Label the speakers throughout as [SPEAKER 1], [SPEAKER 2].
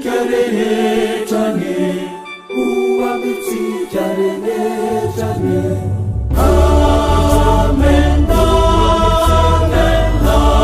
[SPEAKER 1] amintsika rehetrany ho amintsika rehetrany amen amen amen.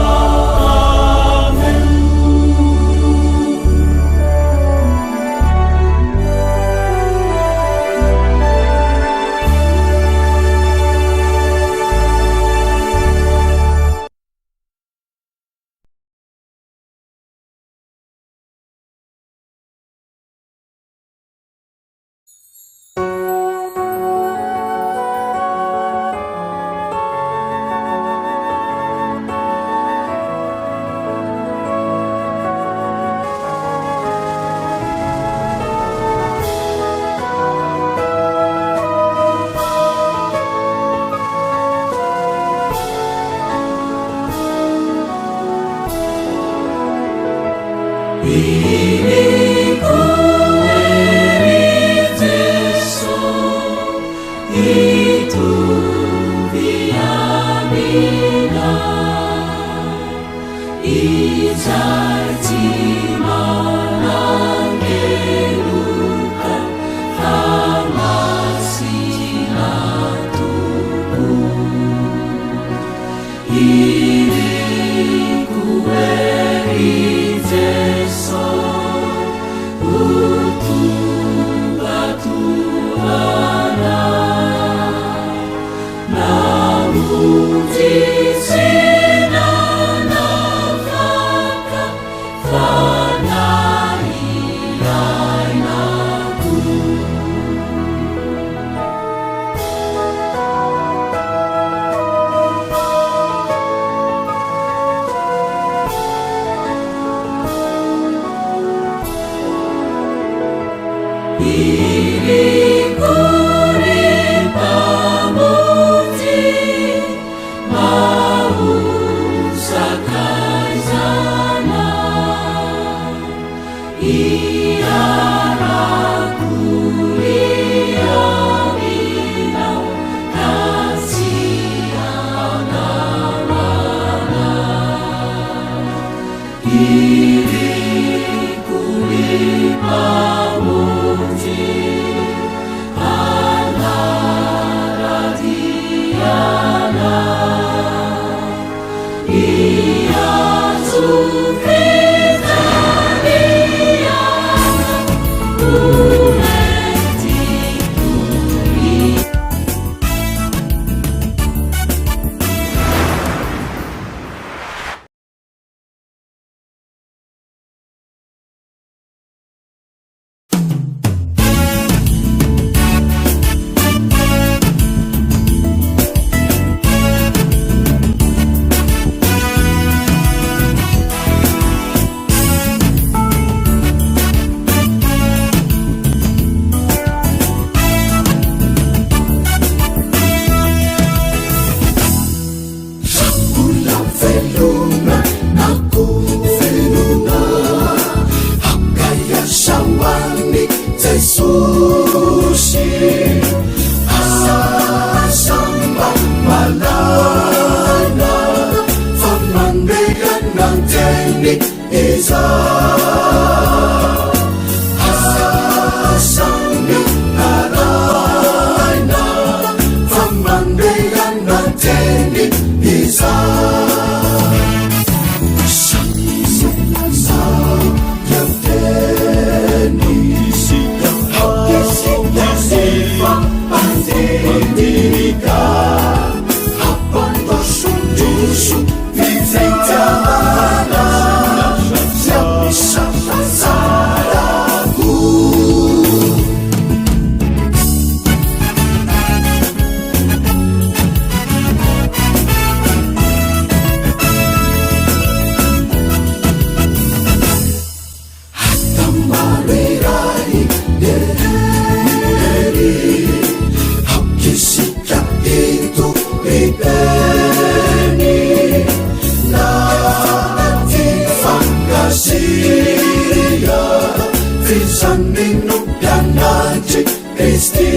[SPEAKER 2] Kristy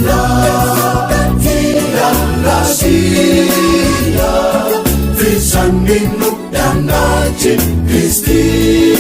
[SPEAKER 2] na Ilasia visan minuk dan najib Kristy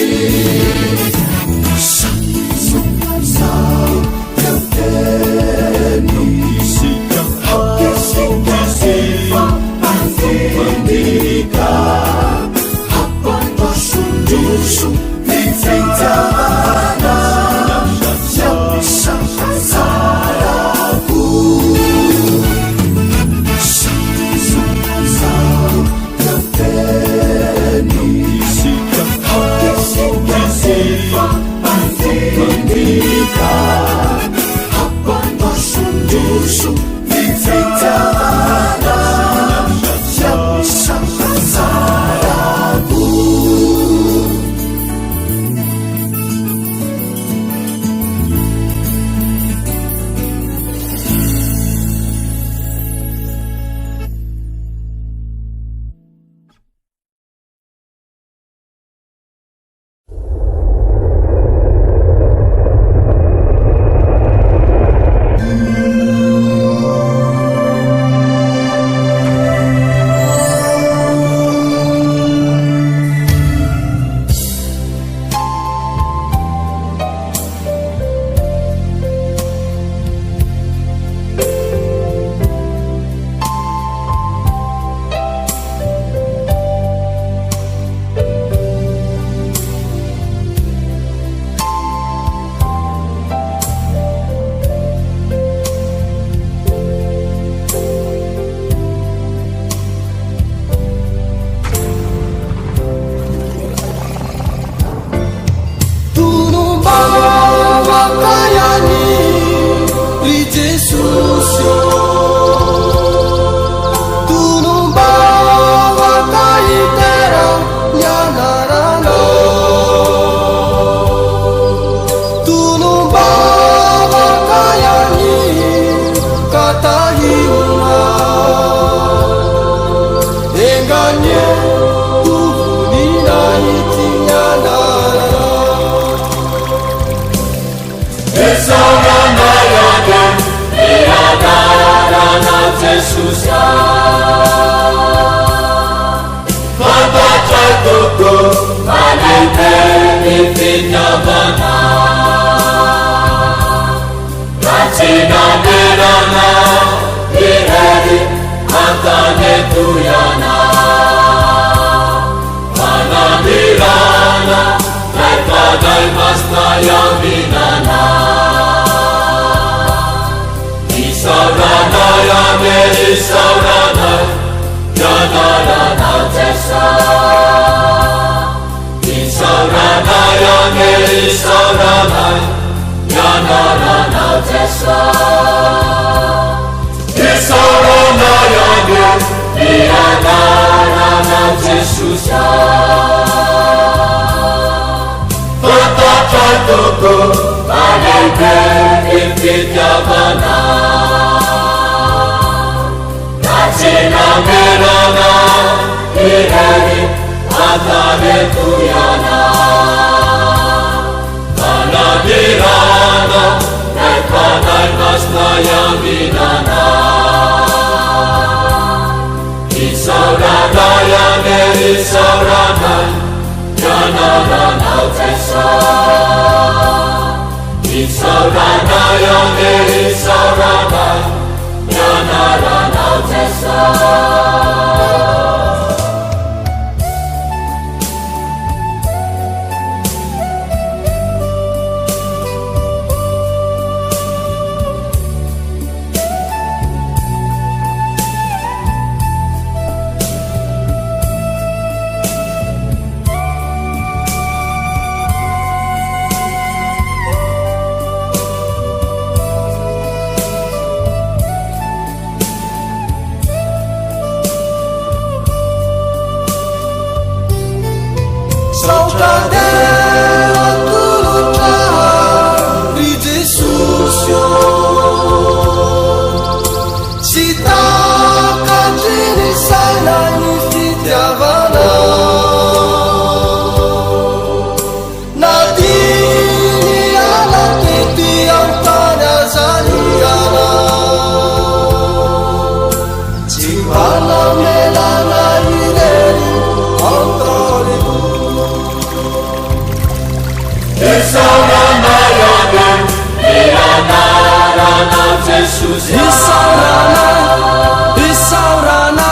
[SPEAKER 1] Isaurana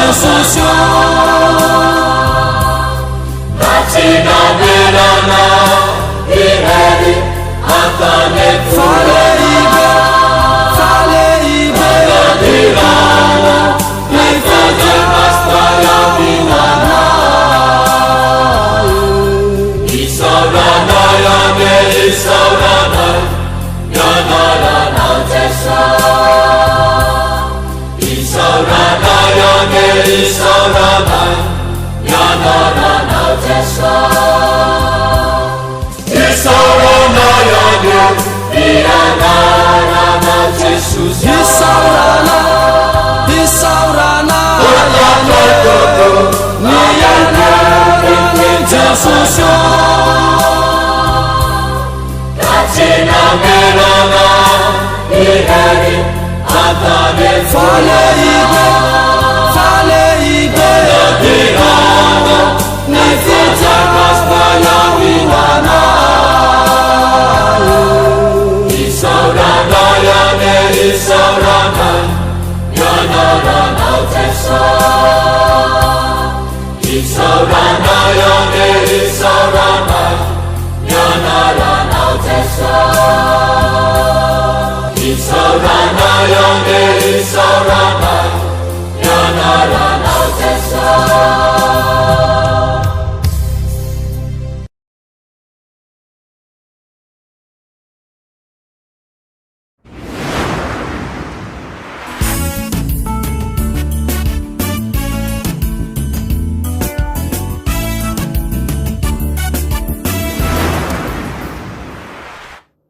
[SPEAKER 1] Diffusion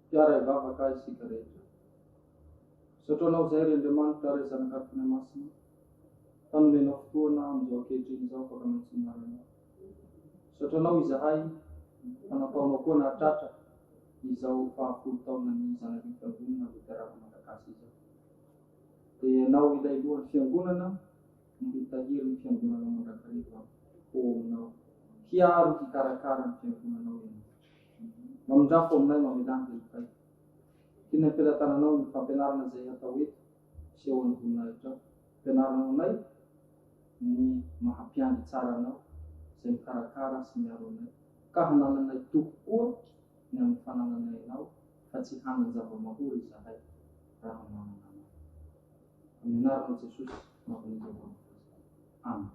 [SPEAKER 1] Tonian'ny KTLM
[SPEAKER 2] Sotroanao zay Andriamanitra ray zanak'arifina masina tanomenao fotoana amin'izao ankehitriny izao afaka manotsinarana. Sotroanao izahay fanataonao koa nahatratra izao 10 taona ny zanaky fiangonana Loterana-Malagasy izao. Dia ianao ilay lohan'ny fiangonana no hitahiry ny fiangonana mandrakariva ho aminao. Hiaro hikarakara ny fiangonanao eny. Mamindrafo aminay mamelany delokay. Tiana ampelantananao ny fampianarana izay atao eto sy eo amin'ny voninahitra. Ampianaranao anay ny mahampiandry tsara anao izay mikarakara sy miaro anay. Ka hanananay tokoa ny amin'ny fanananay anao fa tsy hanan zava-mahory izahay raha manana anao. Amin'ny anaran'i Jesosy mavan'izao. Amen.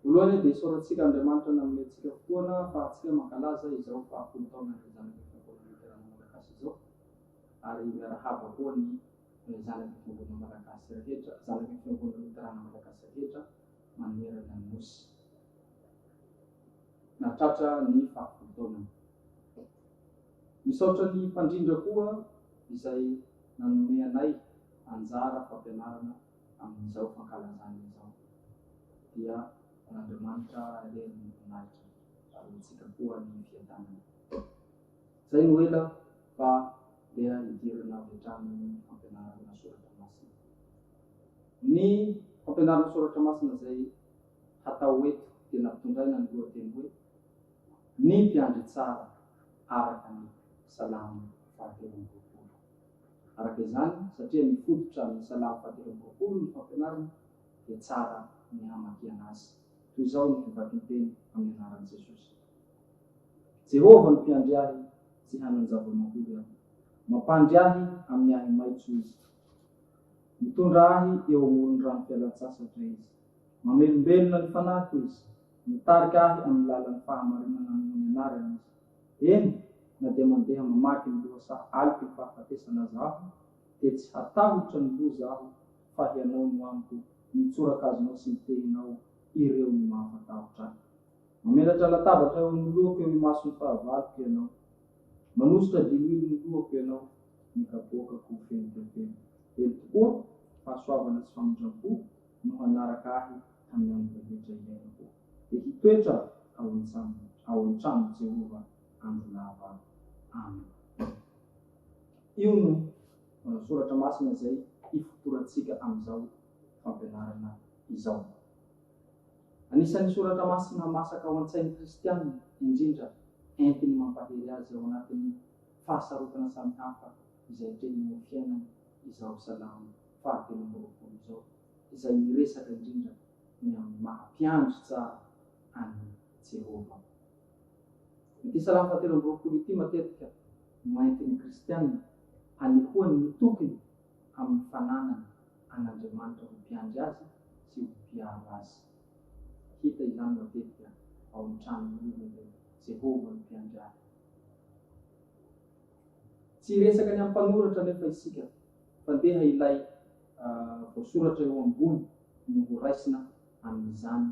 [SPEAKER 2] Voalohany dia isaorantsika Andriamanitra nanomentsika fotoana fa atsika mankalaza izao 10 taona ny zanaky Loterana-Malagasy izao. Ary miarahaba koa ny zanaky fiangonana Malagasy rehetra, zanaky fiangonana Loterana-Malagasy rehetra manerana ny nosy. Nahatratra ny 10 taona. Misaotra ny mpandrindra koa izay nanome anay anjara fampianarana amin'izao fankalazana izao. Dia Andriamanitra alery ny voninahitra ary antsika koa ny fiadanana. Zay no ela fa dia hidirana avy hatramin'ny fampianarana soratra masina. Ny fampianarana soratra masina zay hatao eto dia nampitondraina ny lohateny hoe ny mpiandry tsara araka ny Salamo 7:20. Araka izany satria mifototra ny Salamo 7:20 ny fampianarana dia tsara ny hamakiana azy. Toy izao ny fivakin-teny amin'ny anaran'i Jesosy. Jehovah no mpiandry ahy tsy hanan zava-mahory aho. Mampandry ahy amin'ny ahy maitso izy. Mitondra ahy eo amoron'ny rano fialan-tsasatra izy. Mamelombelona ny fanahiko izy. Mitarika ahy amin'ny lalan'ny fahamarinana ny anarany izy. Eny, na dia mandeha mamaky ny lohasaha alika ny fahafatesana zaho, dia tsy hatahotra ny loza aho fa hianao no amiko mitsorakazonao sy mitehinao ireo ny mahafatahotra ahy. Mamelatra latabatra eo amin'ny lohako eo imason'ny fahavaloko ianao. Manositra diloilo ny lohako ianao, mikapoakako fenitefeny. Elo tokoa fahasoavana sy famondram-po no hanaraka ahy amin'ny andro rehetra ilainako. Dia hitoetra ao an-trano Jehovah andro lava. Amen. Io no soratra masina izay ifotorantsika amin'izao fampianarana izao. Anisan'ny soratra masina masaka ao an-tsain'ny kristianina indrindra entiny mampahery azy ao anatin'ny fahasarotana samihafa izay treny ny fiainana izao Salamo 7:20 izao. izay miresaka indrindra ny amin'ny mahampiandry tsara any Jehova. Ity Salamo 7 ity matetika maintin'ny kristianina hanehoany ny tokony amin'ny fananana an'Andriamanitra ho mpiandry azy sy ho mpiaro azy. Hita izany matetika ao amin'ny tranon'olona Jehova ny mpiandry azy. Tsy resaka ny amin'ny mpanoratra nefa isika fandeha ilay voasoratra eo ambony no horaisina amin'izany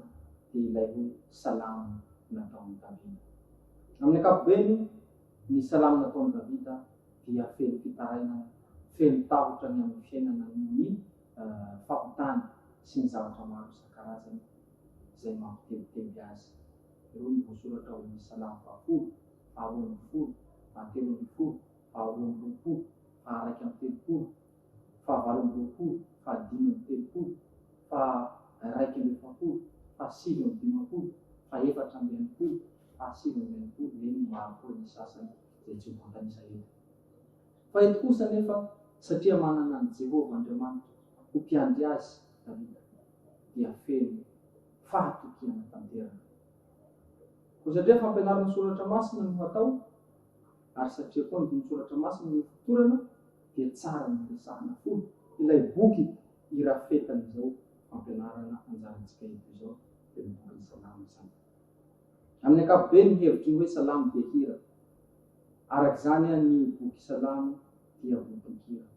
[SPEAKER 2] dia ilay hoe salamo nataon'i Davida. Amin'ny ankapobeny ny salamo nataon'i Davida dia feno fitarainana, feno tahotra ny amin'ny fiainana ny fampitany sy ny zavatra maro isan-karazany izay mampitebiteby azy. Ireo ny voasoratra ao amin'ny salamo 10, 20, 30, 20, 21, 7, 5, 7, 7, 7, ny maro koa ny sasany izay tsy hotanisa eto. Fa eto kosa nefa satria manana ny Jehova Andriamanitra ho mpiandry azy Davida dia feno fahatokiana tanteraka. Ko satria fampianarana soratra masina no hatao ary satria koa ny soratra masina no fotorana dia tsara ny resahana folo ilay boky irafetana izao fampianarana anjarantsika eto izao dia ny boky salamo izany. Amin'ny ankapobeny ny hevitry ny hoe salamo dia hira. Arak'izany ny boky salamo dia boky hira.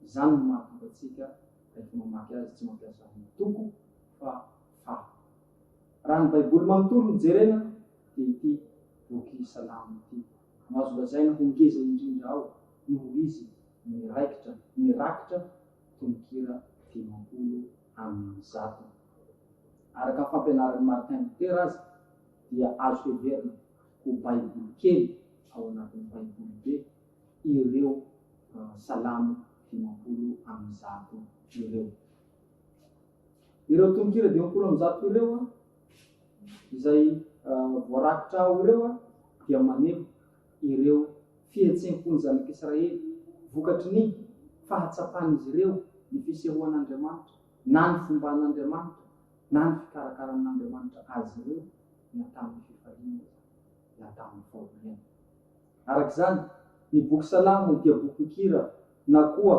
[SPEAKER 2] Izany no mahatonga antsika rehefa mamaky azy tsy mampiasa ny toko fa fa. Raha ny baiboly manontolo ny jerena dia ity boky salamo ity. Mahazo lazaina ho ngeza indrindra ao noho izy mirakitra tononkira 50 amin'ny 100. Araka fampianaran'ny Martin Luther azy dia azo heverina ho baiboly kely ao anatin'ny baiboly be ireo salamo 50 amin'ny 100 ireo. Ireo tononkira 50 amin'ny 100 ireo izay voarakitra ao ireo dia maneho ireo fihetsem-pony zanak'Israely vokatry ny fahatsapan'izy ireo ny fisehoan'Andriamanitra na ny fomban'Andriamanitra na ny fikarakaran'Andriamanitra azy ireo na tamin'ny fifaliana na tamin'ny fahoriana. Arak'izany ny boky salamo dia boky hira na koa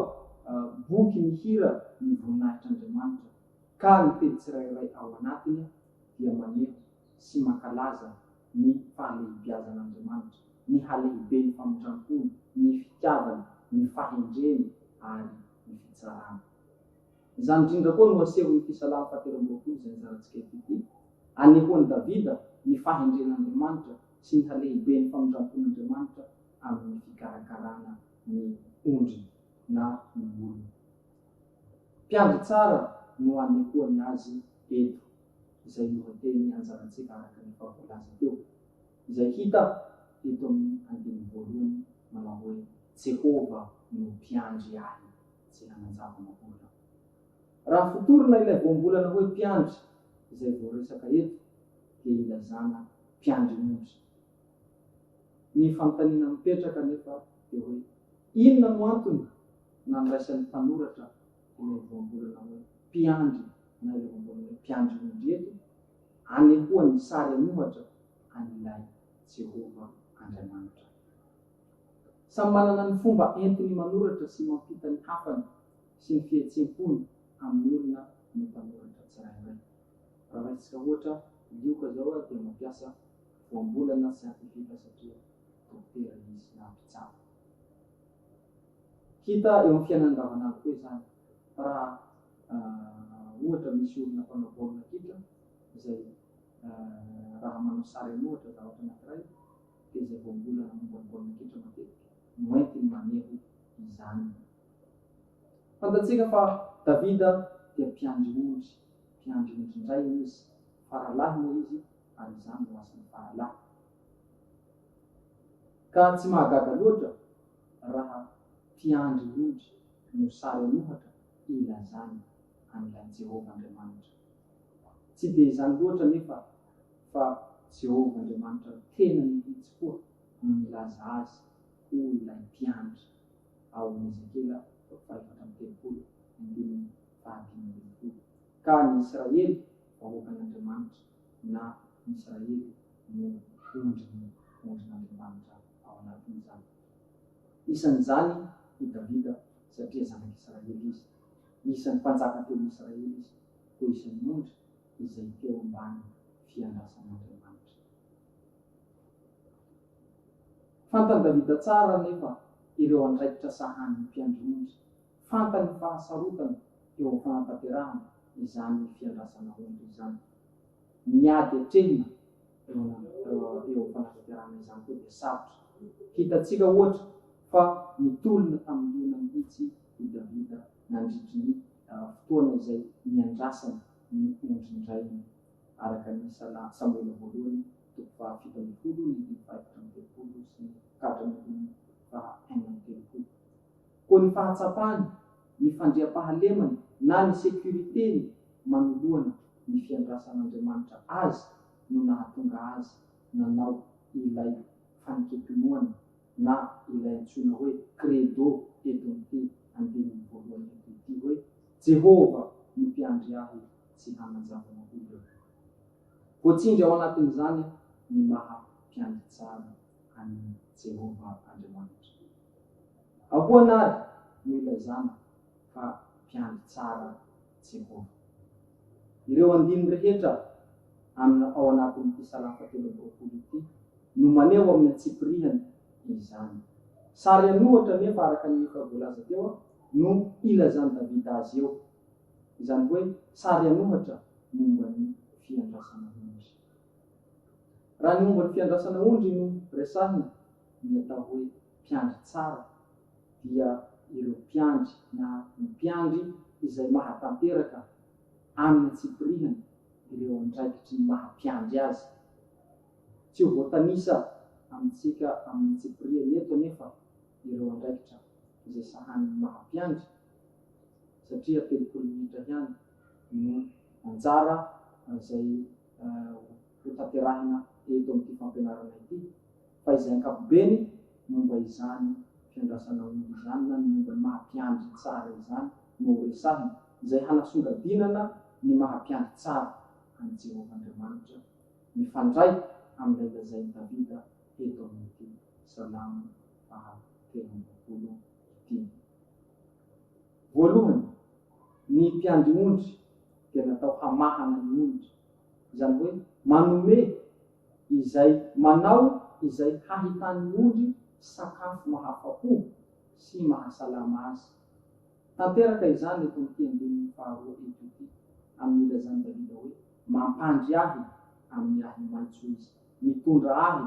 [SPEAKER 2] boky mihira ny voninahitr'Andriamanitra ka ny teny tsirairay ao anatiny dia maneho sy mankalaza ny fahalehibiazan'Andriamanitra, ny halehibeny famindram-pony, ny fitiavany, ny fahendreny ary ny fitsarana. Izany indrindra koa no asehon'ity salamo 7 izay anjarantsika ity. Anehoan'i Davida ny fahendren'Andriamanitra sy ny halehibeny famindram-pon'Andriamanitra amin'ny fikarakarana ny ondry na ny olona. Mpiandry tsara no anehoany azy eto izay lohateny anjarantsika araka ny fahavolaza teo. Izay hita eto amin'ny andiny voalohany manao hoe Jehova no mpiandry ahy izay hananjava-mahola. Raha fotorona ilay voambolana hoe mpiandry izay voaresaka eto dia ilazana mpiandry ondry. Ny fanontaniana mipetraka nefa dia hoe inona no antony nandraisan'ny mpanoratra ilay voambolana hoe mpiandry na ilay voambolana hoe mpiandry ondry eto anehoany sary anohatra an'ilay Jehova Andriamanitra. Samy manana ny fomba entiny manoratra sy mampita ny hafany sy ny fihetsem-pony amin'ny olona ny mpanoratra tsirairay. Raha raisika ohatra lioka zao dia mampiasa voambolana siantifika satria dokotera izy na mpitsabo. Hita eo amin'ny fiainana andavanandro koa izany. Raha ohatra misy olona mpanao baolina kitra izay raha manao sary anohatra zavatra anankiray dia izay voambolana momban'ny baolina kitra matetika noentiny maneho izany. Fantatsika fa Davida dia mpiandry ondry indray izy, faralahy moa izy ary izany no asany faralahy. Ka tsy mahagaga loatra raha mpiandry ondry no sary anohatra ilazany an'ilay Jehova Andriamanitra. Tsy dia izany loatra nefa fa Jehova Andriamanitra tena mihitsy koa milaza azy ho ilay mpiandry ao amin'ny Ezekela 4:30, 5:30. ka ny Israely vahoakan'Andriamanitra na ny Israely no ondrin'Andriamanitra ao anatin'izany. Isan'izany i Davida satria zanak'Israely izy. Isan'ny mpanjaka teo Israely izy, koa isan'ny ondry izay teo ambany fiandrasan'Andriamanitra. Fantany Davida tsara nefa ireo andraikitra sahan'ny mpiandry ondry. Fantany fahasarotana eo amin'ny fanatanterahana izany fiandrasana ondry izany. Miady atrehina eo fanatanterahana izany koa dia sarotra. Hitantsika ohatra fa mitolona tamin'olona mihitsy i Davida nandritry ny fotoana izay niandrasana ny ondry indray araka ny Samuel voalohany 7:17 sy 4:1. Koa ny fahatsapany, ny fandriam-pahalemany na ny sécuritény manoloana ny fiandrasan'Andriamanitra azy no nahatonga azy nanao ilay fanikempinoana na ilay antsoina hoe credo etonté andininy voalohany ety hoe Jehova ny mpiandry ahy tsy hamanjavana olona. Voatsindry ao anatin'izany ny maha-mpiandry tsara amin'ny Jehova Andriamanitra. Ahoana ary no ilazana fa mpiandry tsara Jehova. Ireo andiny rehetra ao anatin'ity Salamo 7:20 ity no maneho amin'ny atsipirihany izany. Sary anohatra nefa araka ny efa voalaza teo no ilazany Davida azy eo. Izany hoe sary anohatra momba ny fiandrasana ondry. Raha ny momba ny fiandrasana ondry no resahina, ny atao hoe mpiandry tsara dia ireo mpiandry na mpiandry izay mahatanteraka amin'ny atsipirihany ireo andraikitry ny mahampiandry azy. Tsy ho voatanisa amintsika amin'ny atsipirihany eto nefa ireo andraikitra izay sahan'ny mahampiandry satria 3 minitra ihany no anjara izay hotanterahina eto amin'ity fampianarana ity, fa izay ankapobeny momba izany fiandrasana ondry izany na ny momba ny mahampiandry tsara izany no resahina, izay hanasongadinana ny mahampiandry tsara amin'ny Jehova Andriamanitra mifandray amin'ilay lazainy Davida eto amin'ity Salamo 30:10. Voalohany, ny mpiandry ondry dia natao hamahana ny ondry, izany hoe manome izay manao izay hahitan'ny ondry sakafo mahafa-po sy mahasalama azy. Tanteraka izany eto amin'ity andininy faharoa eto ity amin'ny ilazany Davida hoe mampandry ahy amin'ny ahy maitso izy, mitondra ahy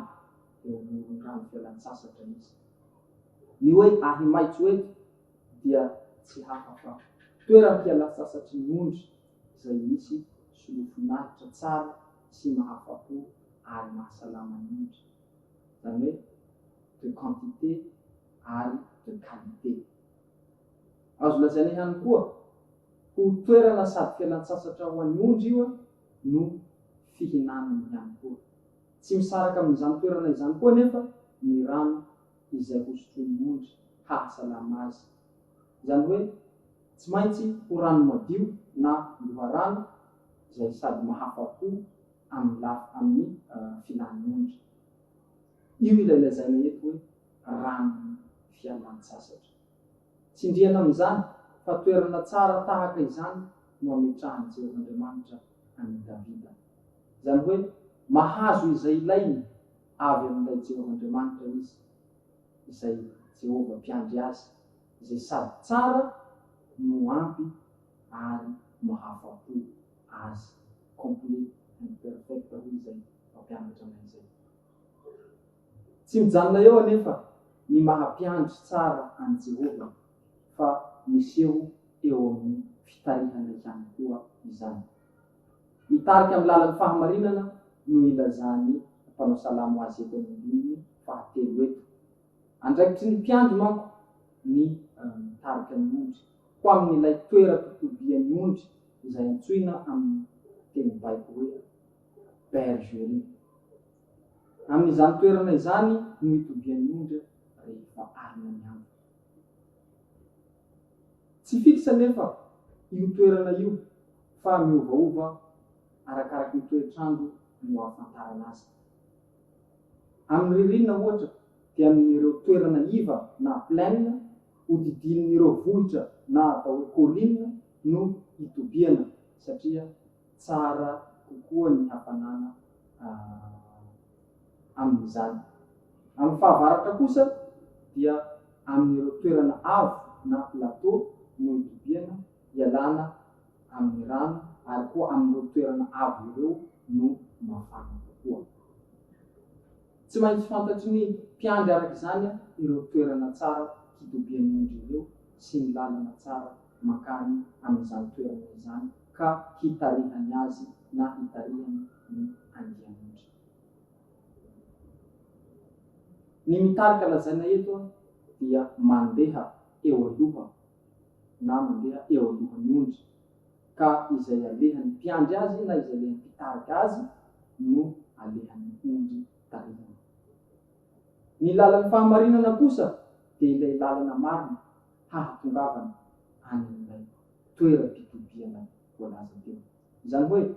[SPEAKER 2] eo amin'ny rano fialan-tsasatra izy. Ny hoe ahy maitso eto dia tsy hafa fa toeram-pialan-tsasatry ny ondry izay misy solofinahitra tsara sy mahafa-po ary mahasalama ny ondry. Izany hoe de quantité ary de qualité. Azo lazaina ihany koa ho toerana sady fialan-tsasatra ho an'ny ondry io no fihinanany ihany koa. Tsy misaraka amin'izany toerana izany koa nefa ny rano izay hosotroin'ny ondry hahasalama azy. Izany hoe tsy maintsy ho rano madio na loharano izay sady mahafa-po amin'ny fihinan'ny ondry. Io ilay lazaina eto hoe rano fialan-tsasatra. Tsindriana amin'izany fa toerana tsara tahaka izany no ametrahan'ny Jehova Andriamanitra amin'ny Davida. Izany hoe mahazo izay ilainy avy amin'ilay Jehova Andriamanitra izy, izay Jehova mpiandry azy, izay sady tsara no ampy ary mahafa-po azy. Complet and perfect hoy izay mpampianatra an'izay. Tsy mijanona eo anefa ny mahampiandry tsara an'i Jehova fa miseho eo amin'ny fitarihana ihany koa izany. Mitarika amin'ny lalan'ny fahamarinana no ilazany mpanao salamo azy eto amin'ny 13 eto. Andraikitry ny mpiandry manko ny mitarika ny ondry ho amin'ilay toeram-pitobian'ny ondry izay antsoina amin'ny teny baiko hoe bergerie. Amin'izany toerana izany no itobian'ny ondry rehefa alina ny andro. Tsy fiksa nefa io toerana io fa miovaova arakaraky ny toetrandro no ahafantarana azy. Amin'ny ririnina ohatra dia amin'ireo toerana iva na plaine hodidinin'ireo vohitra na atao hoe colline no itobiana satria tsara kokoa ny hafanana amin'izany. Amin'ny fahavaratra kosa dia amin'ireo toerana avo na plateau no itobiana ialana amin'ny rano ary koa amin'ireo toerana avo ireo no mafana kokoa. Tsy maintsy fantatry ny mpiandry arak'izany ireo toerana tsara hitobian'ny ondry ireo sy ny lalana tsara makany amin'izany toerana izany ka hitarihany azy na hitarihany ny andian'ondry. Ny mitarika lazaina eto dia mandeha eo aloha na mandeha eo alohan'ny ondry ka izay alehan'ny mpiandry azy na izay alehan'ny mpitarika azy no alehan'ny ondry tarihana. Ny lalan'ny fahamarinana kosa dia ilay lalana marina hahatongavana an'ilay toeram-pitobiana voalaza teo. Izany hoe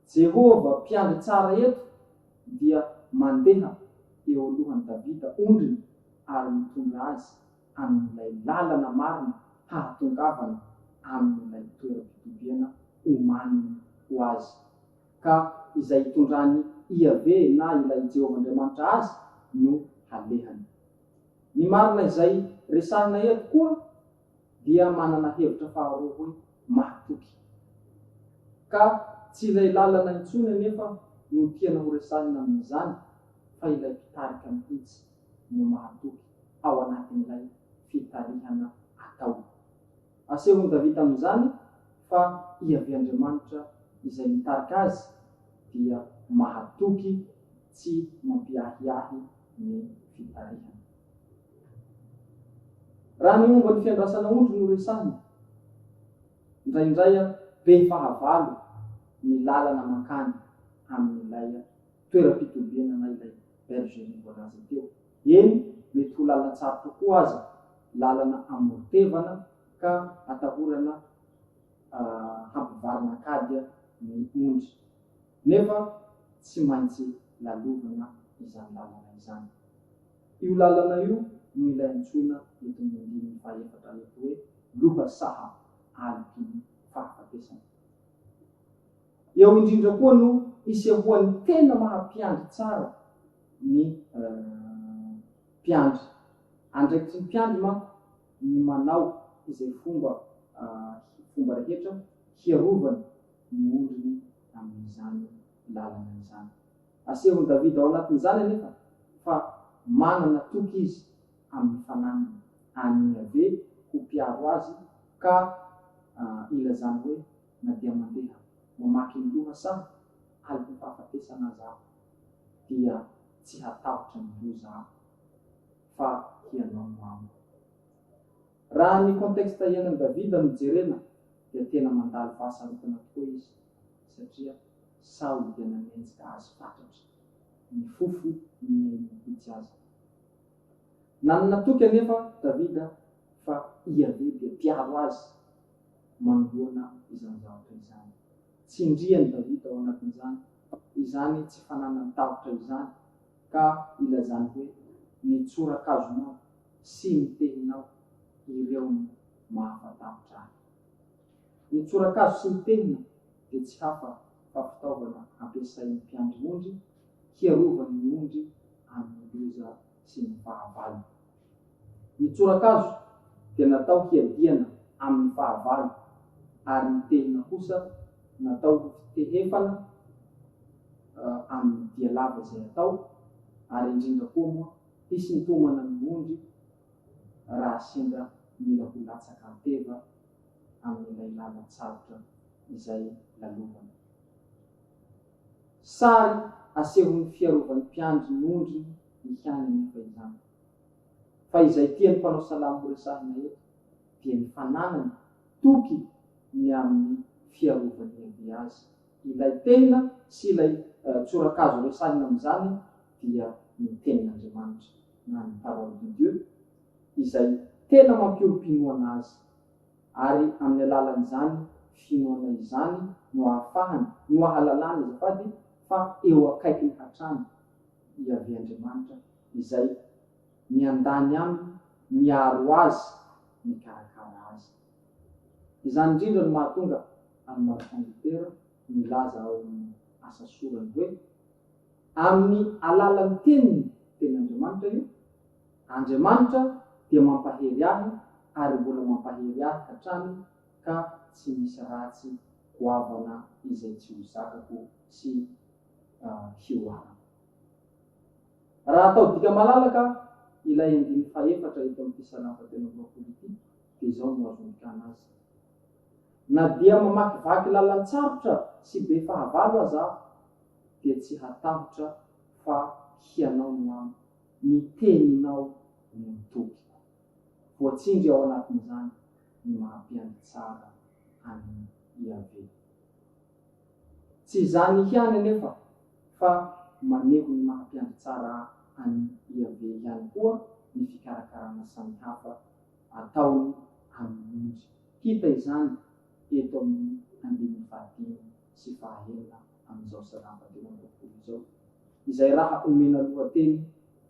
[SPEAKER 2] Jehova mpiandry tsara eto dia mandeha eo alohan'ny Davida ondriny ary mitondra azy amin'ilay lalana marina hahatongavana amin'ilay toeram-pitobiana omaniny ho azy. Ka izay hitondrany Iave na ilay Jehova Andriamanitra azy no halehany. Ny marina izay resahina eto koa dia manana hevitra faharoa hoe mahatoky. Ka tsy ilay lalana intsony anefa no tiana ho resahina amin'izany fa ilay mpitarika mihitsy no mahatoky ao anatin'ilay fitarihana atao. Asehony Davida amin'izany fa Iave Andriamanitra izay mitarika azy dia mahatoky tsy mampiahiahy ny fitarihana. Raha ny momba ny fiandrasana ondry no resahina, indraindray be fahavalo ny lalana makany amin'ilay toeram-pitobiana na ilay bergerie voalaza teo. Eny mety ho lalana tsara tokoa aza, lalana amortevana ka atahorana hampivarina kadia ny ondry. Nefa tsy maintsy lalovana izany lalana izany. Io lalana io no ilay antsoina eton'ny andiny fahaefatra eto hoe loha saha alipiny fahafatesana. Eo indrindra koa no isehoan'ny tena mahampiandry tsara ny mpiandry. Andraikitry ny mpiandry manko ny manao izay fomba rehetra hiarovany ny ondriny amin'izany lalana izany. Asehony Davida ao anatin'izany anefa fa manana toky izy amin'ny fananany any ave ho mpiaro azy ka ilazany hoe na dia mandeha mamaky ny loha saha alipiny fahafatesana zaho dia tsy hatahotra ny loza aho fa hianao amiko. Raha ny contexte iainan'i Davida no jerena dia tena mandalo fahasarotana tokoa izy satria Saoly dia nanenjika azy fatratra ny fofo ny hitsy azy. Nanana toky anefa Davida fa Iave dia mpiaro azy manoloana izany zavatra izany. Tsindriany Davida ao anatin'izany, izany tsy fananany tahotra izany ka ilazany hoe ny tsorakazonao sy ny tehinao ireo mahafatahotra ahy. Ny tsorakazo sy ny tehina dia tsy hafa fa fitaovana ampiasain'ny mpiandry ondry hiarovany ny ondry amin'ny loza sy ny fahavalo. Ny tsorakazo dia natao hiadiana amin'ny fahavalo ary ny tehina kosa natao fitehefana amin'ny dia lava izay atao ary indrindra koa moa hisintomana ny ondry raha sendra mila ho latsaka teva amin'ilay lalan-tsarotra izay lalovana. Sary asehon'ny fiarovan'ny mpiandry ny ondry ny hiany nefa izany. Fa izay tiany mpanao salamo ho resahina eto dia ny fananany toky ny amin'ny fiarovany ave azy. Ilay tena sy ilay tsorakazo resahina amin'izany dia ny tenin'Andriamanitra na ny parole de Dieu izay tena mampiolo-pinoana azy ary amin'ny alalan'izany finoana izany no ahafahany no ahalalany azafady fa eo akaiky ny hatrany iavy Andriamanitra izay miandany aminy miaro azy mikarakara azy. Izany indrindra no mahatonga amin'ny marifanditera milaza ao amin'ny asa sorany hoe amin'ny alalan'ny teniny ten'Andriamanitra io, Andriamanitra dia mampahery ahy ary mbola mampahery ahy hatrany ka tsy misy ratsy goavana izay tsy ho zakako sy hioarako. Raha atao dika malalaka ilay 14 eto amin'ny Salamo tena politika dia izao no azondikana azy. Na dia mamakivaky lalan-tsarotra sy be fahavalo aza dia tsy hatahotra fa hianao no ny teninao no toky. Voatsindry ao anatin'izany ny mahampiandry tsara amin'ny iave. Tsy izany ihany anefa fa maneho ny mahampiandry tsara amin'ny iave ihany koa ny fikarakarana samihafa ataony amin'ny ondry. Hita izany eto amin'ny 15 sy 4 amin'izao Salamo izao, izay raha omena lohateny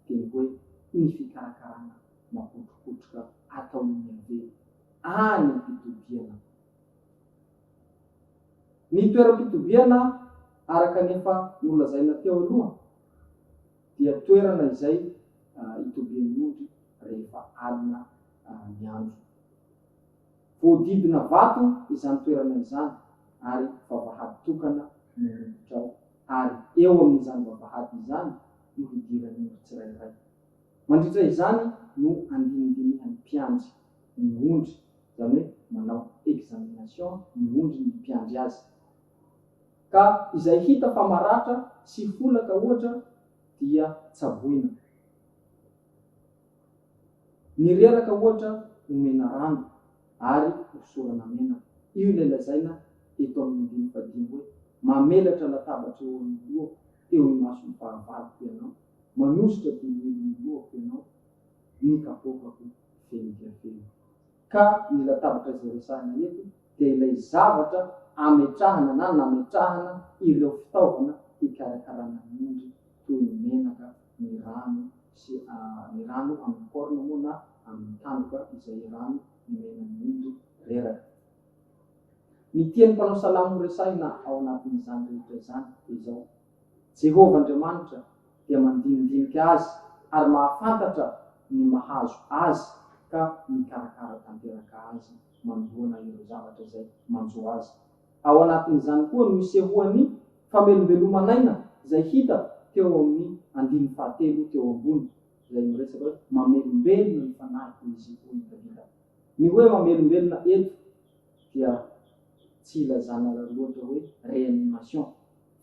[SPEAKER 2] dia hoe ny fikarakarana makotrokotroka ataon'ny iave any am-pitobiana. Ny toeram-pitobiana araka nefa nolazaina teo aloha dia toerana izay itobian'ny ondry rehefa alina ny andro. Voadidina vato izany toerana izany ary vavahady tokana no rivotrao ary eo amin'izany vavahady izany no hidiran'ny ondry tsirairay. Mandritra izany no andinindinihan'ny mpiandry ny ondry, izany hoe manao examination ny ondry ny mpiandry azy. Ka izay hita fa maratra sy folaka ohatra dia tsaboina. Ny reraka ohatra omena rano ary hosorana menaka. Io ilay lazaina eto amin'ny 15 hoe mamelatra latabatra eo amin'ny lohako, eo ny masony fahavaloko ianao, manositra dininy lohako ianao, ny kapokako feno dia feno. Ka ny latabatra izay resahana eto dia ilay zavatra ametrahana na nametrahana ireo fitaovana hikarakarana ny ondry toy ny menaka, ny rano sy ny rano amin'ny korna moa na amin'ny tandroka izay rano ny menan'ny ondry reraka. Ny tian'ny mpanao salamo resahina ao anatin'izany rehetra izany izao: Jehovah Andriamanitra dia mandinidinika azy ary mahafantatra ny mahazo azy ka mikarakara tanteraka azy manoloana ireo zavatra izay manjo azy. Ao anatin'izany koa no isehoan'ny famelombelomanaina izay hita teo amin'ny 15 teo ambony, izay miresaka hoe mamelombelona ny fanahy izy ohitahita. Ny hoe mamelombelona eto dia tsy ilazana loatra hoe réanimation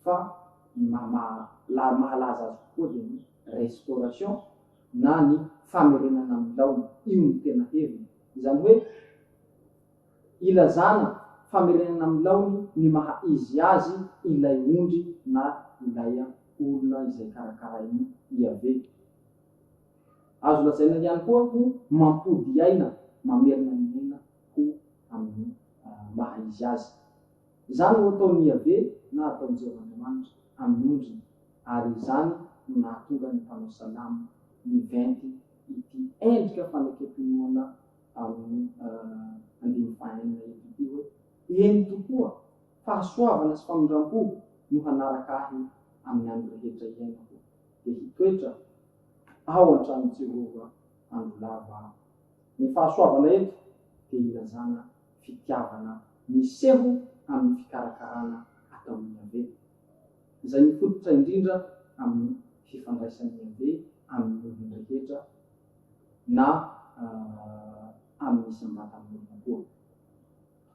[SPEAKER 2] fa mahalaza azy koa dia ny restauration na ny famerenana amin'ny laona. Io ny tena heviny, izany hoe ilazana famerenana amin'ny laony ny maha izy azy ilay ondry na ilay olona izay karakarainy iave. Azo lazaina ihany koa ho mampody aina, mamerina ny aina ho amin'ny maha izy azy. Izany ho ataon'ny iave na ataon'ny Jehovah-Andriamanitra amin'ny ondriny, ary izany no nahatonga ny mpanao salamo ny 20 ity endrika fanakepinoana amin'ny 15 ety hoe eny tokoa fahasoavana sy famindram-po no hanaraka ahy amin'ny andro rehetra iainako dia hitoetra ao an-trano Jehova andro lava. Ny fahasoavana eto dia ilazana fitiavana miseho amin'ny fikarakarana ataon'ny iave, izay mifototra indrindra amin'ny fifandraisan'ny iave amin'ny olona rehetra na amin'ny isam-batan'ny olona koa.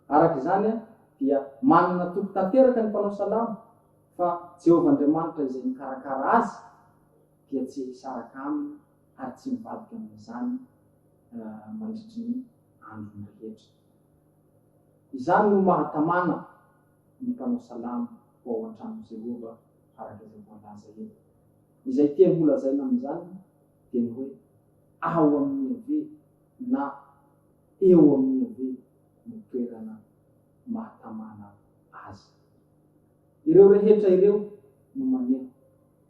[SPEAKER 2] Araka izany dia manana toko tanteraka ny mpanao salamo fa Jehovah Andriamanitra izay mikarakara azy dia tsy hisaraka aminy ary tsy mivadika amin'izany mandritry ny andro rehetra. Izany no mahatamana ny mpanao salamo ho ao an-trano Jehova araka izay voalaza eto. Izay tiany ho lazaina amin'izany dia ny hoe ao amin'ny iave na eo amin'ny iave no toerana mahatamana azy. Ireo rehetra ireo no maneho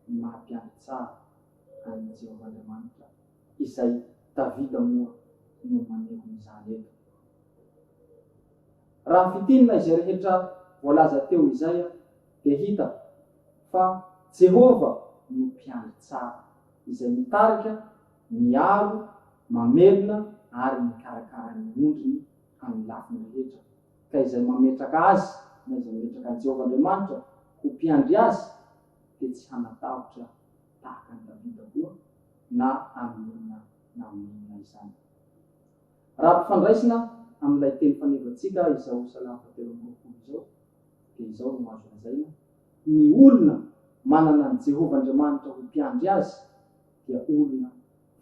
[SPEAKER 2] ny mahampiandry tsara an'i Jehovahandriamanitra izay Davida moa no maneho izany eto. Raha fitinina izay rehetra voalaza teo Isaia dia hita fa Jehova no mpiandry tsara izay mitarika, miaro, mamelona ary mikarakara ny ondriny amin'ny lafiny rehetra. Ka izay mametraka azy na izay mametraka an'i Jehovahandriamanitra ho mpiandry azy dia tsy hanatahotra tahaka ny Davida koa na amin'inona na amin'inona izany. Raha mpifandraisina amin'ilay teny fanevantsika izao Salamo 7:20 izao dia izao no azo lazaina: ny olona manana ny Jehovahandriamanitra ho mpiandry azy dia olona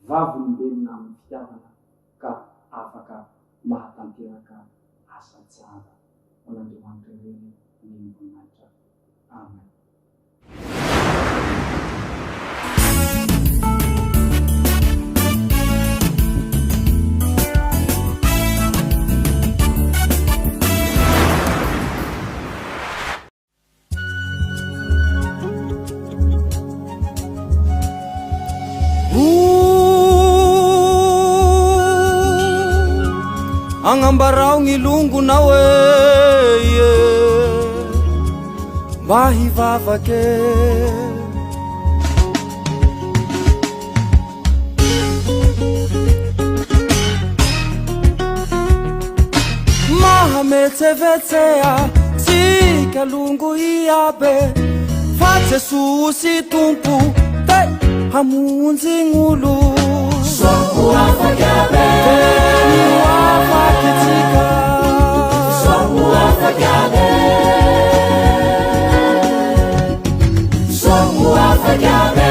[SPEAKER 2] vavolombelona amin'ny fitiavana ka afaka mahatanteraka asa tsara. Hoan'Andriamanitra ireny ny voninahitra. Amen.
[SPEAKER 3] Angambarao gny longonao mba hivavake, mahametsevetsea tsika longo iabe fa Jesosy tompo te hamonjy gn'olo.
[SPEAKER 1] Somo afakabe,
[SPEAKER 3] afaky tsika.
[SPEAKER 1] somo afakabe, somo afakabe,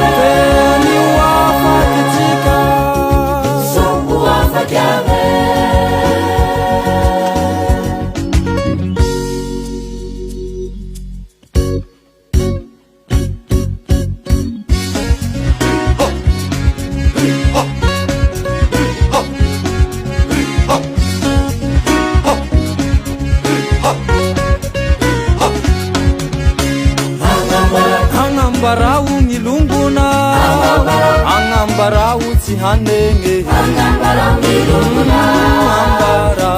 [SPEAKER 3] afaky tsika.
[SPEAKER 1] somo afakabe.
[SPEAKER 3] Angambarao gny longona, angambarao tsy hanenge,
[SPEAKER 1] Angambarao gny longona,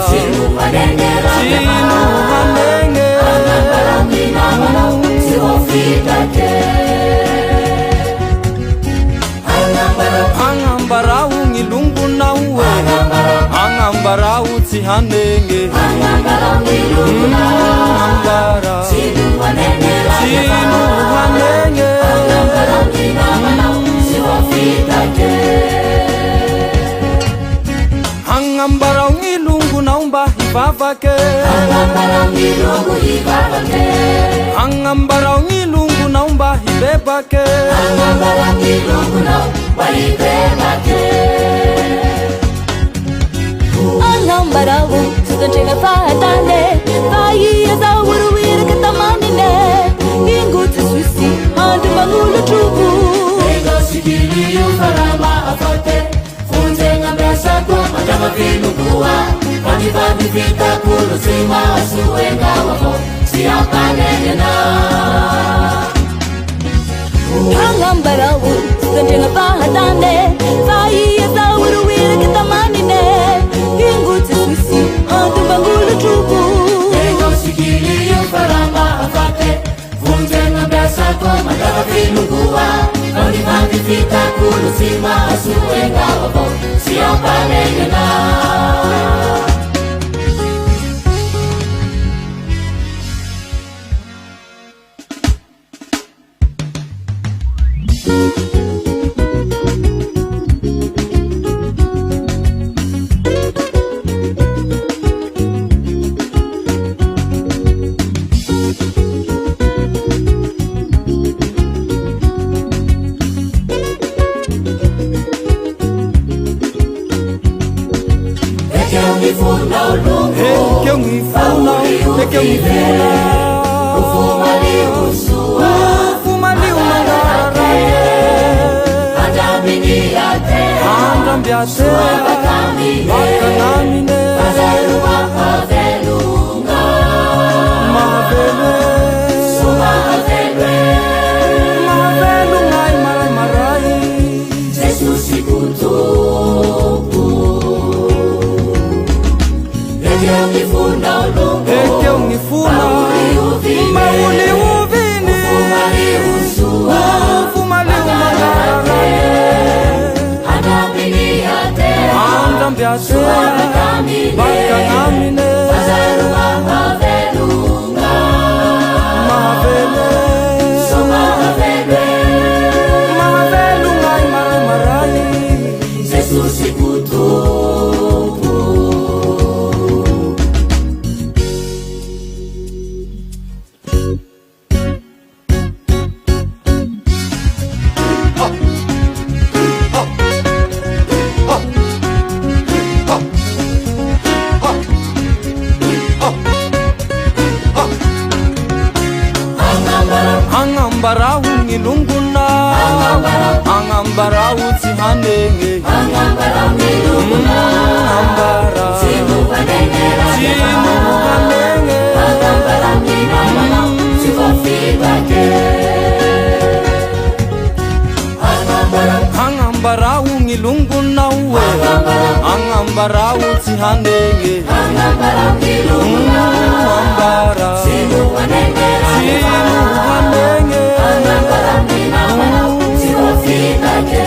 [SPEAKER 1] tsino hanengera,
[SPEAKER 3] tsino hanenge,
[SPEAKER 1] angambarao gny namanao, tsy ho fitake.
[SPEAKER 3] angambarao gny longonao, angambarao tsy hanenge,
[SPEAKER 1] Angambarao gny longona, tsino hanengera,
[SPEAKER 3] tsino hanenge,
[SPEAKER 1] angambarao gny namanao, tsy ho fitake.
[SPEAKER 3] angambarao gny longonao mba hivavake,
[SPEAKER 1] Angambarao gny longo hivavake,
[SPEAKER 3] angambarao gny longonao mba hibebake,
[SPEAKER 1] angambarao gny longonao mba hibebake.
[SPEAKER 4] Angambarao sudantrena fahatane fahiazao uruwiraka tamanine ingo Jesusi ando manulo trubu
[SPEAKER 1] Ego sikili ufarama afote funzenga mbesa kwa majama vinugua Vandi vita kulu sima asuenga wafo siapanenena.
[SPEAKER 4] Angambarao sudantrena fahatane fahiazao uruwiraka tamanine ingo Jesusi ando manulo trubu
[SPEAKER 1] Ego sikili ufarama afote funzenga mbesa kwa majama vinugua Vandi vita kulu sima asuenga wafo siapanenena.
[SPEAKER 3] Makanamine,
[SPEAKER 1] Azarua havelunga
[SPEAKER 3] Hangambarao ngilunguna Hangambarao tsihanenge
[SPEAKER 1] Hangambarao ngilunguna Sinuvanengera
[SPEAKER 3] Sinuvanenge
[SPEAKER 1] Hangambarao ngilunguna Siwafitake
[SPEAKER 3] Hangambarao ngilunguna uwe Hangambarao tsihanenge
[SPEAKER 1] Hangambarao ngilunguna Sinuvanengera
[SPEAKER 3] Sinuvanenge
[SPEAKER 1] Hangambarao ngilunguna Siwafitake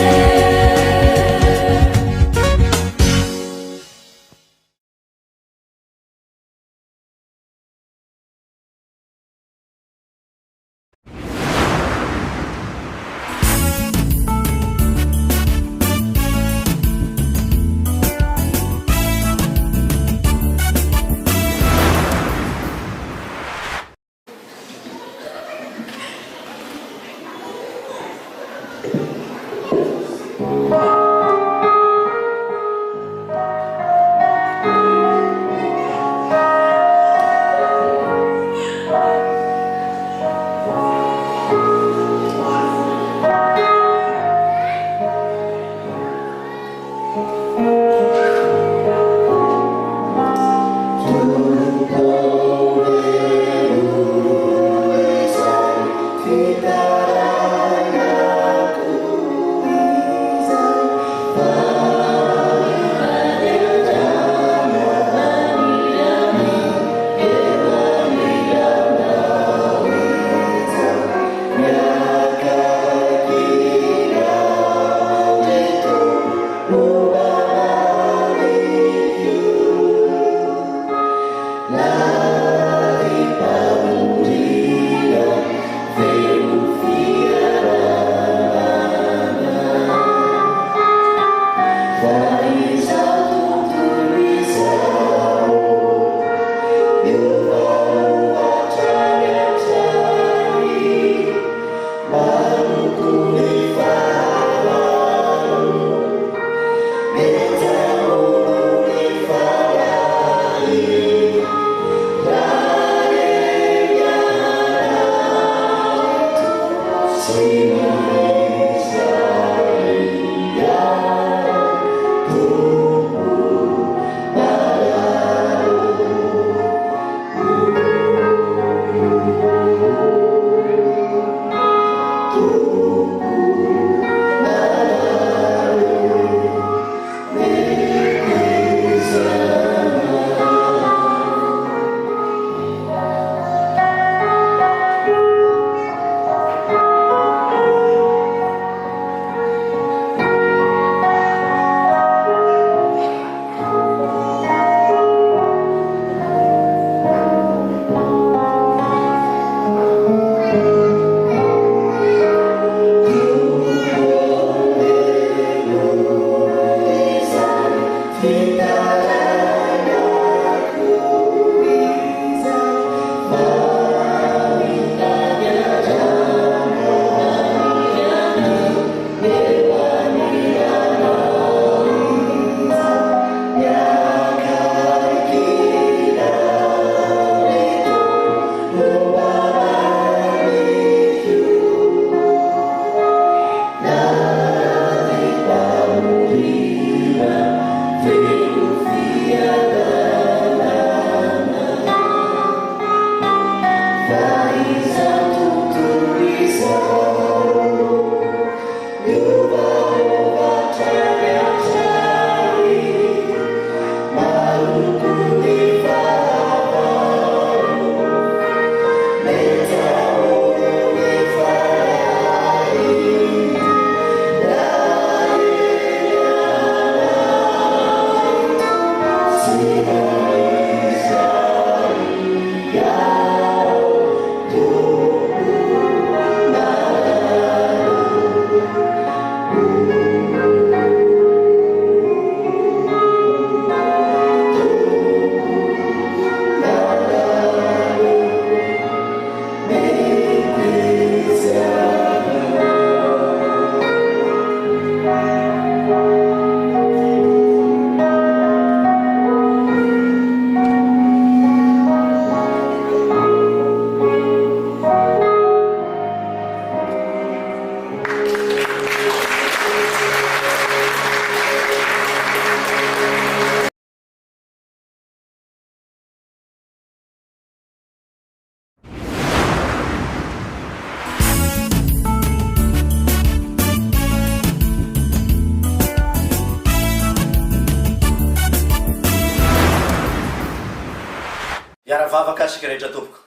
[SPEAKER 5] vavaka asika rehetra tompoko.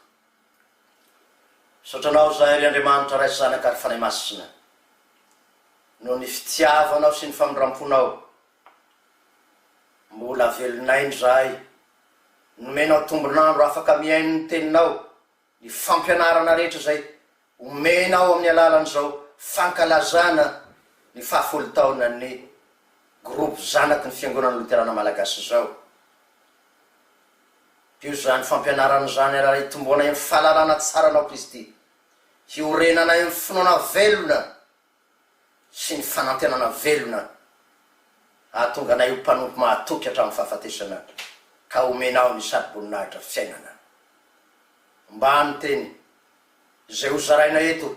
[SPEAKER 5] Sotranao zahay ry Andriamanitra ray zanaka ary fanay masina. No ny fitiavanao sy ny famindramponao. Mbola velonainy zahay. Nomenao tombonandro afaka miaino ny teninao. Ny fampianarana rehetra zay omenao amin'ny alalan'izao fankalazana ny 10 taona ny groupe zanaky ny fiangonana Loterana-Malagasy zao. Io zany fampianarana zany raha itombona amin'ny fahalalana tsara anao Kristy. Hiorenana amin'ny finoana velona sy ny fanantenana velona. Ahatonga anay ho mpanompo mahatoky hatramin'ny fahafatesana ka omenao ny sady voninahitra fiainana. Mba ny teny zay ho zaraina eto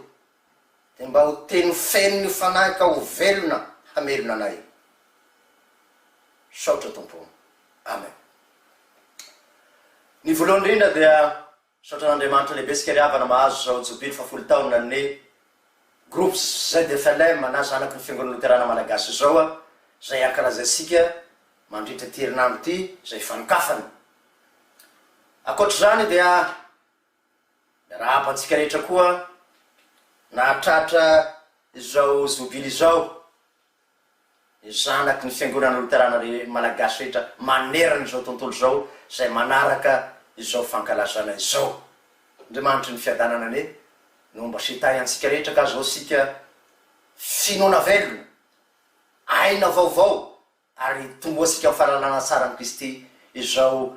[SPEAKER 5] dia mba ho teny feno ny fanahy ka ho velona hamelona anay. Saotra tompo. Amen. Ny voalohany indrindra dia saotra n'Andriamanitra lehibe sika ry havana mahazo zao jobily 10 taona ny groupe ZFLM na zanaky ny fiangonana Loterana-Malagasy zao zay ankalazatsika mandritra ty herinandro ty zay fanokafana. Akoatra zany dia raha apantsika rehetra koa nahatratra izao jobily izao zanaky ny fiangonana Loterana-Malagasy rehetra manerana izao tontolo zao zay manaraka izao fankalazana izao. Andriamanitra ny fiadanana ne no mba sitay antsika rehetra ka zao sika finoana velona aina vaovao ary tomboasika amin'ny fahalalana tsara ny Kristy izao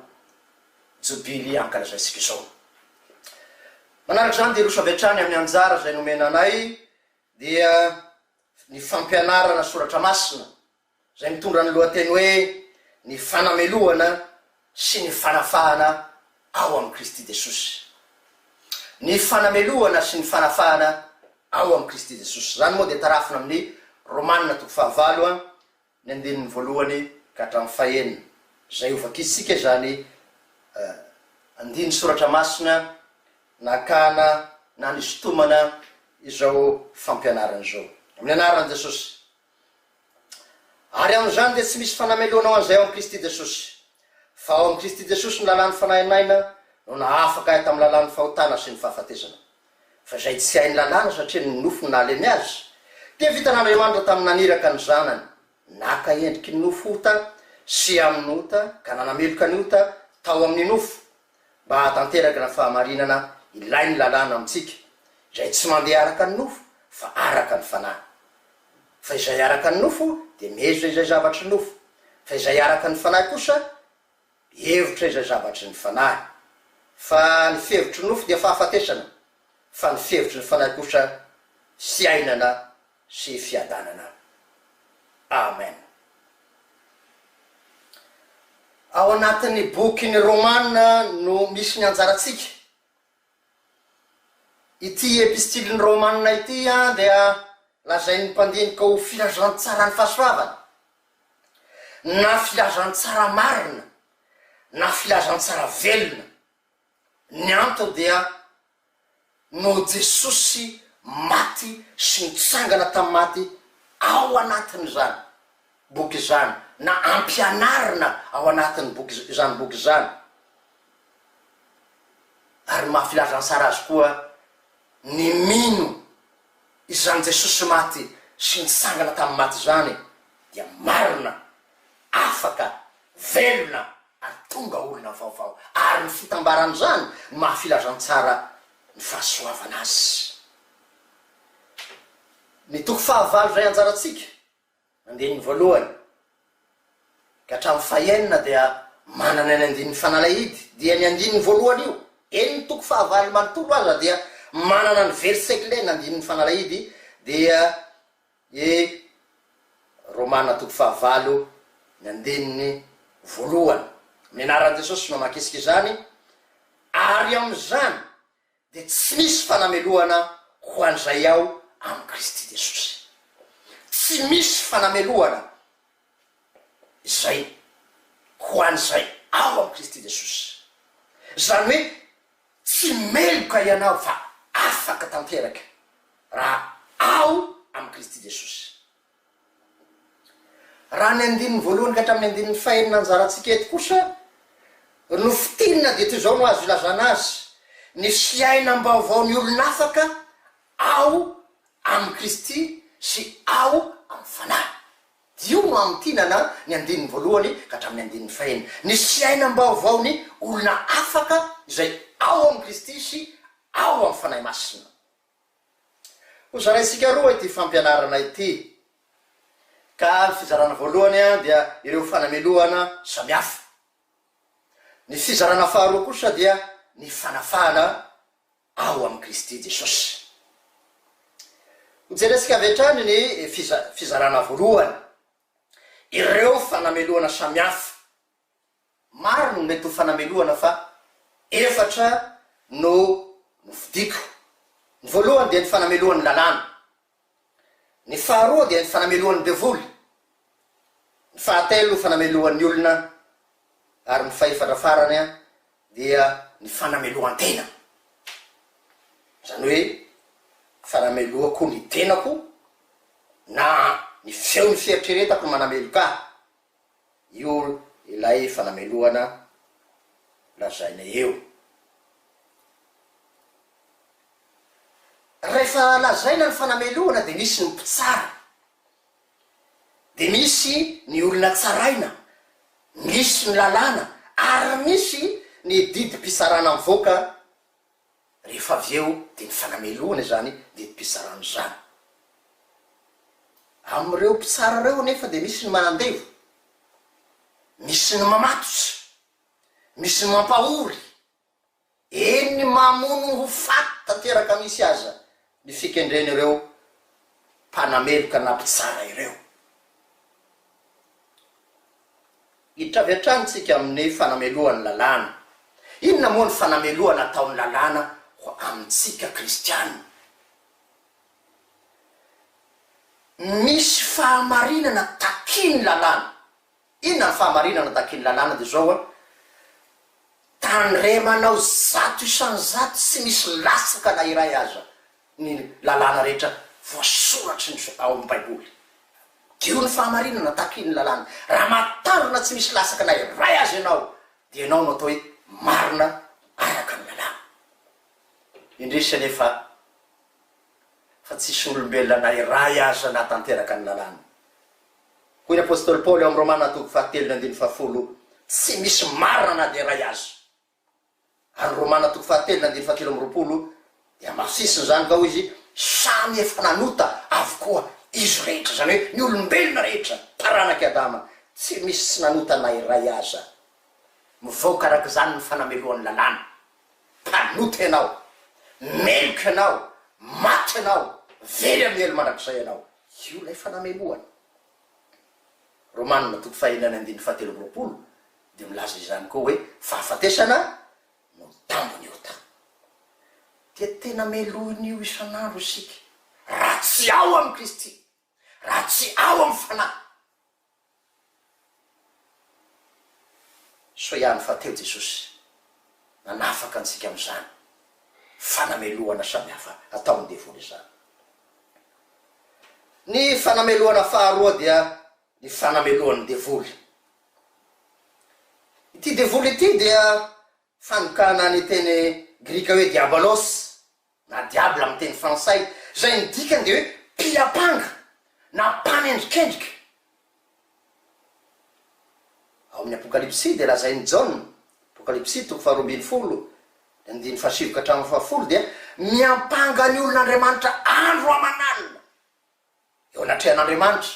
[SPEAKER 5] jobily ankalazaitsika izao. Manaraka zany dia roso avy hatrany amin'ny anjara zay nomena anay dia ny fampianarana soratra masina zay mitondra ny lohateny hoe ny fanamelohana sy ny fanafahana ao amin'ny Kristy Jesosy. Ny fanamelohana sy ny fanafahana ao amin'ny Kristy Jesosy. Zany moa dia tarafina amin'ny Romanina 9 ny 1 ka hatramin'ny 5 zay ovakitsika zany andiny soratra masina nakana na ny sotomana izao fampianarana izao amin'ny anaran'i Jesosy. Ary amin'izany dia tsy misy fanamelohana an'izay ao amin'ny Kristy Jesosy. Fa ao amin'ny Kristy Jesosy ny lalàn'ny fanainaina no nahafaka ay tamin'ny lalàn'ny fahotana sy ny fahafatesana. Fa zay tsy hainy lalàna satria ny nofo ny nalemy azy. Dia vitan'Andriamanitra tamin'ny naniraka ny zanany naka endriky ny nofo ota sy amin'ny ota ka nanameloka ny ota tao amin'ny nofo mba hatanteraka na fahamarinana ilainy lalàna amintsika izay tsy mandeha araka ny nofo fa araka ny fanahy. Fa izay araka ny nofo dia mezo izay zavatry ny nofo, fa izay araka ny fanahy kosa hevitra izay zavatry ny fanahy. Fa ny fihevitry ny nofo dia fahafatesana, fa ny fihevitry ny fanahy kosa fiainana sy fiadanana. Amen. Ao anatin'ny boky ny Romana no misy ny anjaratsika. Ity epistily ny Romana ity dia lazain'ny mpandinika ho filazantsara ny fahasoavana, na filazantsara marina, na filazantsara velona. Ny antony dia no Jesosy maty sy nitsangana tamin'ny maty ao anatin'izany boky izany, na ampianarina ao anatin'ny boky izany. Ary mahafilazantsara azy koa ny mino izany Jesosy maty sy nitsangana tamin'ny maty zany dia marina, afaka, velona, ary tonga olona vaovao. Ary ny fitambarana zany mahafilazantsara ny fahasoavana azy. Ny toko 9 zay anjaratsika mandeha ny voalohany ka hatramin'ny 9 dia manana ny andin'ny fanalahidy, dia ny andin'ny voalohany io ny toko 9 manontolo aza dia manana ny verset-clé ny andin'ny fanalahidy dia Romana toko 9 ny andin'ny voalohany. Amin'ny anaran'i Jesosy no makisika izany. Ary amin'izany dia tsy misy fanamelohana ho an'izay ao amin'ny Kristy Jesosy. Tsy misy fanamelohana izay ho an'izay ao amin'ny Kristy Jesosy. Zany hoe tsy meloka ianao fa afaka tanteraka raha ao amin'ny Kristy Jesosy. Raha ny andin'ny voalohany ka hatramin'ny andin'ny 5 anjaratsika eto kosa no fitinina de toy zao no azo ilazana azy ny fiaina mbaovao ny olona afaka ao amin'ny Kristy sy ao amin'ny fanahy. Dio no amin'tinana ny andininy voalohany ka hatramin'ny andininy fahiny. Ny fiaina mbaovao ny olona afaka izay ao amin'ny Kristy sy ao amin'ny fanahy masina. Hozaraitsika roa ity fampianarana ity. Ka ny fizarana voalohany dia ireo fanamelohana samihafa. Ny fizarana faharoa kosa dia ny fanafahana ao amin'ny Kristy Jesosy. Jeresika avetrany ny fizarana voalohany. Ireo fanamelohana samihafa. Maro no mety ho fanamelohana fa efatra no fidiko. Ny voalohany dia ny fanamelohany lalàna. Ny faharoa dia ny fanamelohany devoly. Ny fahatelo fanamelohan'ny olona. Ary ny faefatra farany dia ny fanamelohantena. Zany hoe fanamelohako ny tenako na ny feon'ny fieritreretako no manameloka. Io ilay fanamelohana lazaina eo. Rehefa lazaina ny fanamelohana dia misy ny mpitsara. Dia misy ny olona tsaraina. Misy ny lalàna ary misy ny didi-pisarana mivoaka. Rehefa avy eo dia ny fanamelohana zany didi-pisarana zany. Amin'ireo mpitsara reo nefa dia misy ny manandevo, misy ny mamatotsy, misy ny mampahory, ny mamono ho faty tanteraka misy aza ny fikendreny ireo mpanameloka na mpitsara ireo. Hitraviatranytsika amin'ny fanamelohany lalàna. Inona moa ny fanamelohana ataon'ny lalàna ho amintsika kristianina? Misy fahamarinana takin'ny lalàna. Inona ny fahamarinana takin'ny lalàna dia zao tandremanao 100 isan-100 sy misy lasaka na iray aza ny lalàna rehetra voasoratry ny ao amin'ny baiboly. Dio ny fahamarinana takin'ny lalàna. Raha matarona tsy misy lasaka na iray azy ianao dia ianao no atao hoe marina araka ny lalàna. Indrisy anefa fa tsisy olombelona na iray aza na tanteraka ny lalàna. Hoy ny apôstôly Paoly amin'ny Romana 7:10 tsy misy marina na dia iray azy. Ary Romana 7:20 dia masisiny zany ka hoy izy samy efa nanota avokoa izy rehetra. Zany hoe ny olombelona rehetra taranaky Adama tsy misy tsy nanota na iray aza. Mivoaka araka zany ny fanamelohan'ny lalàna. Mpanota ianao, meloka ianao, maty ianao, very amin'ny elo mandrakizay ianao. Io lay fanamelohana. Romanina 5:17 dia milaza izany koa hoe fahafatesana no tambony ota. Dia tena melohin'io isan'andro isika. Raha tsy ao amin'ny Kristy, raha tsy ao amin'ny fanahy. So ihany fa teo Jesosy nanafaka antsika amin'izany fanamelohana samihafa ataony devoly zany. Ny fanamelohana faharoa dia ny fanamelohan'ny devoly. Ity devoly ity dia fanokana ny teny grika hoe diabolos na diable amin'ny teny frantsay. Zay ny dikany dia hoe mpiapanga na mpanendrikendrika. Ao amin'ny apokalipsy dia lazainy John, apokalipsy 2:20 dia miampanga ny olon'Andriamanitra andro aman'alina eo anatrehan'Andriamanitra.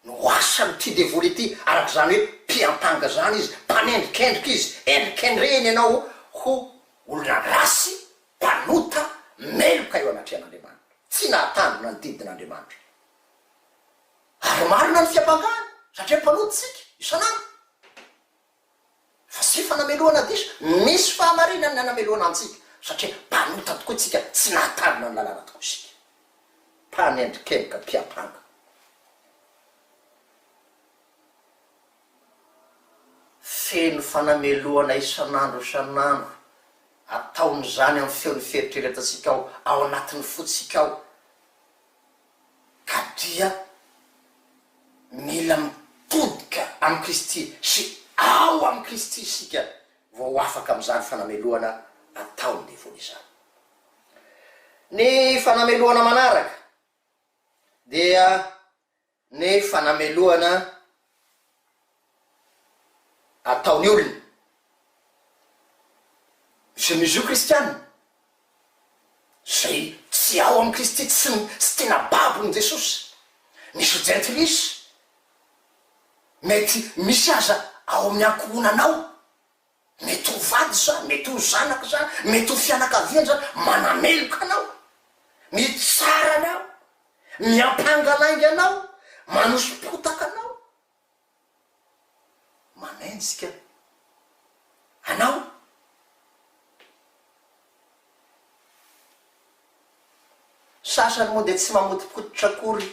[SPEAKER 5] No asany ty devoly ity araka zany hoe mpiampanga zany izy, mpanendrikendrika izy, endrikendreny ianao ho olona rasy, mpanota, meloka eo anatrehan'Andriamanitra. Tsy nahatandrona ny didin'Andriamanitra. Ary marina ny fiampangana satria mpanotsika isan'andro. Fa sy fanamelohana diso, misy fahamarinana ny anamelohana antsika satria mpanota tokoa tsika, tsy nahatandrona ny lalàna tokoa isika. Mpanendrikendrika, mpiampanga. Feno fanamelohana isan'andro ataony zany amin'ny feon'ny fieritreretantsika ao anatin'ny fotsika ao. Ka dia mila mitodika amin'ny Kristy sy ao amin'ny Kristy isika vao afaka amin'izany fanamelohana ataony devona izany. Ny fanamelohana manaraka dia ny fanamelohana ataony olona Jésus kristiana zay tsy ao amin'ny Kristy tsy tena babony Jesosy. Misy gentlisy mety misy aza ao amin'ny ankohonanao, mety ho vady zany, mety ho zanaka zany, mety ho fianakaviany zany, manameloka anao, mitsara anao, miampangalaingy anao, manosipotaka anao, manenjika anao. Sasany moa de tsy mamotipototra akory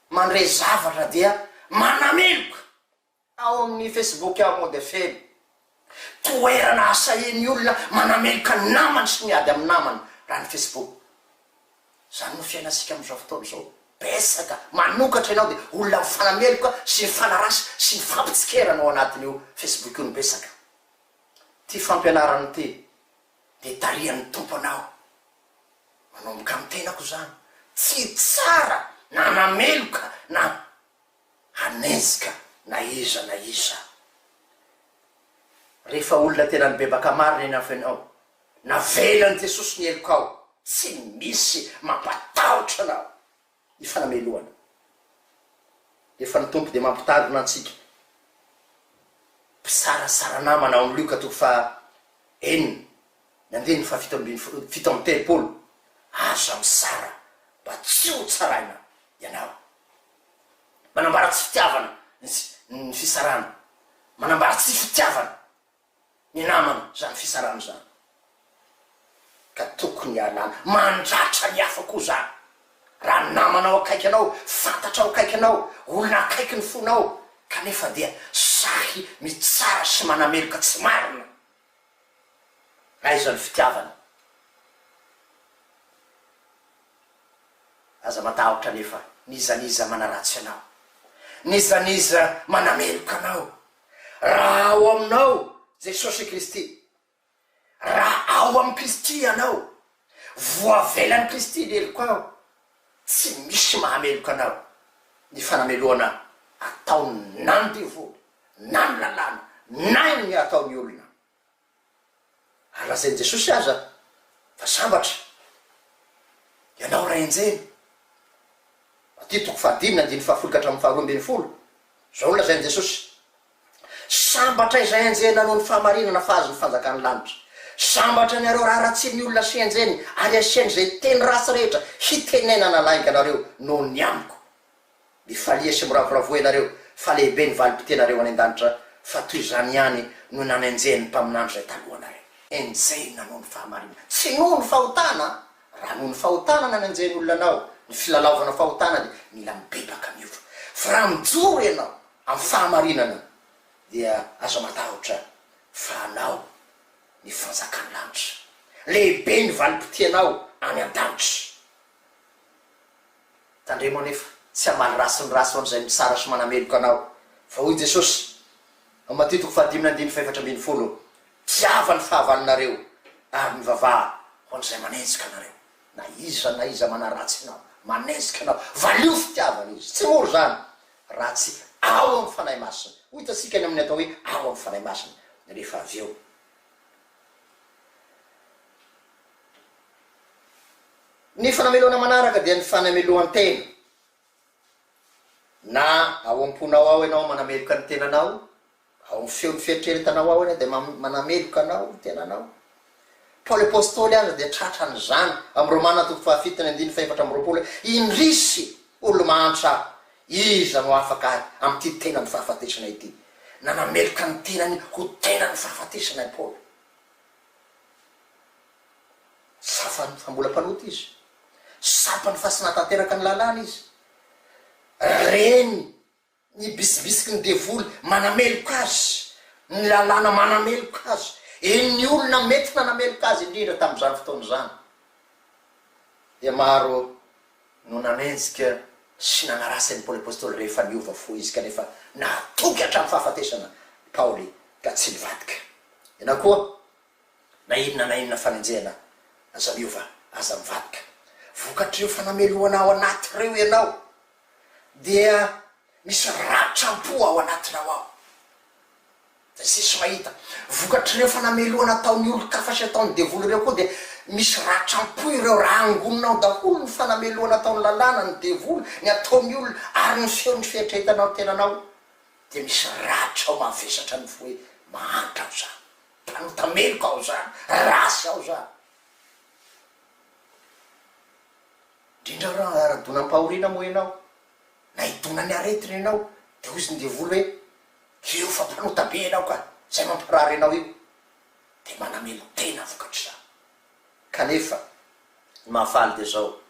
[SPEAKER 5] mandray zavatra dia manameloka ao amin'ny Facebook ao moa de fely toerana asaheny olona manameloka namany sy miady amin'ny namany raha ny Facebook. Zany no fiainasika amin'izao fotoana zao, besaka manokatra ianao de olona mifanameloka sy mifanarasy sy mifampitsikera ao anatin'io Facebook io ny besaka. Ty fampianarana ty de tarihan'ny tompo anao, manomboka amin'ny tenako zany tsy tsara na nameloka na hanezika na iza na iza. Rehefa olona tena nibebaka marina eny afinao, navelany Jesosy ny elokao, tsy misy mampatahotra anao ifanamelohana. Efa ny tompo de mampitadina antsika mpisarasara namana ao amin'ny Luka toko fa enina ny andiny fa fito amby telopolo. Aza misara mba tsy ho tsaraina ianao, manambara tsy fitiavana ny fisarana, manambara tsy fitiavana ny namana zany fisarana zany. Ka tokony alana mandratra ny hafa koa zany. Raha namanao akaiky anao, fantatra ao akaiky anao, olona akaiky ny fonao, kanefa dia sahy mitsara sy manameloka tsy marina, aiza ny fitiavana. Aza matahotra nefa nizaniza manaratsy anao, nizaniza manameloka anao. Raha ao aminao Jesosy Kristy, raha ao amin'ny Kristy anao, voavelan'ny Kristy leloka ao, tsy misy mahameloka anao. Ny fanamelohana ataony nany devoly, nany lalàna, nany ny ataony olona. Alazainy Jesosy aza fa sambatra ianao ray enjeny. Titoko fadimy andiny fahafolo amin'ny faharoa ambin'ny folo. Zao lazainy Jesosy, sambatra izay enjena noho ny fahamarinana fa azo ny fanjakany lanitra. Sambatra nareo raha ratsy ny olona sy enjeny ary asiany zay teny rasy rehetra hitenenana lainga nareo noho ny amiko. Mifalia sy miravoravo ianareo fa lehibe ny valim-pitenareo any an-danitra, fa toy izany ihany no nanenjeny mpaminandro zay talohanareo. Enjena noho ny fahamarinana, tsy noho ny fahotana. Raha noho ny fahotana nanenjeny olona anao, ny filalaovana fahotana de mila mibebaka miotro. Fa raha mijoro ianao amin'ny fahamarinana dia azo matahotra fa anao ny fanjakany lanitra, lehibe ny valim-potianao any an-danitra. Tandremo anefa tsy hamaly rasy ny rasy an'izay mitsara sy manameloka anao. Fa hoy Jesosy ao Mateo toko fahadimy na andiny faefatra ambin'ny folo, tiava ny fahavanonareo ary ny vavaha ho an'izay manenjika anareo. Na iza manaratsy anao, manenjika anao, valio fitiavana izy, tsy moro zany raha tsy ao amin'ny fanahy masina. Ho hitasika any amin'ny atao hoe ao amin'ny fanahy masina rehefa avy eo. Ny fanamelohana manaraka dia ny fanamelohan-tena. Na ao am-ponao ao ianao manameloka ny tenanao, ao amin'ny feon'ny fieritreretanao ao ianao dia manameloka anao ny tenanao. Paoly apôstôly aza dia tratrany zany amin'ny Romana toko fahafito ny andiny faefatra amby roapolo, indrisy olo-mahantra iza no afaka amin'ity tena ny fahafatesana ity. Nanameloka ny tenany ho tena ny fahafatesana i Paoly. Safany fa mbola mpanoty izy, sapany fa sy natanteraka ny lalàna izy. Reny ny bisibisiky ny devoly manameloka azy, ny lalàna manameloka azy, ny olona mety nanameloka azy indrindra tamin'izany fotoana zany. Dia maro no nanenjika sy nanarasy ny Paoly apôstôly rehefa niova fo izy kanefa nahatoky hatramin'ny fahafatesana paoly ka tsy nivadika ena koa na inona fanenjena aza miova aza mivadika vokatr'ireo fanameloana ao anaty reo ianao dia misy ratram-po ao anatinao ao da sisy mahita vokatr'ireo fanameloana ataony olo kafasy ataony devoly reo koa dia misy ratram-po ireo raha angoninao daholo ny fanameloana ataony lalàna ny devoly ny ataony olo ary ny feony fietrehitanao tenanao dia misy ratra ao mavesatra ny foe mahatra ao zany mpanotameloko ao zany rasy ao zany indrindra raha aradona-mpahorina moa ianao na idonany aretiny ianao de ozy ny devoly hoe io fa mpanotabe anao ka zay mamparary anao io de manamelo tena vokatry za kanefa ny mahafaly de zao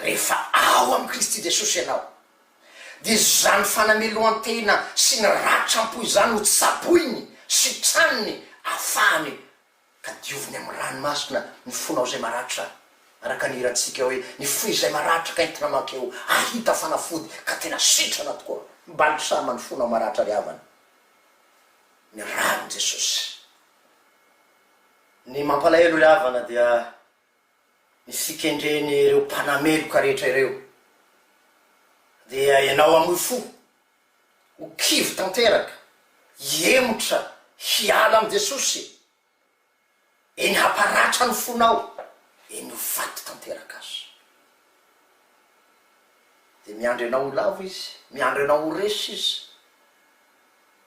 [SPEAKER 5] rehefa ao am Kristy Jesosy ianao de zany fanameloantena sy ny ratram-po zany ho tsaboiny sy tranony afahany ka dioviny amy ranomasina ny fonao zay maratra araka niratsika hoe ny fo izay maratra ka entina makeo ahita fanafody ka tena sitrana tokoa mbaly sama ny fonao maratra ry havany ny rano Jesosy ny mampalahelo ry havana dia ny fikendreny ireo mpanameloka rehetra ireo dia ianao amoy fo ho kivy tanteraka iemotra hiala am Jesosy eny haparatra ny fonao eny vaty tanteraka azy de miandry anao ho lavo izy miandry anao ho resy izy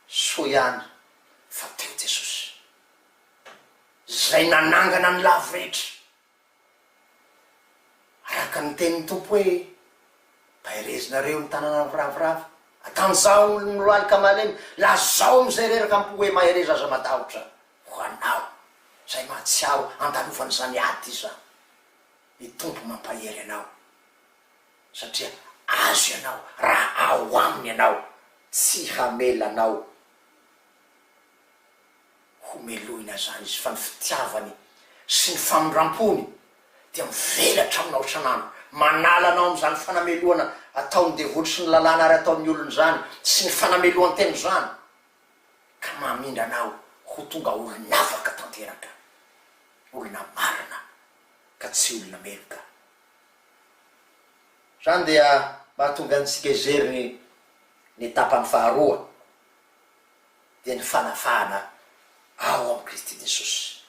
[SPEAKER 5] so ihany fa teo Jesosy zay nanangana ny lavo rehetra araka ny tenin'ny tompo hoe paherezinareo ny tanana ravoravo atan'izao noroalika malemy la zao amizay reraka ampo hoe mahereza aza matahotra ho anao zay mahatsiaro andalovany zany aty iza ny tompo mampahery anao satria azo ianao raha ao aminy ianao tsy hamelanao homelohina zany izy fa ny fitiavany sy ny famindram-pony dia mivelatra aminao sanano manala anao am'izany fanameloana ataony devoly sy ny lalàna ary ataony olony zany sy ny fanameloanteny zany ka mamindra anao ho tonga olona afaka tanteraka olona marina ka tsy olona meloka zany dia mahatonga antsika izery ny tapany faharoa dia ny fanafahana ao am Kristy Jesosy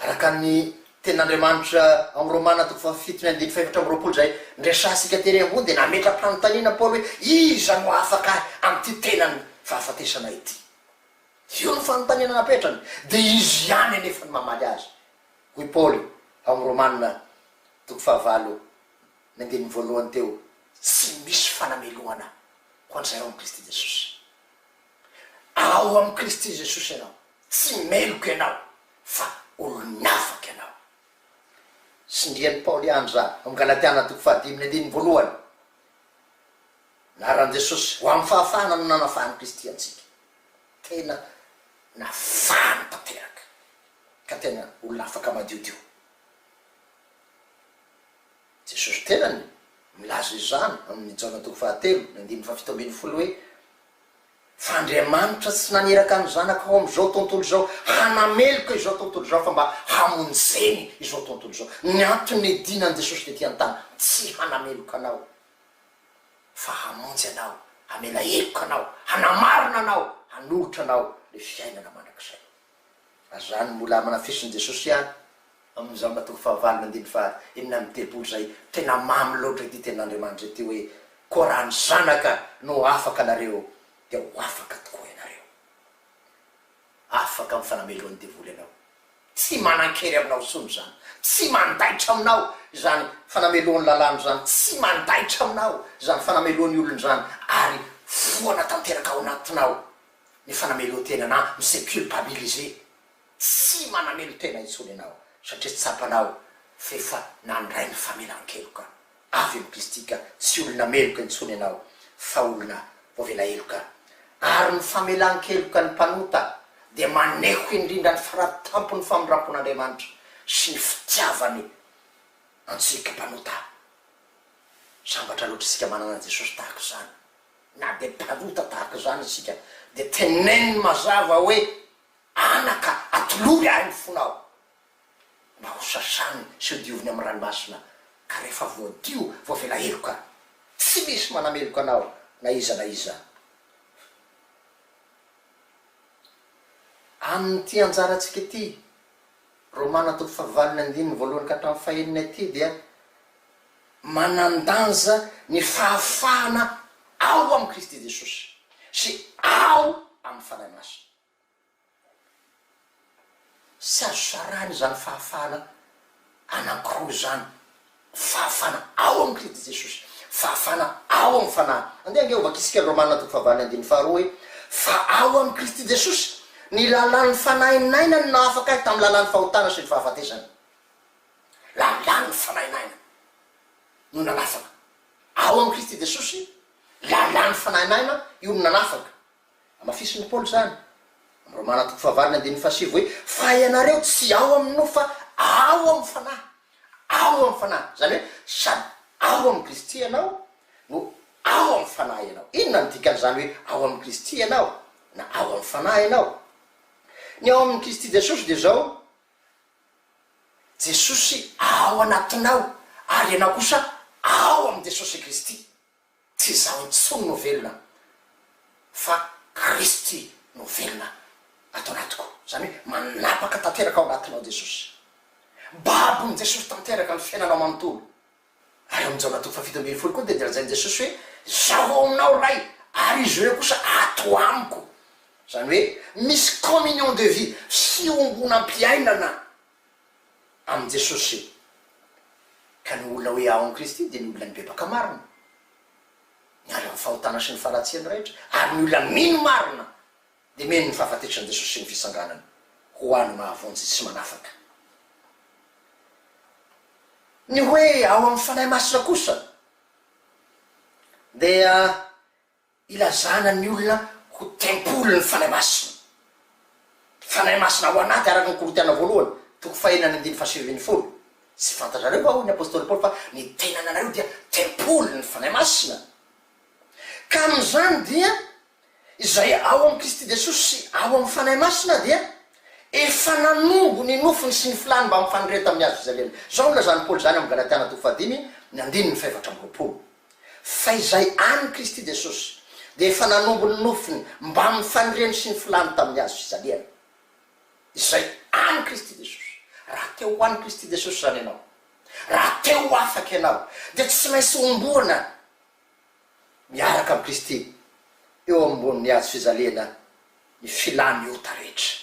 [SPEAKER 5] araka ny ten'Andriamanitra am Romana 7:7 zay ndresasika tery ambony de nametra-panontaniana Paoly hoe iza no afaka amty tenany fahafatesana ity io ny fanontaniana napetrany de izy ihany anefa ny mamaly azy hoy Paoly am Romana 7:9 teo tsy misy fanamelohana ho an'izay ao am Kristy Jesosy ao am Kristy Jesosy ianao tsy meloko ianao fa olonafaky ianao sindriany Paoly any zany am Galatiana 5:1 naran Jesosy ho am fahafahana no nanafahany Kristy antsika tena nafahany tanteraka ka tena olona afaka madiodio Jesosy tenany milaza izany amin'ny Jaona 3:7 hoe f'Andriamanitra tsy naneraka ny zanaka ao am'izao tontolo zao hanameloka izao tontolo zao fa mba hamonjeny izao tontolo zao ny antony dinany Jesosy de tiantany tsy hanameloka anao fa hamonjy anao hamela heloka anao hanamarina anao hanolotra anao le fiainana mandrakizay azany mbola manafisiny Jesosy ihany am'izao matoko 5:9 zay tena mamy loatra ity ten'Andriamanitra ity hoe koa raha ny zanaka no afaka anareo dia ho afaka tokoa ianareo afaka amin'ny fanameloan'ny devoly ianao tsy manan-kery aminao sony zany tsy mandaitra aminao zany fanameloan'ny lalàny zany tsy mandaitra aminao zany fanameloan'ny olony zany ary foana tanteraka ao anatinao ny fanameloantena na mise culpabiliser tsy manamelo tena intsony ianao satria tsapanao fefa nandray ny famelan-keloka avy amin'ny Kristika tsy olona meloka intsony ianao fa olona voavela heloka ary ny famelan-keloka ny mpanota dia maneho indrindra ny faratampony famindrampon'Andriamanitra sy ny fitiavany antsika mpanota sambatra loatra isika manana Jesosy tahako zany na de parota tahaka zany isika de teneniny mazava hoe anaka atolory ahy ny fonao mba ho sasany sy ho dioviny amin'ny ranomasina ka rehefa voadio voavelaheloka tsy misy manameloka anao na iza na iza. Amin'ny ty anjaratsika ty Romana 8:9 voalohany ka hatramin'ny faheniny aty dia manandanja ny fahafahana ao amin'ny Kristy Jesosy sy ao amin'ny fanahy masina. Sy azo sarany zany fahafahana anankiroa zany, fahafahana ao amin'ny Kristy Jesosy, fahafahana ao amin'ny fanahy. Andeha angeovaka isika Romana 8:9 hoe fa ao amin'ny Kristy Jesosy ny lalan'ny fanainaina no nahafaka ahy tamin'ny lalan'ny fahotana sy ny fahafatesana. Lalan'ny fanainaina no nanafaka ao amin'ny Kristy Jesosy, lalan'ny fanainaina io no nanafaka. Amafisin'ny Paoly zany amin'ny Romana 8:9 hoe fa ianareo tsy ao amin'no fa ao amin'ny fanahy, ao amin'ny fanahy. Zany hoe sady ao amin'ny Kristy ianao no ao amin'ny fanahy ianao. Inona ny dikan'izany hoe ao amin'ny Kristy ianao na ao amin'ny fanahy ianao? Ny ao amin'ny Kristy Jesosy dia zao, Jesosy ao anatinao ary ianao kosa ao amin'ny Jesosy Kristy. Tsy zaho intsony no velona fa Kristy no velona ato anatiko. Zany hoe manapaka tanteraka ao anatinao Jesosy, babony Jesosy tanteraka ny fiainanao manontolo. Ary amin'ny Jaona 7:20 koa dia dirajan'i Jesosy hoe zaho ao aminao ray ary izy ireo kosa ato amiko. Zany hoe misy communion de vie, fiombonam-piainana amin'ny Jesosy. Ka ny olona hoe ao amin'ny Kristy dia ny olona mibebaka marina, miala amin'ny fahotana sy ny faharatsiany rehetra, ary ny olona mino marina dia meno ny fahafatetrany Jesosy sy ny fisanganana ho any mahavonjy sy manafaka. Ny hoe ao amin'ny fanahy masina kosa dia ilazana ny olona ho tempolo ny fanahy masina. Fanahy masina ao anaty araka ny Korintiana voalohany 4:9-10. Tsy fantatrareo va ho ny apôstôly Paoly fa ny tenananareo dia tempolo ny fanahy masina. Ka amin'izany dia izay ao amin'ny Kristy Jesosy sy ao amin'ny fanahy masina dia efa nanombo ny nofony sy ny filany mba mifanire tamin'ny azo fizaliana. Zao nolazany Paoly zany amin'ny Galatiana 2:5-4. Fa izay any Kristy Jesosy dia efa nanombo ny nofony mba mifanireny sy ny filany tamin'ny azo fizaliana. Izay any Kristy Jesosy. Raha teo ho any Kristy Jesosy zany ianao, raha teo afaka ianao, dia tsy maintsy omboana miaraka amin'ny Kristy eo ambony azo fizaliana ny filany ota rehetra.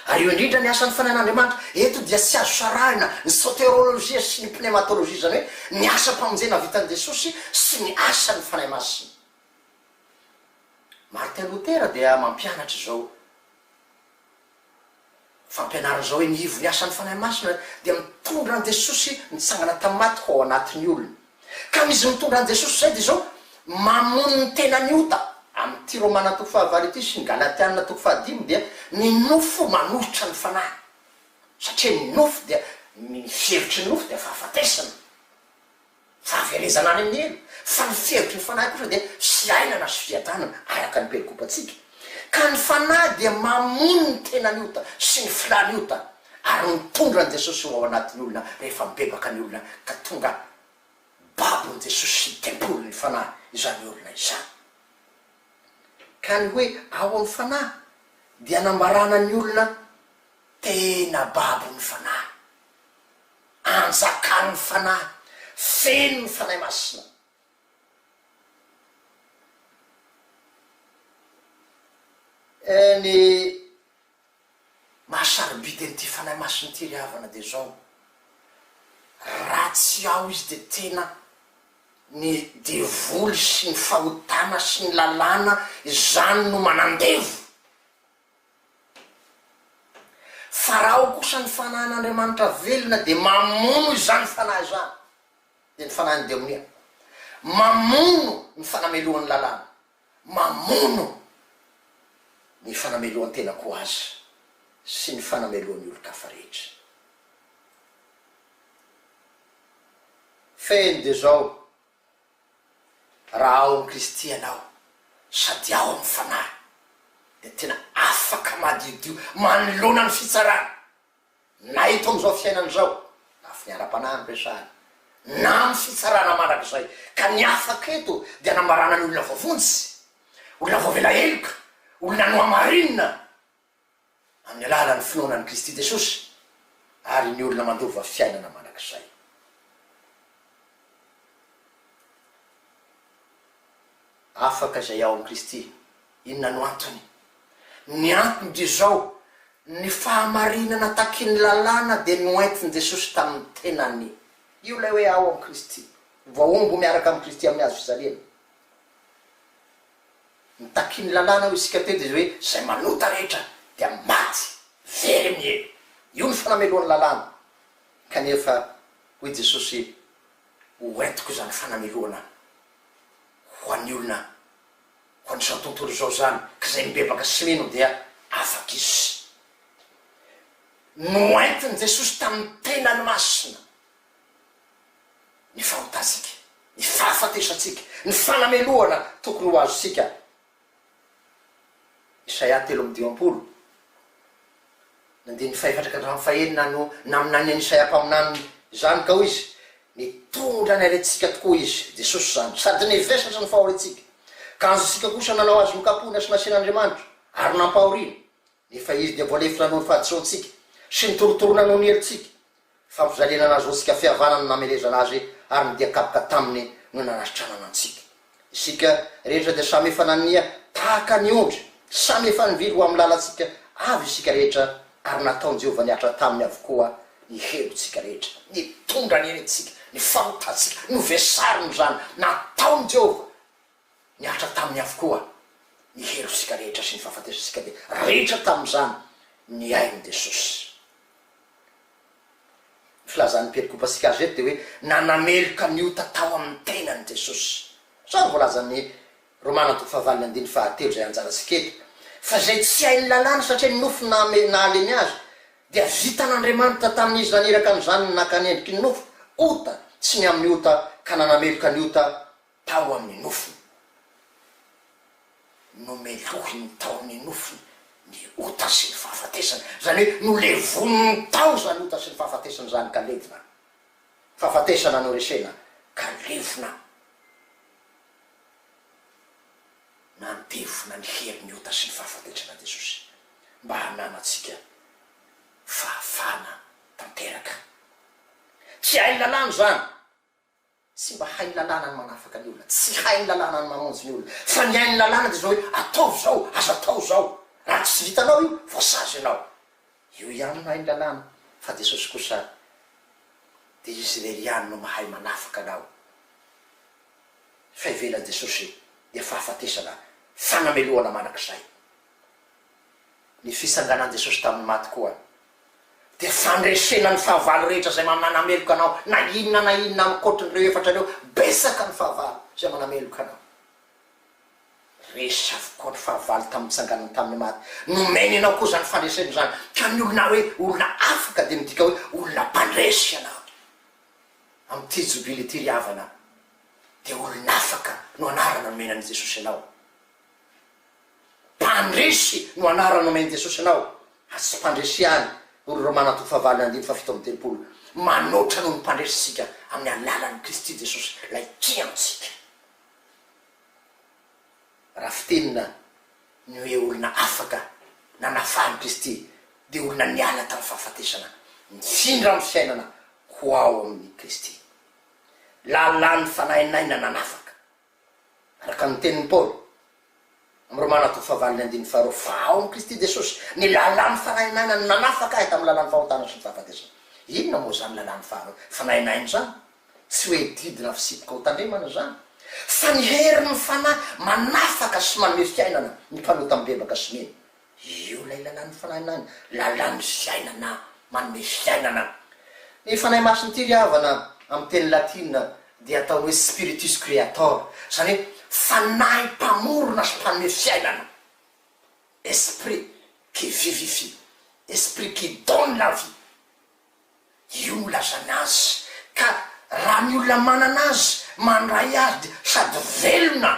[SPEAKER 5] Ary io indrindra ny asan'ny fanahin'Andriamanitra eto dia tsy azo sarahina ny soterolojia sy ny pneumatolojia, zany hoe ny asa mpamonjena vitan'i Jesosy sy ny asan'ny fanahy masina. Martin Lutera dia mampianatra zao fampianarana zao hoe ny ivo ny asan'ny fanahy masina dia mitondra an Jesosy nitsangana tamin'ny maty ho ao anatin'ny olona. Ka izy mitondra an Jesosy zay dia zao mamono ny tenany ota. Amin'ny ty Romana 8:9 sy ny Galatiana 5:5 dia ny nofo manohitra ny fanahy. Satria ny nofo dia ny fihevitry ny nofo dia fahafatesana, fahaverezana any amin'ny elo. Fa ny fihevitry ny fanahy kosa dia fiainana sy fiadanana araka ny perikopatsika. Ka ny fanahy dia mamono ny tenany ota sy ny filany ota ary mitondra ny Jesosy ao anatin'ny olona rehefa mibebaka ny olona ka tonga babony Jesosy sy tempolo ny fanahy izany olona izany. Ka ny hoe ao amin'ny fanahy dia nambarana ny olona tena babony fanahy, anjakan'ny fanahy, feno ny fanahy masina. Ny mahasarobidy n'ity fanahy masina ity ry havana dia zao, raha tsy ao izy dia tena ny devoly sy ny fahotana sy ny lalàna izany no manandevo. Fa raha ao kosa ny fanahin'Andriamanitra velona dia mamono izany fanahy izany, dia ny fanahiny demonia, mamono ny fanamelohany lalàna, mamono ny fanamelohany tena ko azy sy ny fanamelohany olo-kafa rehetra. Feno dia zao raha ao amin'ny Kristy ianao sady ao amin'ny fanahy de tena afaka madiodio manoloana ny fitsarana na ito am'izao fiainany zao na finiaram-panahy ampiasany na amin'ny fitsarana manak'izay ka ny afaka eto de anambarana ny olona vavontsy, olona voavelaheloka, olona no amarinina amin'ny alalan'ny finoanan'i Kristy Jesosy ary ny olona mandova fiainana manak'izay. Afaka zay ao amin'i Kristy. Inona no antony? Ny antony de zao ny fahamarinana taky ny lalàna de noentiny Jesosy tamin'ny tenany. Io lay hoe ao amin'i Kristy. Vaombo miaraka amin'i Kristy amin'ny hazo fizarena. Mitaky ny lalàna ho isika teo de hoe zay manota rehetra dia maty very mielo. Io ny fanamelohany lalàna. Kanefa hoy Jesosy hoentiko zany fanamelohana ho an'ny olona ho an'izao tontolo zao zany ka zay mibebaka sy mino dia afaka izy. Noentiny Jesosy tamin'ny tenany masina ny fahotatsika, ny fahafatesatsika, ny fanamelohana tokony ho azo sika. Isaia 3:20 nandiny fahefatrakandrafaenina no naminany Isaia mpaminany zany ka ho izy mitondra ny arentsika tokoa izy Jesosy zany sady nevesatra ny fahorentsika ka azo sika kosa nanao azy nokapona sy nasian'Andriamanitra ary nampahorina nefa izy dia voalefina noho ny fahadisoantsika sy ny torotorona noho ny helitsika fampizalena anazy ho tsika fihavanana namelezana azy ary ny diakapoka taminy no nanasitranana antsika. Isika rehetra dia samy efa nania tahaka ny ondry, samy efa nivily ho amin'ny lalatsika avy isika rehetra ary nataony Jehovah niatra taminy avokoa ny helotsika rehetra, nitondra ny herentsika, ny fahotatsika, ny vesariny zany nataony Jehovah niatra taminy avokoa ny helotsika rehetra sy ny fahafatesasika de rehetra tamin'izany ny ainy Jesosy. Filazan'ny perikopasika azy eto de hoe nanameloka ny ota tao amin'ny tenany Jesosy. Zany voalazan'ny Romana 9:9 zay anjaratsika eto. Fa zay tsy hainy lalàna satria ny nofo nahaleny azy dia vitan'Andriamanitra tamin'izy naniraka n'izany nakanendriky ny nofo ota tsy ny amin'ny ota ka nanameloka ny ota tao amin'ny nofony. Nomelohiny tao amin'ny nofony ny ota sy ny fahafatesana zany hoe nolevoniny tao zany ota sy ny fahafatesana zany ka levina. Fahafatesana no resena ka levina. Nandevona ny herin'ny ota sy ny fahafatesana Jesosy mba hananatsika fahafana tanteraka. Tsy hainy lalàna zany, tsy mba hainy lalàna ny manafaka ny olona, tsy hainy lalàna ny mamonjy ny olona, fa ny hainy lalàna de zao hoe ataovy zao, azo atao zao. Raha tsy vitanao io, voasazy ianao. Io ihany no hainy lalàna. Fa Jesosy kosa de izy rery ihany no mahay manafaka anao. Fa ivelan'i Jesosy dia fahafatesana, fanamelohana manak'izay. Ny fisanganan'i Jesosy tamin'ny maty koa dia fandresena ny fahavalo rehetra zay manameloka anao na inona amikoatrin'ireo efatra reo besaka ny fahavalo zay manameloka anao. Resy avokoa ny fahavalo tamin'ny fisanganany tamin'ny maty. Nomeny anao koa zany fandresena zany ka ny olona hoe olona afaka dia midika hoe olona mpandresy ianao. Amin'ity jobily ity riavana dia olona afaka no anarana nomenan'i Jesosy anao. Mpandresy no anarana nomen'i Jesosy anao. Tsy mpandresy ihany. Olo Romana 9:7 manoatra no ny mpandresitsika amin'ny alalan'i Kristy Jesosy lay tiantsika. Raha fitenina ny hoe olona afaka nanafahan'i Kristy dia olona niala tamin'ny fahafatesana mifindra amin'ny fiainana ho ao amin'ny Kristy. Lalàny fanainaina nanafaka araka ny tenin'ny Paoly amin'ny Romana 9:9 fa ao amin'i Kristy Jesosy ny lalàny fanainaina nanafaka ahy tamin'ny lalàny fahotana sy ny fahafatesana. Inona moa zany lalàny fanainaina zany? Tsy hoe didina fisipoka ho tandremana zany, fa ny herin'ny fanahy manafaka sy manome fiainana ny mpanota mibebaka sy mino. Io lay lalàny fanainaina, lalàny fiainana, manome fiainana. Ny fanahy masiny ity riavana amin'ny teny latina dia atao hoe spiritus creator, zany hoe fanahy mpamorona sy mpanome fiainana. Esprit qui vivifie, esprit qui donne la vie. Io no lazana azy ka raha ny olona manana azy mandray azy sady velona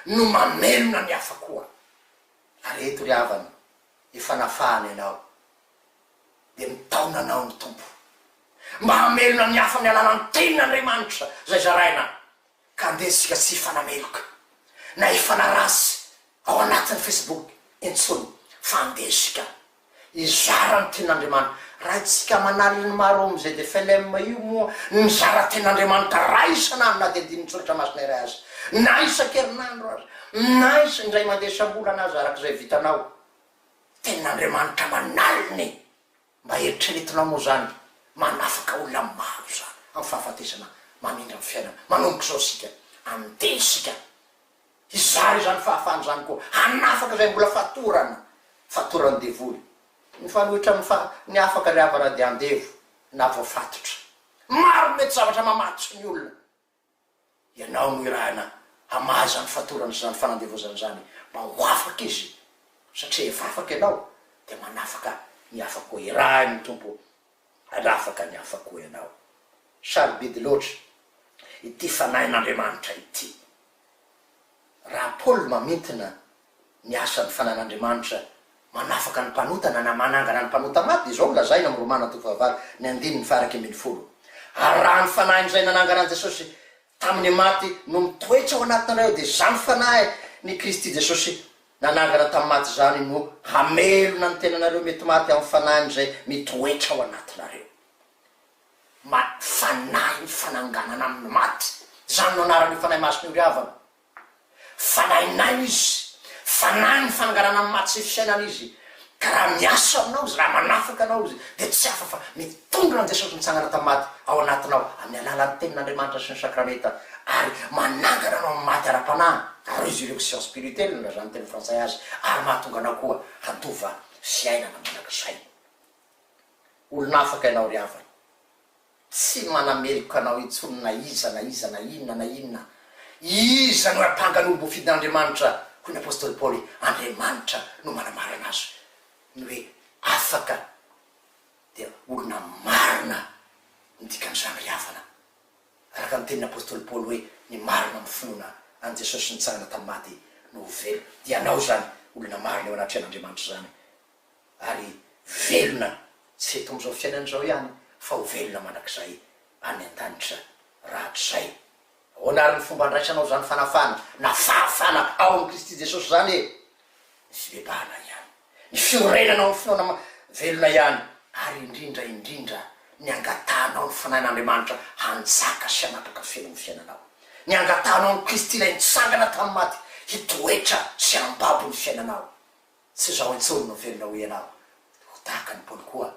[SPEAKER 5] no mamelona ny hafa koa. Areto ry havana, fanafahana ianao de mitaona anao ny tompo mba hamelona ny hafa ny alàna ny tenin'Andriamanitra zay zaraina ka andesika tsy fanameloka na ifanarasy ao anatin'ny Facebook intsony fa andesika izara ny tenin'Andriamanitra. Raha tsika manaly ny maro am ZFLM io moa ny zara tenin'Andriamanitra ra isan'andro na de dinitsoratra masina iray azy na isan-kerinandro azy na indray mandeha sambolana azy arak'izay vitanao. Tenin'Andriamanitra manaliny mba eritreretinao moa zany manafaka olona maro zany amin'ny fahafatesana manindra amin'ny fiainana. Manomboka zao sika andesika izary zany fahafahany zany koa hanafaka zay mbola fatorany devoly ny fanohitra ny afaka ry havana de andevo na voafatotra maro mety zavatra mamatsy ny olona. Ianao no irahana hamaza ny fatorany zany fanandevozany zany mba ho afaka izy satria efa afaka ianao de manafaka ny hafa koa irahany tompo anafaka ny hafa koa ianao. Sarobidy loatra ity fanahin'Andriamanitra ity. Raha Paoly mamintina ny asan'ny fanan'Andriamanitra manafaka ny mpanotana na manangana ny mpanota maty izao lazaina amin'ny Romana 9:20 raha ny fanahin' zay nanangana an Jesosy tamin'ny maty no mitoetra ao anatinareo de zany fanahy ny Kristy Jesosy nanangana tamin'ny maty zany no hamelona ny tenanareo mety maty amin'ny fanahin' zay mitoetra ao anatinareo. Fanahy ny fananganana amin'ny maty zany no anarany fanahy masiny ry havana. Fanahinay izy fanahy ny fananganana amin'ny maty sy fiainana izy ka raha miasa aminao izy raha manafaka anao izy de tsy hafa fa mitondra ny Jesosy mitsangana tamin'ny maty ao anatinao amin'ny alalan'ny tenin'Andriamanitra sy ny sakramenta ary manangana anao amin'ny maty ara-panahy résurrection spirituelle na zany teny frantsay azy ary mahatonga anao koa hatova fiainana manakizay. Olona afaka ianao ry havana tsy manameloka anao intsony na iza na inona iza no ampangan'olombo fidin'Andriamanitra hoy ny apôstôly Paoly. Andriamanitra no manamarana azy ny hoe afaka dia olona marina nidikan'izany ry havana araka ny tenin'ny apôstôly Paoly hoe ny marina amin'ny finoana an Jesosy nitsangana tamin'ny maty no velo. Dia anao zany olona marina eo anatrehan'Andriamanitra zany ary velona tsy eto am'izao fiainan'izao ihany fa ho velona manak'izay any an-danitra rahatrizay. Hoanaryn'ny fomba andraisanao zany fanafana na fahafana ao amin'ny Kristy Jesosy zany ny fibebahana ihany ny fiorenanao ny finoana velona ihany ary indrindra ny angatanao ny fanahin'Andriamanitra hanjaka sy hanapaka felo ny fiainanao. Ny angatanao ny Kristy ilay nitsangana tamin'ny maty hitoetra sy hambabo ny fiainanao. Tsy zao intsony no velona ho ianao ho tahaka ny Paoly koa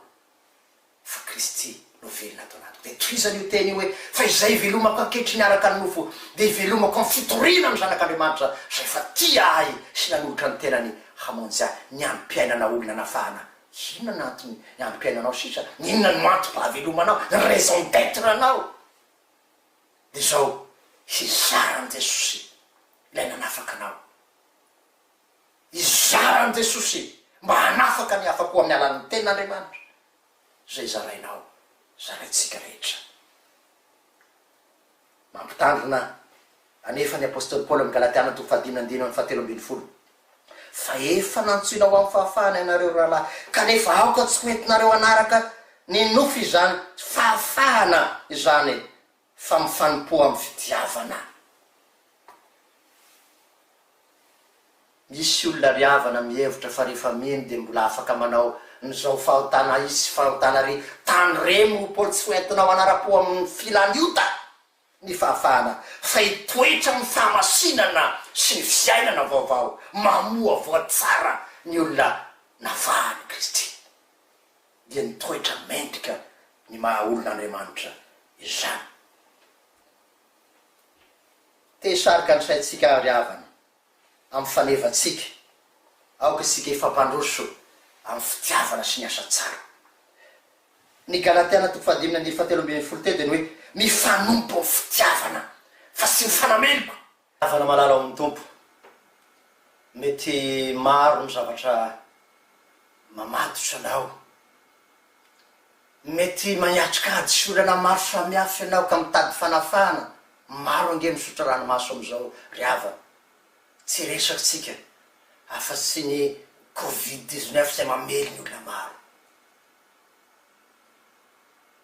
[SPEAKER 5] fa Kristy no velona atao anato. De toizany io teny hoe fa izay velomako anketry ny araka ny nofo de hivelomako amin'ny fitorina ny zanak'Andriamanitra zay fa tia ahy sy nanolotra ny tenany hamonjy ahy. Ny ampiainana olona nafahana inona natony ny ampiainanao sisa inona no antom-pahavelomanao ny raison d'être anao de zao hizara ny Jesosy ilay nanafaka anao. Izara ny Jesosy mba hanafaka ny hafa koa amin'ny alan'ny tenin'Andriamanitra zay zarainao zaraitsika rehetra. Mampitandrina anefa ny apôstôly Paoly amin'ny Galatiana 5:17 fa efa nantsoinao amin'ny fahafahana ianareo rahalahy kanefa aoka tsy hoentinareo anaraka ny nofo izany fahafahana izany fa mifanompoa amin'ny fitiavana. Misy olona ry havana mihevitra fa rehefa mino de mbola afaka manao nyzao fahotana isy fahotana ry tany remo Paoly tsy hoentinao anara-po amin'ny filaniota ny fahafahana fa hitoetra amin'ny fahamasinana sy ny fiainana vaovao mamoa voatsara ny olona navahany Kristy dia nitoetra mendrika ny maha olon'Andriamanitra izany. Te sarika ny saitsika ry havana amin'ny fanevatsika aoka isika ifampandroso amin'ny fitiavana sy ny asa tsara. Ny Galatiana 5:17 dia ny hoe mifanompo amin'ny fitiavana fa sy mifanameloko. Fitiavana malala ao amin'ny tompo mety maro ny zavatra mamatotra anao, mety maniatrika ady sy olana maro samihafa ianao ka mitady fanafahana. Maro ange misotra ranomaso am'izao ry havana tsy resakytsika afa-tsy ny covid-19 zay mamely ny olona maro.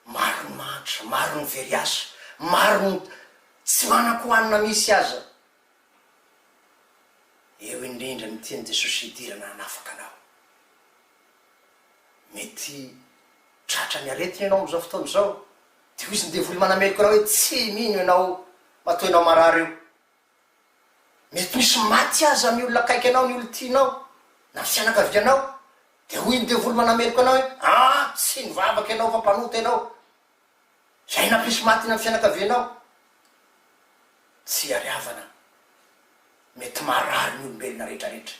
[SPEAKER 5] Maro ny mantra, maro ny very asa, maro ny tsy manako hanina misy aza. Eo indrindra ny tiany Jesosy hidirana hanafaka anao. Mety tratra ny aretiny ianao am'izao fotoana zao, de ho izy ny devoly manameloko anao hoe tsy mino ianao matoenao marary eo. Mety misy maty aza ny olona akaiky anao, ny olo tianao na fianakavianao, de hoy ny devoly manameloko anao hoe tsy nivavaky ianao fa mpanota ianao, zay nampisy maty na fianakavianao. Tsy ariavana, mety marary ny olombelona rehetrarehetra.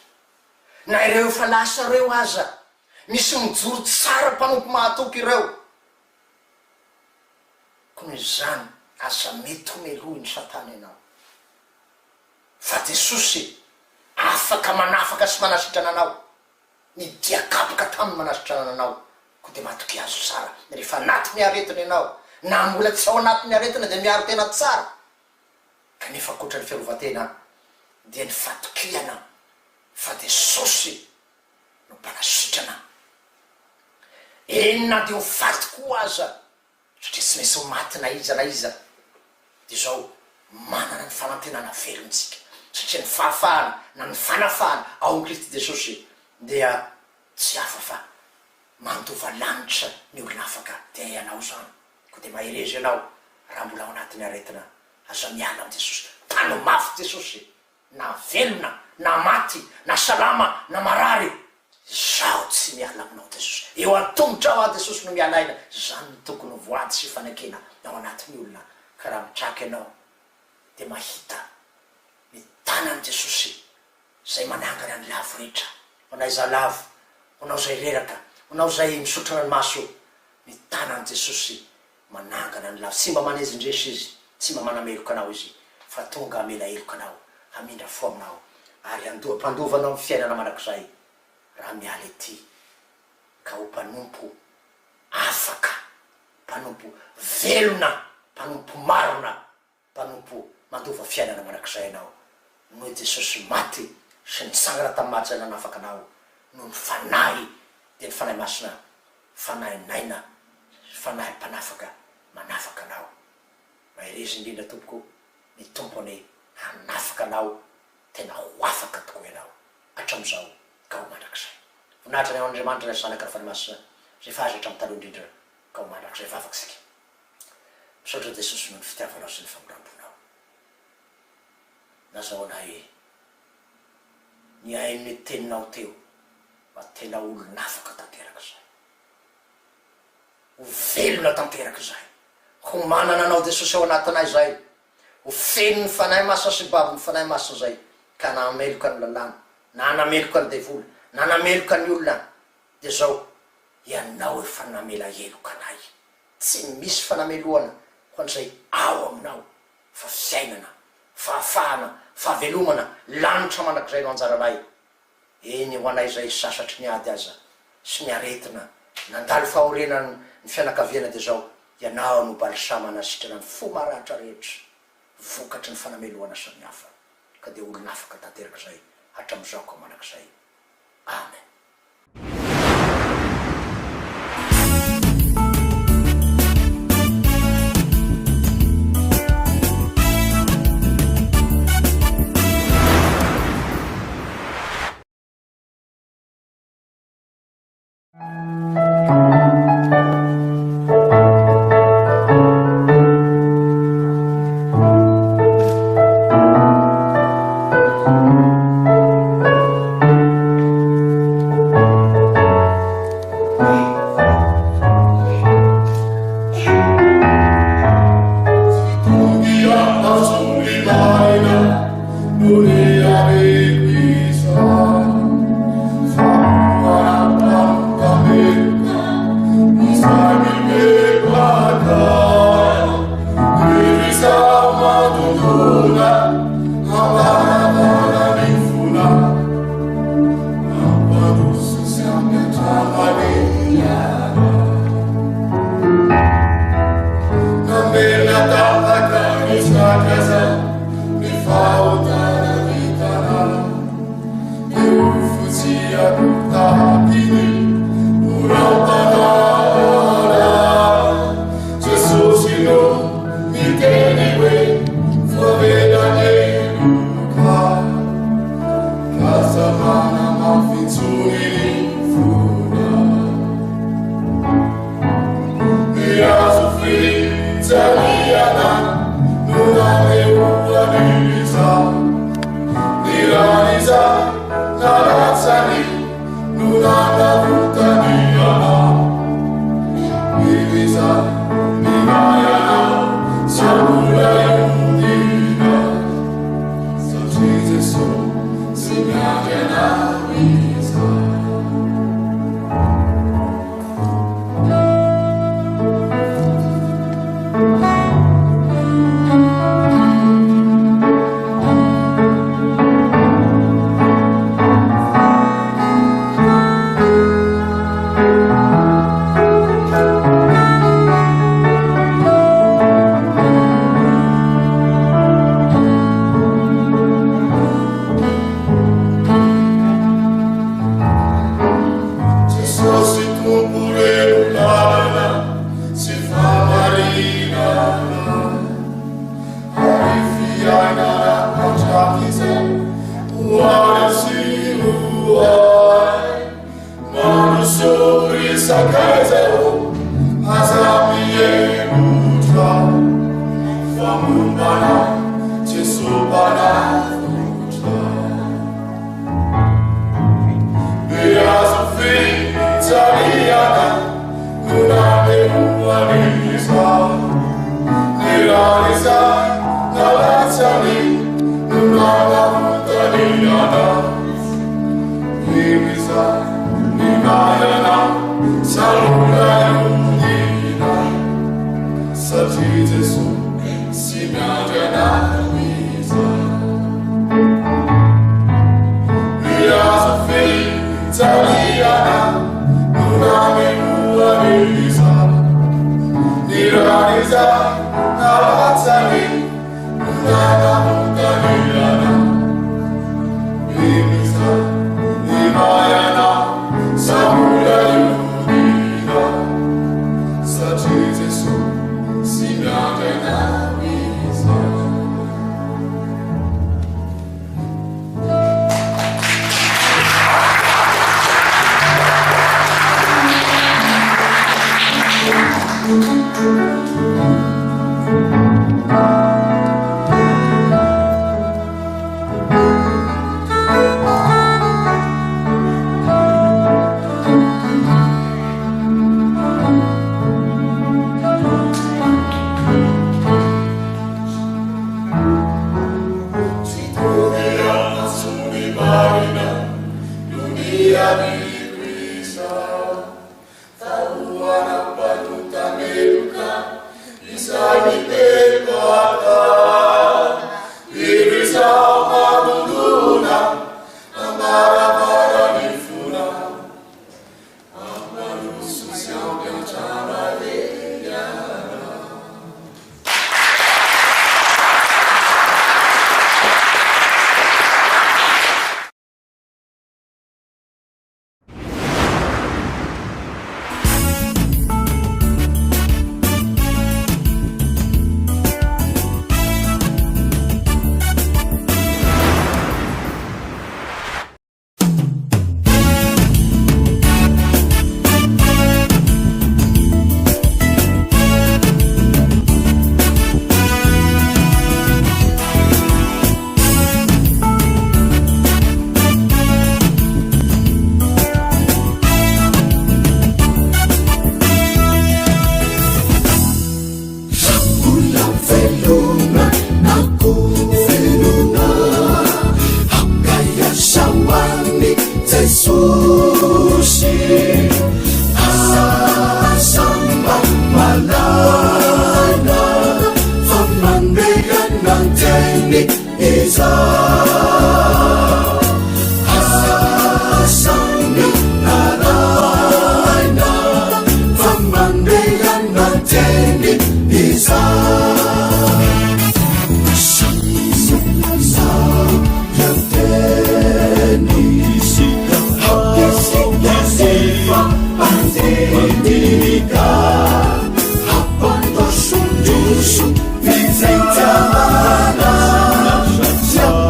[SPEAKER 5] Na ireo fa lasa reo aza misy mijoro tsara mpanompo mahatoky ireo. Koa zany aza mety homelohy ny satana ianao. Fa Jesosy afaka manafaka sy manasitrana anao, midiakapoka taminy manasitrana anao, ko de matoky azo tsara. Rehefa anatiny aretina ianao, na mbola tsy ao anatiny aretina de miaro tena tsara. Kanefa koatra ny fiarovatena dia ny fatokilana fa Jesosy no mpanasitrana. Enina de ho faty koa aza, satria tsy maintsy ho maty na iza de zao manana ny fanantenana velontsika, satria ny fahafahana na ny fanafahana ao amin'ny Kristy Jesosy dia tsy hafa fa mandova lanitra ny olona afaka de ianao zany. Ko de maherezy ianao raha mbola ao anatiny aretina, aza miala am Jesosy, tano mafy Jesosy, na velona na maty na salama na marary, zaho tsy miala aminao Jesosy. Eo an-tongotra ao Jesosy no mialaina, zany ny tokony voady sy fanakena ao anatiny olona. Ka raha mitraky ianao de mahita ny tanany Jesosy zay manangana ny lavo rehetra. Honao za lavo, honao zay reraka, honao zay misotra ny maso, ny tanany Jesosy manangana ny lavo. Tsy mba manezindresy izy, tsy mba manameloka anao izy, fa tonga amela heloka anao, hamindra fo aminao, ary mpandovanao amin'ny fiainana manakizay. Raha miala ety ka ho mpanompo afaka, mpanompo velona, mpanompo marona, mpanompo mandova fiainana manakizay anao. Noho Jesosy maty sy nitsangana tamin'ny maty zay nanafaka anao, no ny fanahy de ny fanahy masina, fanahy naina, fanahy mpanafaka manafaka anao. Maherezy indrindra tompoko ny tompony hanafaka anao, tena ho afaka tokoa ianao hatram'izao ka ho mandrakizay. Vonahitra ny ao Andriamanitra ny sanaka fanahy masina zay fahazo hatramin'ny taloha indrindra ka ho mandrakizay vavaksika. Misaotra Jesosy noho ny fitiavanao sy ny famorambonao. Nazahoanay ny hain'ny teninao teo, fa tena olona afaka tanteraka zay, ho velona tanteraka zay, ho manana anao Jesosy ao anatinay zay, ho feno ny fanahy masina sy babo ny fanahy masina zay, ka nameloka ny lalàna, na nameloka ny devoly, na nameloka ny olona. De zao ianao efa namela heloka anay, tsy misy fanamelohana ho an'izay ao aminao, fa fiainana, fahafahana, fahavelomana, lanitra manakizay no anjaranay. Eny ho anay zay sasatry niady aza sy ny aretina, nandalo fahorenany ny fianakaviana. De zao ianao no balisama nasitrana ny fo maratra rehetra, vokatry ny fanamelohana samihafa, ka de olona afaka tanteraka zay hatram'izao ko manakizay. Amen.
[SPEAKER 1] Falta da vida.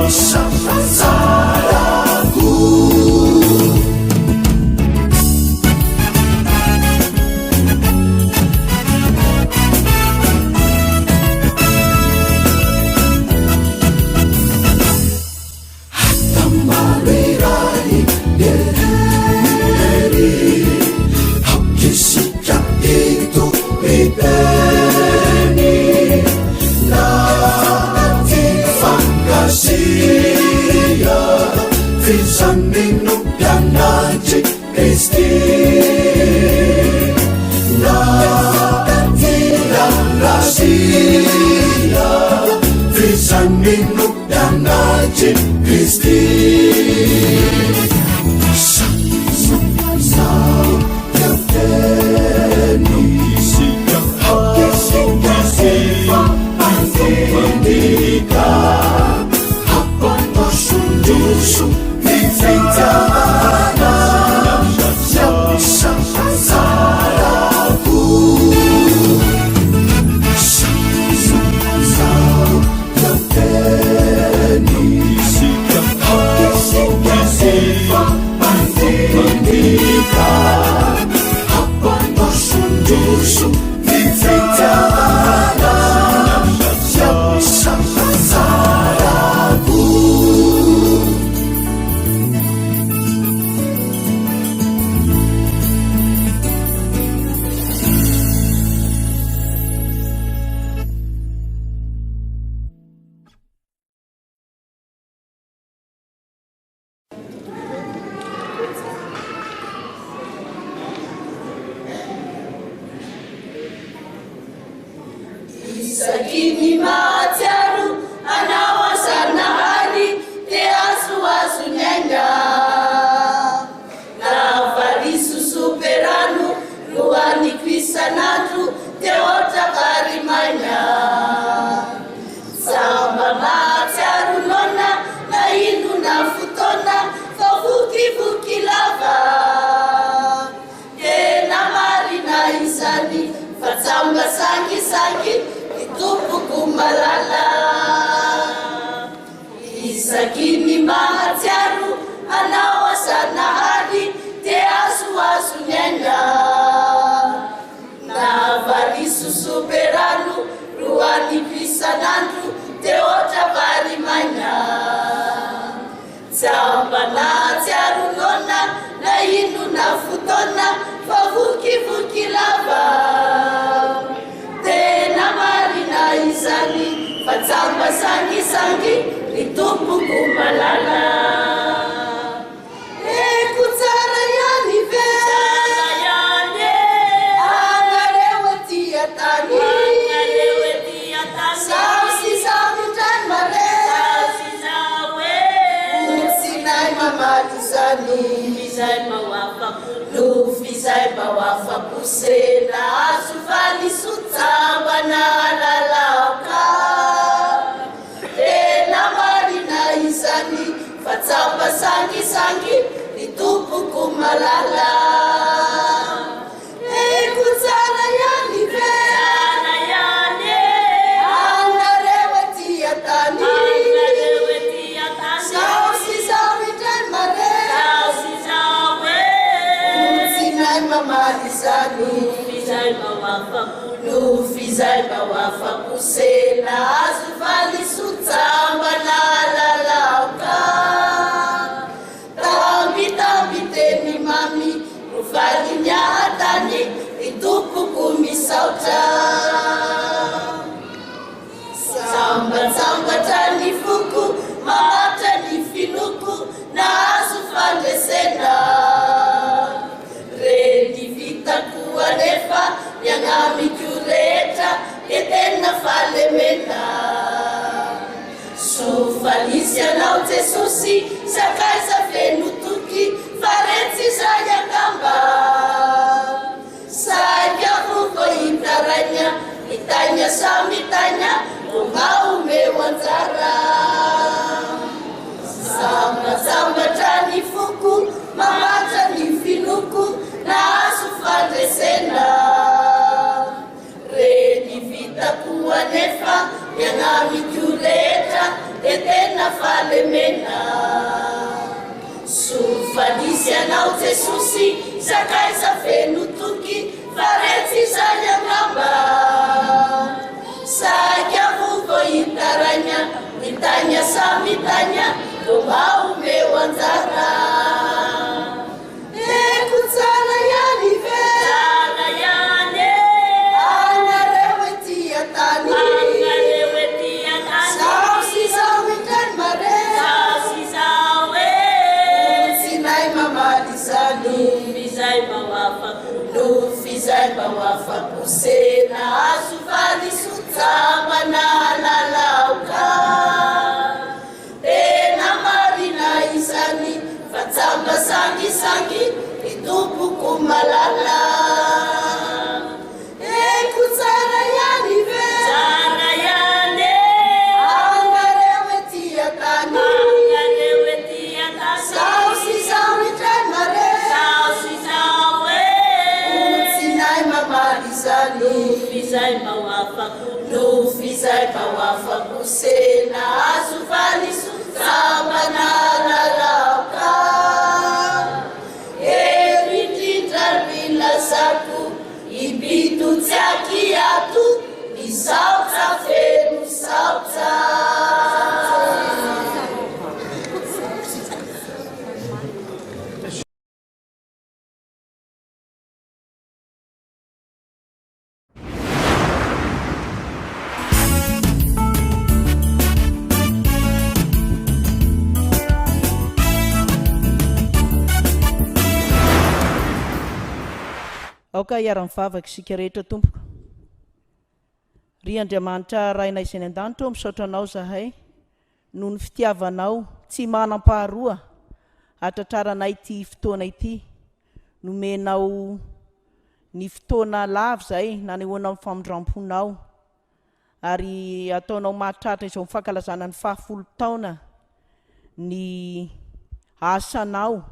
[SPEAKER 6] Some
[SPEAKER 1] Dini mahatsiaro anao asanahary dia azoazo nyaina na variso soberano roany pisanandro dia ohatra vary maina Zambanatsiaro nona na ino na fotoana fa vokivoky lava tena marina izany fa tsamba sangisangy ny tompoko malala eko tsara ihany ve anareo aty atany zaho sy zaho indrany mare Sinai mamady zany Nofizay mawafako sena Asufali sutsambana lalaoka Tena marina izany Fatsamba sangi Nitupuku malala Eko tsara yani ve Angarewe tiatani Nufizai mawafako sena Asufali sutsambana lalauka Tambi teni mami Rufali nyahatani Itupuku misauta Samba tani fuku Mamata ni finuku Na asufale sena Kuwa nefa Nyangami kureta Etena falemena Sufalisia nao Jesosy Sakaisa fenutuki Fareti sayangamba Sajavuko itaranya Itanya samitanya Kumaume wanzara Samba tani fuku Mamata ni finuku Na asufande sena Redi vita kuwa nefa Nyangami kureta Etena falemena Sufadisia nao Jesosy Sakaisa fenutuki Fareti sayangamba Sajavuko itaranya Itanya samitanya Kumaume wanzara Ekutsara yani ve Anarewe tiatani Sausi sawitan mare Sinai mamadi sani Nufizai mawafako sena Asufali sutsambana lalauka Tena marina izany Fatsamba sangi Itupuku malala Eko tsara yani ve Angarewe tiatani Sausi sawitan mare Sinai mamadi zani Nufizai mawafako sena Asufali sutsambana lalauka Saku ibitu tsaki atu Isauta fenu sauta
[SPEAKER 6] Aoka iaram-vavaka isika rehetra tompoko. Ry Andriamanitra rainay izay ny an-danitra misaotra anao zahay noho ny fitiavanao tsy manam-paharoa hatratraranay ity fotoana ity. Nomenao ny fotoana lava zay nanehoana amin'ny famondram-ponao ary ataonao mahatratra izao mifankalazana ny 10 taona ny asanao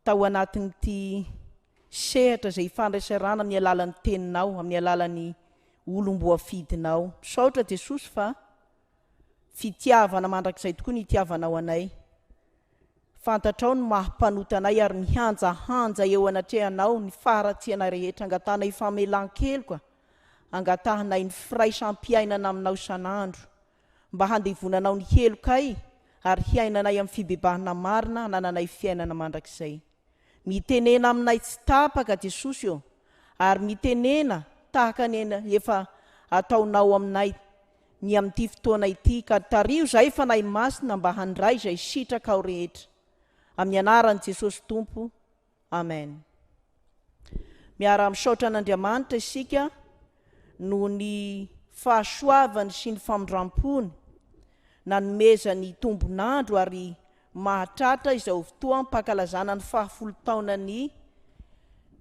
[SPEAKER 6] tao anatin'ity sehatra izay ifandraisarana amin'ny alalan'ny teninao, amin'ny alalan'ny olom-boafidinao. Misaotra Jesosy fa fitiavana mandrakizay tokoa ny itiavanao anay. Fantatrao ny mahampanotanay ary mihanjahanja eo anatrehanao ny faratsiana rehetra angatanay famelan-keloka, angatahanay ny firaisampiainana aminao isan'andro, mba handevonanao ny helokay ary hiainanay amin'ny fibebahana marina nananay fiainana mandrakizay. Mitenena aminay tsy tapaka Jesosy eo, ary mitenena tahaka ny efa ataonao aminay ny amin'ity fotoana ity, ka tario zay fanay masina mba handray zay sitraka ao rehetra. Amin'ny anaran'i Jesosy Tompo, amen. Miara misaotra an'Andriamanitra isika noho ny fahasoavany sy ny famindram-pony nanomezany tombonandro ary mahatratra izao fotoa mpakalazana ny 10 taonany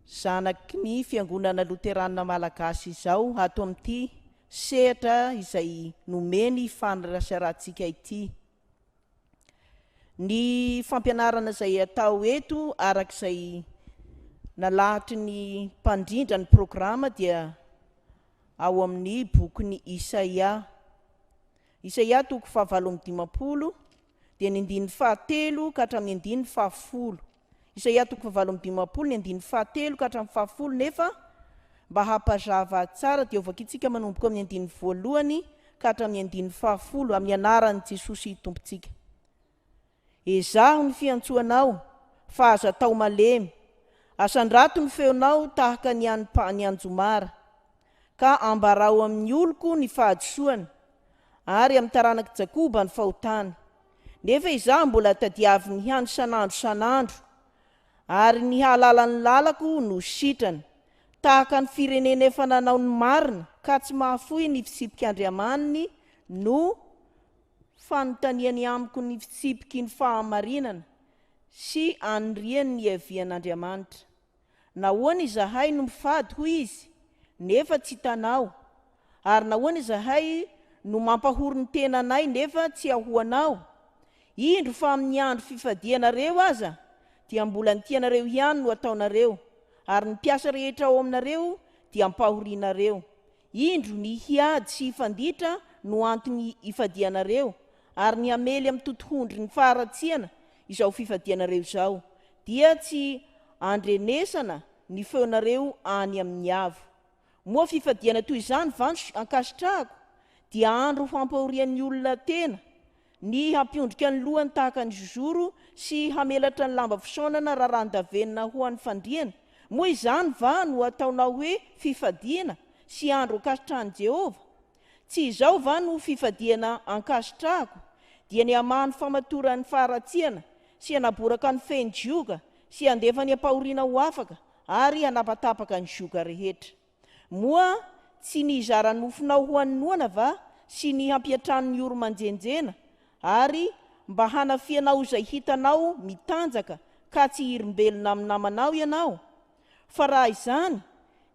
[SPEAKER 6] zanaky ny fiangonana Loterana-Malagasy izao ato amin'ity sehatra izay nomeny fanarasarantsika ity. Ny fampianarana izay atao eto arak'izay nalahatry ny mpandrindra ny programa dia ao amin'ny bokyny Isaia. Isaia toko 7:50 dia ny 7 ka hatramin'ny 7. Isaia toko 7:50 ny 7 ka hatramin'ny 7, nefa mba hampazava tsara dia ovakitsika manomboka amin'ny 1 ka hatramin'ny 7 amin'ny anaran'i Jesosy Tompontsika. Ezaho ny fiantsoanao fa aza tao malemy, asandrato ny feonao tahaka ny anjomara, ka ambarao amin'ny oloko ny fahadisoany ary amin'ny taranaky Jakoba ny fahotany. Nefa izaho mbola tadiavy ny hany sanandro ary ny halalan'ny lalako no sitrany, tahaka ny firenena efa nanao ny marina ka tsy mahafoy ny fitsipik'Andriamaniny no fanontaniany amiko ny fitsipiky ny fahamarinana sy aniriany ny evian'Andriamanitra. Nahoana izahay no mifady hoy izy nefa tsy hitanao, ary nahoana izahay no mampahoro ny tenanay nefa tsy ahoanao. Indro fa amin'ny andro fifadianareo aza dia mbola ny tianareo ihany no ataonareo, ary ny piasa rehetra ao aminareo dia mpahorianareo. Indro ny hiady sy hifanditra no antony ifadianareo, ary ny hamely amin'ny totohondry ny faharatsiana izao fifadianareo izao dia tsy andrenesana ny feonareo any amin'ny avo. Moa fifadiana toy izany vano ankasitrahako dia andro fampahorian'ny olona tena, ny hampiondrika ny lohany tahaka ny zozoro sy hamelatra ny lamba fisaonana raharandavenina ho an'ny fandriana. Moa izany va no ataonao hoe fifadiana sy andro ankasitrahan'i Jehova? Tsy izao va no fifadiana ankasitrahako, dia ny hamahany famatoran'ny faharatsiana sy hanaboraka ny fehin-jioga sy handefa ny ampahoriana ho afaka ary hanapatapaka ny zioga rehetra. Moa tsy ny izarany mofonao ho annoana va sy ny hampiatrano ny oro-manjenjena, ary mba hanafianao izay hitanao mitanjaka ka tsy hirimbelona amin'ny namanao ianao. Fa raha izany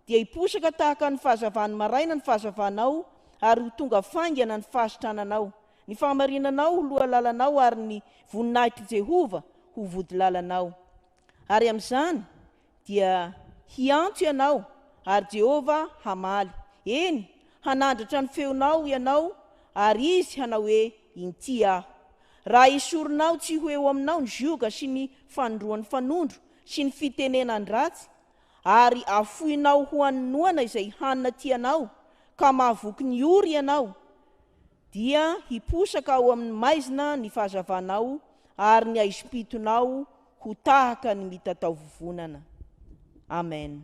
[SPEAKER 6] dia hiposaka tahaka ny fahazavany maraina ny fahazavanao, ary ho tonga faingana ny fahasitrananao. Ny fahamarinanao ho loha lalanao, ary ny voninahitry Jehova ho vody lalanao. Ary amin'izany dia hiantso ianao, ary Jehova hamaly. Eny, hanandratra ny feonao ianao, ary izy hanao hoe inty aho. Raha isoronao tsy ho eo aminao ny zioga sy ny fanondroan'ny fanondro sy ny fitenenany ratsy, ary afoinao ho anoana izay hanina tianao, ka mahavoky ny ory ianao, dia hiposaka ao amin'ny maizina ny fahazavanao, ary ny aisom-pitonao ho tahaka ny mitatao vovonana. Amen.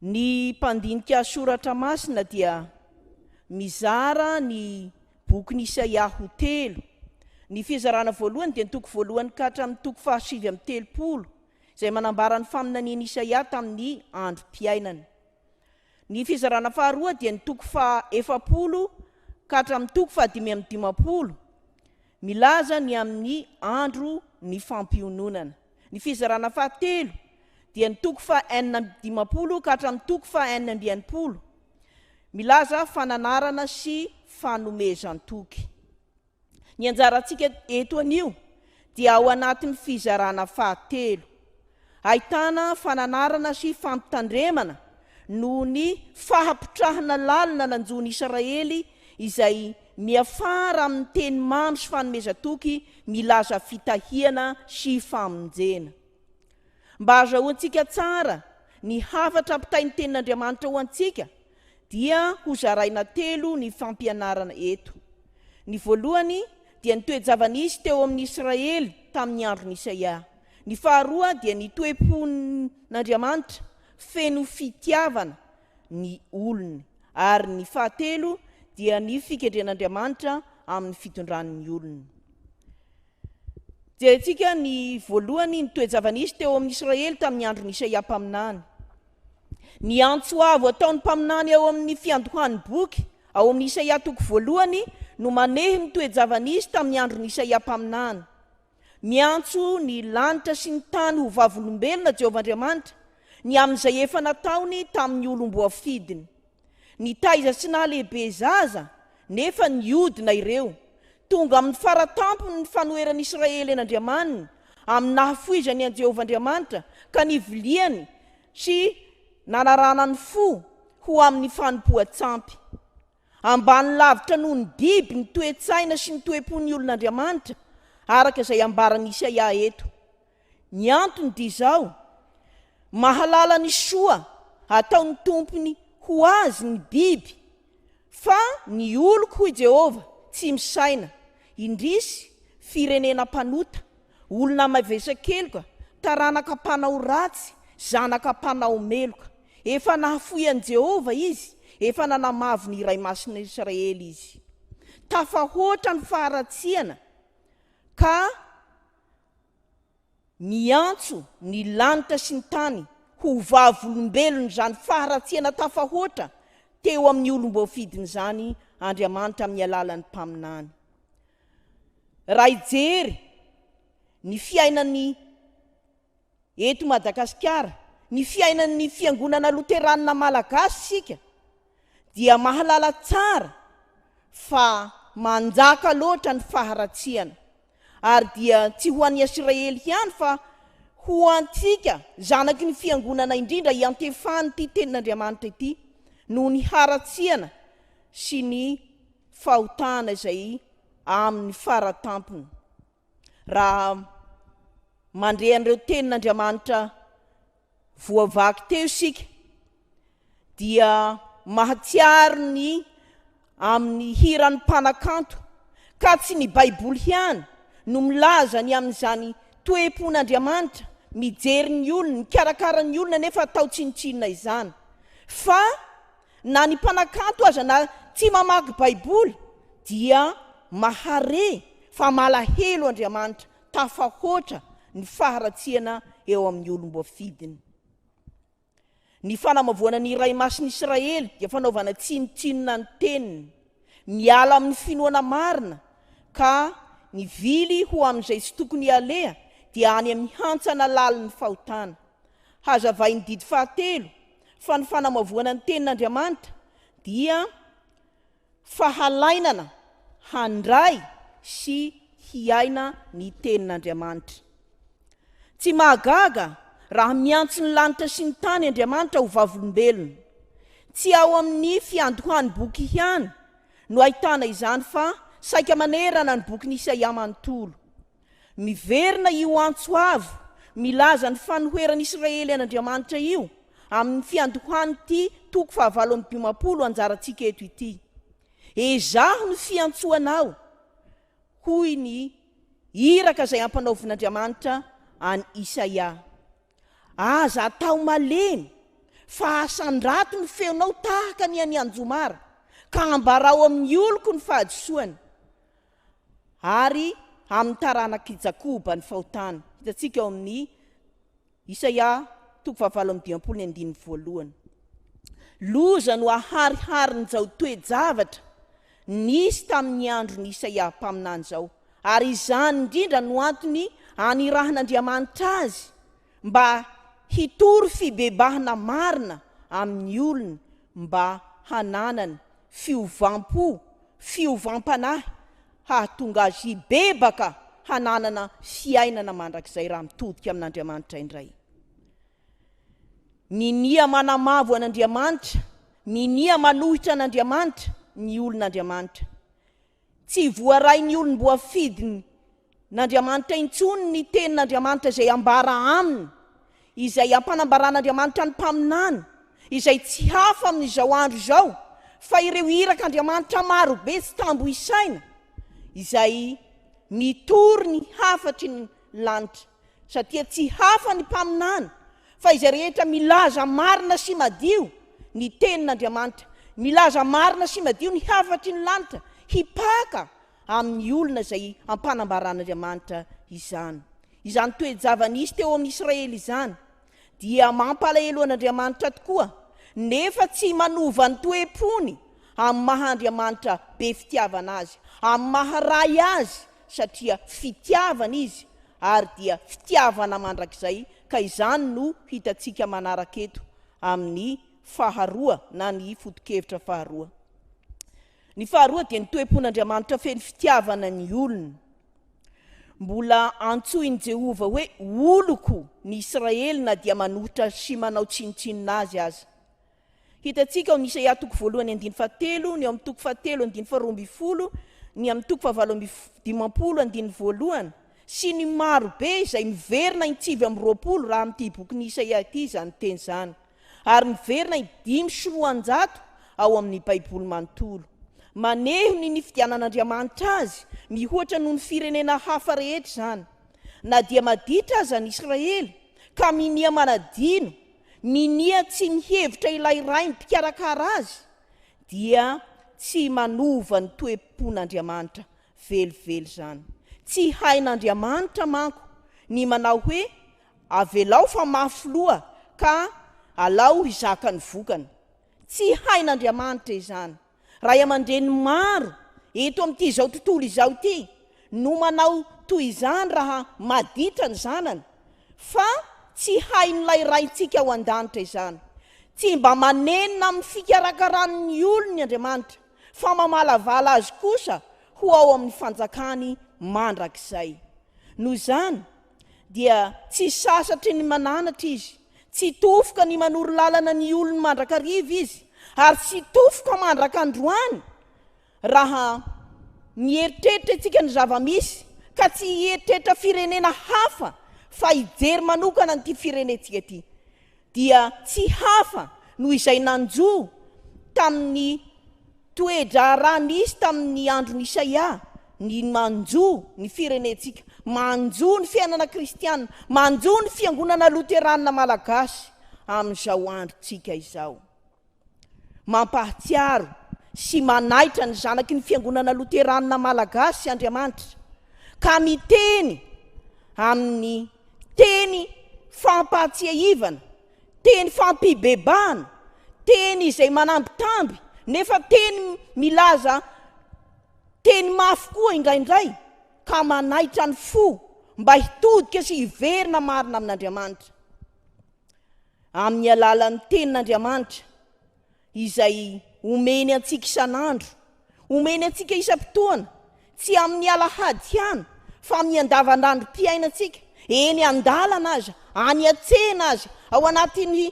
[SPEAKER 6] Ny mpandinika soratra masina dia mizara ny bokyny Isaia 3. Ny fizarana voalohany dia ny toko voalohany ka hatramin'ny toko 7:30 izay manambara ny faminaniany Isaia tamin'ny androm-piainany. Ny fizarana faharoa dia ny toko 70 ka hatramin'ny toko 5:50 milaza ny amin'ny andro ny fampiononana. Ny fizarana fahatelo dia ny toko 4:50 ka hatramin'ny toko 4:90 milaza fananarana sy fanomezan-toky. Ny anjarantsika eto anio dia ao anatin'ny fizarana fahatelo, ahitana fananarana sy fampitandremana no ny fahapitrahana lalina nanjony Israely izay miafara amin'ny teny mamy sy fanomezatoky milaza fitahiana sy famonjena. Mba azahoantsika tsara ny hafatra ampitainy tenin'Andriamanitra ho antsika dia ho zaraina telo ny fampianarana eto. Ny voalohany dia ny toe-javanisy teo amin'ny Israely tamin'ny andron'i Isaia. Ny faharoa dia ny toe-pon'Andriamanitra feno fitiavana ny olony, ary ny fahatelo dia ny fikendren'Andriamanitra amin'ny fitondran'ny olony. Jerentsika ny voalohany ny toe-javanisy teo amin'ny Israely tamin'ny andron'i Isaia mpaminany. Ny antso avo ataon'ny mpaminany ao amin'ny fiandohan'ny boky ao amin'ny Isaia toko voalohany no manehy ny toe-javanisy tamin'ny andron'i Isaia mpaminany. Miantso ny lanitra sy ny tany ho vavolombelona Jehovah'Andriamanitra ny amin'izay efa nataony tamin'ny olom-boafidiny. Ny taiza sy nahalehibe zaza nefa niodina ireo tonga amin'ny faratampony ny fanoheran'ny Israely en'Andriamanina amin'ny nahafoizany an Jehovah'Andriamanitra ka niviliany sy nanarana ny fo ho amin'ny fanompoan-tsampy. Ambany lavitra noho ny biby ny toe-tsaina sy ny toe-pon'ny olon'Andriamanitra araka izay ambaran'i Isaia eto. Ny antony dia izao: mahalala ny soa ataon'ny tompony ho azy ny biby, fa ny oloko hoy Jehova tsy misaina, indrisy firenena mpanota, olona mavesa-keloka, taranaka mpanao ratsy, zanaka mpanao meloka. Efa nahafoy an Jehova izy, efa nanamavy ny iray masina Israely izy. Tafahoatra ny faharatsiana ka miantso ny lanitra sy ny tany ho vavolombelona zany faharatsiana tafahoatra teo amin'ny olom-boafidiny zany Andriamanitra amin'ny alalan'ny mpaminany. Raha ijery ny fiainan'ny eto Madagasikara, ny fiainan'ny fiangonana Loterana-Malagasy sika, dia mahalala tsara fa manjaka loatra ny faharatsiana, ary dia tsy ho an'ny Israely ihany fa ho antsika zanaky ny fiangonana indrindra iantefany ty tenin'Andriamanitra ity noho ny haratsiana sy ny fahotana izay amin'ny faratampony. Raha mandre an'ireo tenin'Andriamanitra voavaky teo isika dia mahatsiaro ny amin'ny hiran'ny mpanakanto, ka tsy ny Baiboly ihany no milaza ny amin'izany toe-pon'Andriamanitra mijery ny olona, mikarakara ny olona nefa atao tsinitsinina izany. Fa na ny mpanakanto aza na tsy mamaky Baiboly dia mahare fa malahelo Andriamanitra, tafahoatra ny faharatsiana eo amin'ny olom-boafidiny. Ny fanamavoana ny iray masin'i Israely dia fanaovana tsinitsinina ny teniny, miala amin'ny finoana marina, ka ny vily ho amin'izay tsy tokony alea dia any amin'ny hantsana lalin'ny fahotana. Hazavainy didy fahatelo fa ny fanamavoana ny tenin'Andriamanitra dia fahalainana handray sy hiaina ny tenin'Andriamanitra. Tsy mahagaga raha miantso ny lanitra sy ny tany Andriamanitra ho vavolombelona. Tsy ao amin'ny fiandohan'ny boky ihany no ahitana izany, fa saika manerana ny boky ny Isaia manontolo. Miverina io antso avo milaza ny fanoheran'ny Israely an'Andriamanitra io amin'ny fiandohany ity toko 7:50 anjarantsika eto ity. Ezaho ny fiantsoanao, hoy ny iraka izay ampanaovin'Andriamanitra any Isaia. Aza atao malemy fa asandrato ny feonao tahaka ny any Anjomara, ka ambarao amin'ny oloko ny fahadisoany, ary amin'ny taranaky Jakoba ny fahotana. Hitantsika ao amin'ny Isaia toko 7:50. Loza no aharihary ny zao toe-javatra nisy tamin'ny andron'ny Isaia mpaminany zao, ary izany indrindra no antony anirahan'Andriamanitra azy mba hitory fibebahana marina amin'ny olony, mba hananany fiovampanahy hahatonga azy hibebaka hananana fiainana mandrakizay raha mitodika amin'Andriamanitra indray. minia manamavo an'Andriamanitra, minia manohitra an'Andriamanitra ny olon'Andriamanitra. Tsy voaray ny olom-boafidiny n'Andriamanitra intsony ny tenin'Andriamanitra izay ambara aminy, izay ampanambaran'Andriamanitra ny mpaminany, izay tsy hafa amin'izao andro izao, fa ireo irak'Andriamanitra marobe sy tambo isaina, izay mitory ny hafatry ny lanitra, satria tsy hafa ny mpaminany, fa izay rehetra milaza marina sy madio ny tenin'Andriamanitra, milaza marina sy madio ny hafatry ny lanitra, hipaka amin'ny olona izay ampanambaran'Andriamanitra izany. Izany toejavana izy teo amin'ny Israely izany dia mampalahelo an'Andriamanitra tokoa, nefa tsy manova ny toe-pony amin'ny maha-Andriamanitra be fitiavana azy, amin'ny maharay azy, satria fitiavana izy ary dia fitiavana mandrakizay. Ka izany no hitantsika manaraka eto amin'ny faharoa na ny foto-kevitra faharoa. Ny faharoa dia ny toe-pon'Andriamanitra feno fitiavana ny olona. Mbola antsoin'i Jehova hoe oloko ny Israely na dia manohitra sy manao tsinotsinona azy. Hitantsika ao Isaia 1:7, ny ao amin'ny 7:12, ny amin'ny 7:15 sy ny marobe izay miverina intsivy amin'ny 20 raha amin'ity boky Isaia ity izany teny zany, ary miverina 500 ao amin'ny Baiboly manontolo. Maneho ny fidianan'Andriamanitra azy mihoatra noho ny firenena hafa rehetra zany, na dia maditra aza ny Israely ka minia manadino, minia tsy mihevitra ilay ray mpikarakara azy, dia tsy manova ny toe-pon'Andriamanitra velively zany. Tsy hain'Andriamanitra manko ny manao hoe avelao fa mafy loha ka alao hizaka ny vokany. Tsy hain'Andriamanitra izany. Ray aman-dreny maro eto amin'ity izao tontolo izao ity no manao toy izany raha maditra ny zanany, fa tsy hain'ilay raintsika ao an-danitra izany. Tsy mba manenina amin'ny fikarakarany olony ny Andriamanitra, fa mamalavala azy kosa ho ao amin'ny fanjakany mandrakizay. Noho izany dia tsy sasatry ny mananatra izy, tsy tofoka ny manoro lalana ny olony mandrakariva izy, ary tsy tofoka mandrakandroany raha mieritreritra itsika ny zava-misy ka tsy hieritreritra firenena hafa, fa hijery manokana n'ity firenetsika ity. Dia tsy hafa noho izay nanjo tamin'ny toedra ranisy tamin'ny andron'ny Isaia, ny manjo ny firenetsika, manjo ny fiainana kristianina, manjo ny fiangonana Loterana-Malagasy amin'izao androtsika izao. Mampahatsiaro sy manaitra ny zanaky ny fiangonana Loterana-Malagasy Andriamanitra, ka miteny amin'ny teny fampatsiahivana, teny fampibebana, teny izay manambitamby, nefa teny milaza teny mafy koa indraindray, ka manaitra ny fo mba hitodika sy hiverina marina amin'Andriamanitra. Amin'ny alalan'ny tenin'Andriamanitra izay omeny antsika isan'andro, omeny antsika isam-potoana, tsy amin'ny alahady ihany, fa amin'ny andavanandrom-piainantsika, eny an-dalana aza, any an-tsena aza, ao anatin'ny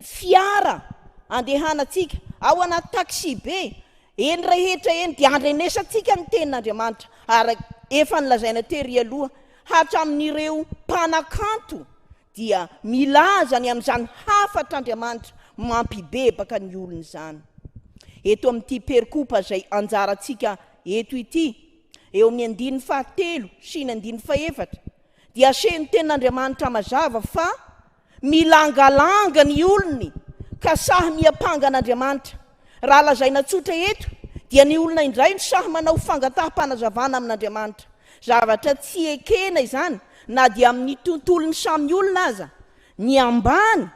[SPEAKER 6] fiara andehanantsika, ao anaty taxi be, eny rehetra eny dia andrenesantsika ny tenin'Andriamanitra. Ary efa nilazaina tery aloha, hatramin'ireo mpanakanto dia milaza ny amin'izany hafatr'Andriamanitra mampibebaka ny olona izany. Eto amin'ity perikopa izay anjarantsika eto ity, eo amin'ny 7 sy ny 4, dia asehny tenin'Andriamanitra mazava fa milangalanga ny olony ka sahy miampangan'Andriamanitra. Raha lazaina tsotra eto dia ny olona indray no sahy manao fangataham-panazavana amin'Andriamanitra, zavatra tsy ekena izany, na dia amin'ny tontolony samy olona aza. Ny ambany,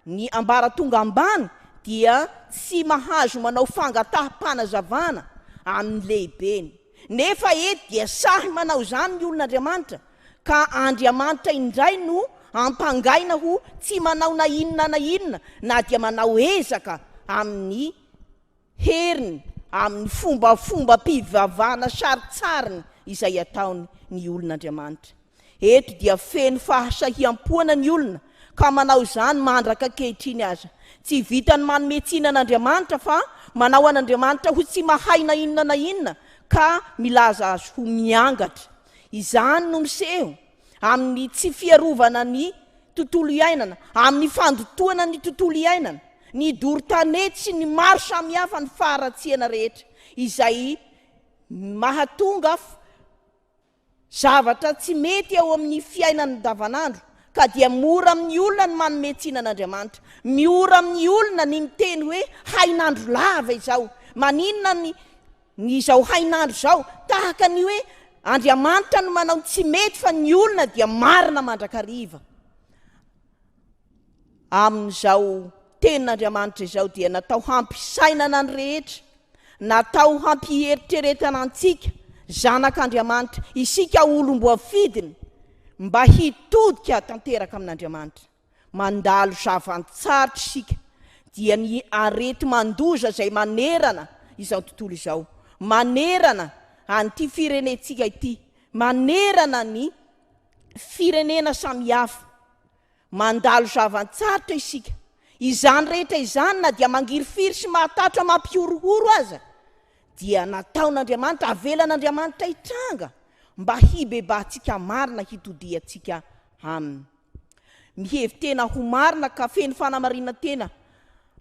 [SPEAKER 6] ny ambara tonga ambany dia tsy mahazo manao fangataham-panazavana amin'ny lehibeny, nefa eto dia sahy manao zany ny olon'Andriamanitra, ka Andriamanitra indray no ampangaina ho tsy manao na inona, na dia manao ezaka amin'ny heriny, amin'ny fomba mpivavahana saritsariny izay ataony ny olon'Andriamanitra. Eto dia feno fahasahiam-poana ny olona, ka manao zany mandraka kehitriny aza tsy vitany manometsina n'Andriamanitra fa manao an'Andriamanitra ho tsy mahay na inona na inona ka milaza azy ho miangatra. Izany no miseho amin'ny tsy fiarovana ny tontolo iainana, amin'ny fandotoana ny tontolo iainana, ny doro-tanety sy ny maro samihafa ny faharatsiana rehetra izay mahatonga zavatra tsy mety ao amin'ny fiainana davanandro ka dia mora amin'ny olona ny manometsina n'Andriamanitra, miora amin'ny olona ny miteny hoe hainandro lava izao, maninona ny izao hainandro zao, tahaka ny hoe Andriamanitra no manao tsy mety fa ny olona dia marina mandrakariva. Amin'izao tenin'Andriamanitra izao dia natao hampisainana ny rehetra, natao hampieritreretana antsika zanak'Andriamanitra, isika olom-boafidiny mba hitodika tanteraka amin'Andriamanitra, mandalo zavan-tsarotra isika dia ny arety mandoza izay manerana izao tontolo izao, manerana an'ity firenentsika ity, manerana ny firenena samihafa, mandalo zavan-tsarotra isika. Izany rehetra izany na dia mangirifiry sy mahatatra mampiorohoro aza dia nataon'Andriamanitra, avelan'Andriamanitra hitranga mba hibebahantsika marina, hitodiantsika aminy. Mihevy tena ho marina ka feno fanamarina tena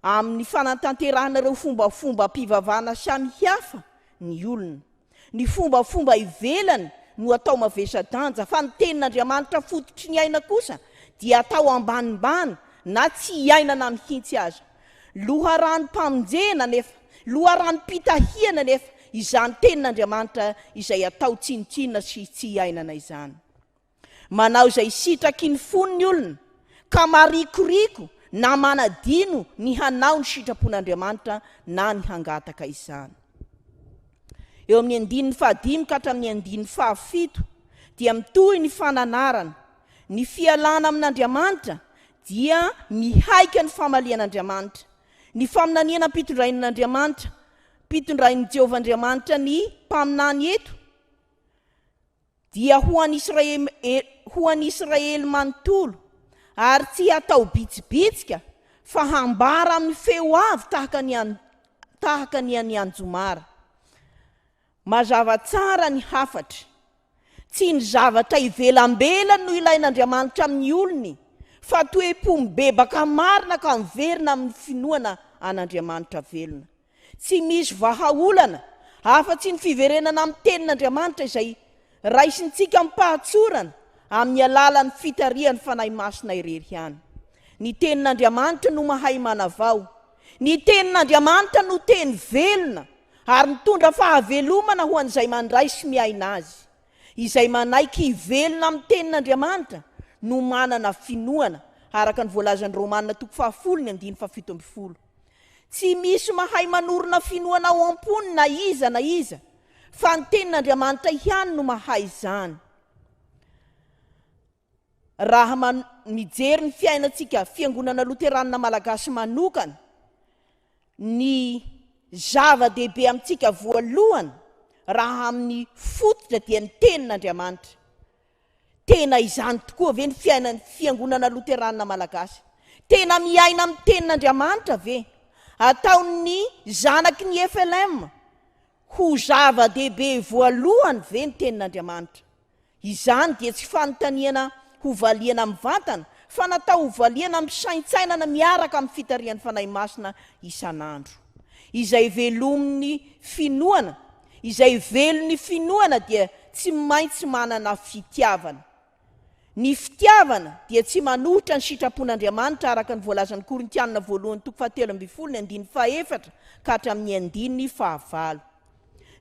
[SPEAKER 6] amin'ny fanatanterahana ireo fombafomba mpivavahana samihafa ny olona. Ny fombafomba ivelany no atao mavesa-danja fa ny tenin'Andriamanitra fototry ny aina kosa dia atao ambanimbany na tsy iainana mihitsy aza. Loharano-pamonjena nefa, loharano-pitahiana nefa izany tenin'Andriamanitra izay atao tsinitsinina sy tsy iainana izany. Manao izay sitraky ny fon'ny olona ka marikoriko na manadino ny hanao ny sitrapon'Andriamanitra na ny hangataka izany. Eo amin'ny 15 ka hatramin'ny 17 dia mitohy ny fananarana, ny fialana amin'Andriamanitra dia mihaika ny famalian'Andriamanitra, ny faminaniana mpitondrain'Andriamanitra, mpitondrain'ny Jehovah-Andriamanitra ny mpaminany eto dia ho an'ny Israely manontolo ary tsy atao bitsibitsika fa hambara amin'ny feo avy tahaka ny any Anjomara. Mazava tsara ny hafatra, tsy ny zavatra ivelambelany no ilain'Andriamanitra amin'ny olony fa toe-po mibebaka marina ka miverina amin'ny finoana an'Andriamanitra velona. Tsy misy vahaolana afa-tsy ny fiverenana amin'ny tenin'Andriamanitra izay raisintsika mipahatsorana amin'ny alalan'ny fitarian'ny fanahy masina irery ihany. Ny tenin'Andriamanitra no mahay manavao, ny tenin'Andriamanitra no teny velona ary mitondra fahavelomana ho an'izay mandray sy miaina azy. Izay manaiky hivelona amin'ny tenin'Andriamanitra no manana finoana araka ny voalazan'ny Romanina 10:17. Tsy misy mahay manorina finoana ao am-pony na iza fa ny tenin'Andriamanitra ihany no mahay izany. Raha mijery ny fiainantsika fiangonana Loterana-Malagasy manokana, ny zava-dehibe amintsika voalohany raha amin'ny fototra dia ny tenin'Andriamanitra. Tena izany tokoa ve ny fiainan'ny fiangonana Loterana-Malagasy? Tena miaina amin'ny tenin'Andriamanitra ve? Ataony zanaky ny FLM ho zava-dehibe voalohany ve ny tenin'Andriamanitra? Izany dia tsy fanontaniana ho valiana amin'ny vatana fa natao ho valiana amin'ny saintsainana miaraka amin'ny fitarian'ny fanahy masina isan'andro. Izay velomin'ny finoana, izay velon'ny finoana dia tsy maintsy manana fitiavana. Ny fitiavana dia tsy manohitra ny sitrapon'Andriamanitra araka ny voalazan'ny Korintianina 1:17 ka hatramin'ny 9:9.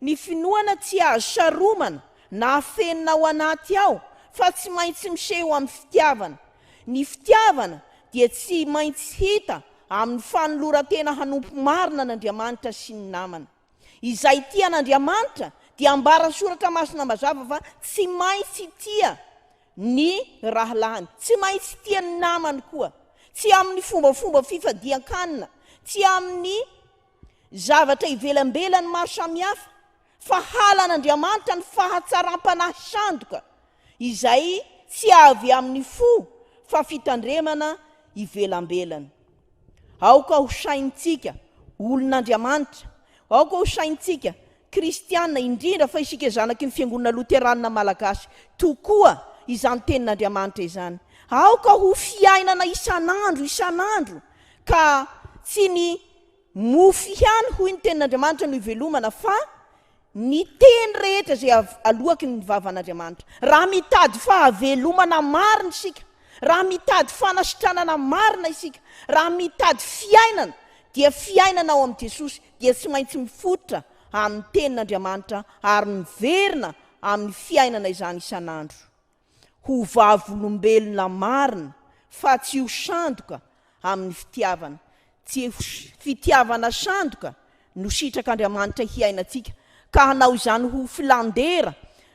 [SPEAKER 6] Ny finoana tsy azo saromana na afenina ao anaty ao fa tsy maintsy miseho amin'ny fitiavana. Ny fitiavana dia tsy maintsy hita amin'ny fanoloran-tena hanompo marina n'Andriamanitra sy ny namana. Izay tia n'Andriamanitra dia ambara soratra masina mazava fa tsy maintsy tia ny rahalahiny, tsy maintsy tia ny namany koa, tsy amin'ny fombafomba fifadian-kanina, tsy amin'ny zavatra ivelambelany maro samihafa, fa halan'Andriamanitra ny fahatsaram-panahy sandoka izay tsy avy amin'ny fo fa fitandremana ivelambelana. Aoka ho saintsika olon'Andriamanitra, aoka ho saintsika kristiana indrindra fa isika zanaky ny fiangonana Loterana-Malagasy tokoa izany tenin'Andriamanitra izany. Aoka ho fiainana isanandro ka tsy ny mofy ihany hoy ny tenin'Andriamanitra no ivelomana fa ny teny rehetra zay alohaky ny vavan'Andriamanitra. Raha mitady fahavelomana marina isika, raha mitady fanasitranana marina isika, raha mitady fiainana dia fiainana ao amin'i Jesosy dia tsy maintsy mifototra amin'ny tenin'Andriamanitra ary miverina amin'ny fiainana izany isanandro. Ho vavolombelona marina fa tsy ho sandoka amin'ny fitiavana. Tsy fitiavana sandoka no sitrak'Andriamanitra hiainantsika ka hanao izany ho filandera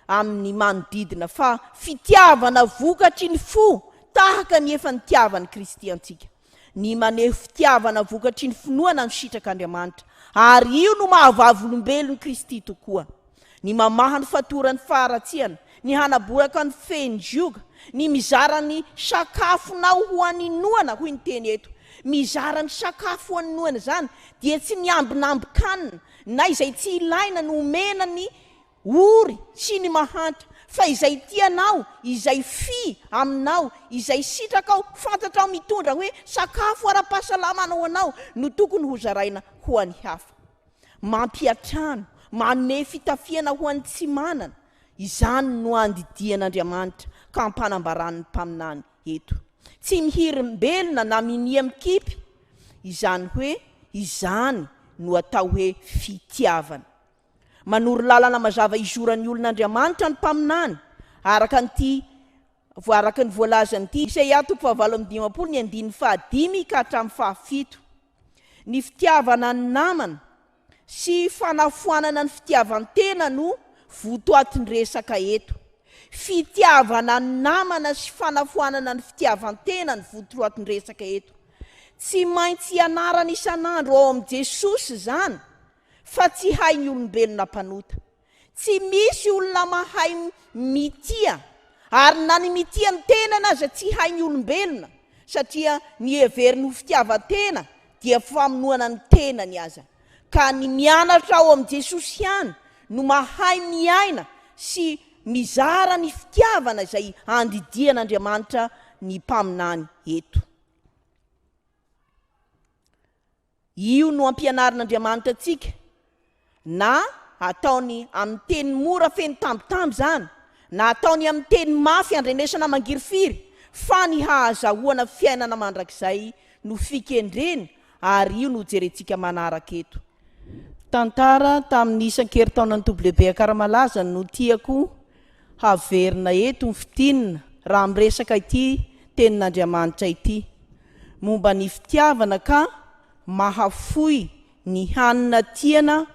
[SPEAKER 6] amin'ny manodidina, fa fitiavana vokatry ny fo tahaka ny efa nitiavany Kristy antsika. Ny maneho fitiavana vokatry ny finoana no sitrak'Andriamanitra ary io no mahavavolombelony Kristy tokoa. Ny mamaha ny fatorany faharatsiana, ny hanaboraka ny fenjioga, ny mizara ny sakafonao ho aninoana hoy ny teny eto. Mizara ny sakafo ho aninoana zany dia tsy ny ambinambikanina na izay tsy ilaina no omena ny ory sy ny mahantra, fa izay tianao, izay fi aminao, izay sitrakao fantatrao mitondra hoe sakafo ara-pahasalamana ho anao no tokony ho zaraina ho an'ny hafa. Mampiatrano, manome fitafiana ho an'ny tsy manana, izany no andidian'Andriamanitra ka ampanambarany ny mpaminany eto. Tsy mihirimbelona na amin'ny amikipy, izany hoe izany no atao hoe fitiavana. Manoro lalana mazava izoran'ny olon'Andriamanitra ny mpaminany araka ny voalazan'ity Isaia 7:15 ka hatramin'ny 7. Ny fitiavana ny namana sy fanafoanana ny fitiavan-tena no votoatiny resaka eto. Fitiavana ny namana sy fanafoanana ny fitiavan-tena no votoatiny resaka eto. Tsy maintsy ianarana isanandro ao amin'i Jesosy zany, fa tsy hainy olombelona mpanota. Tsy misy olona mahay mitia ary na ny mitia ny tenana aza tsy hainy olombelona, satria ny heveriny ho fitiavan-tena dia famonoana ny tenany aza. Ka ny mianatra ao amin'i Jesosy ihany no mahay miaina sy mizara ny fitiavana izay andidian'Andriamanitra ny mpaminany eto. Io no ampianarin'Andriamanitra antsika, na ataony amin'ny teny mora feno tambitamby zany, na ataony amin'ny teny mafy andrenesana mangirifiry, fa ny hahazahoana fiainana mandrakizay no fikendreny, ary io no jerentsika manaraka eto. Tantara tamin'ny isan-keritaonan'ny WB Akaramalaza no tiako haverina eto ny fitinina raha miresaka ity tenin'Andriamanitra ity momba ny fitiavana ka mahafoy ny hanina tiana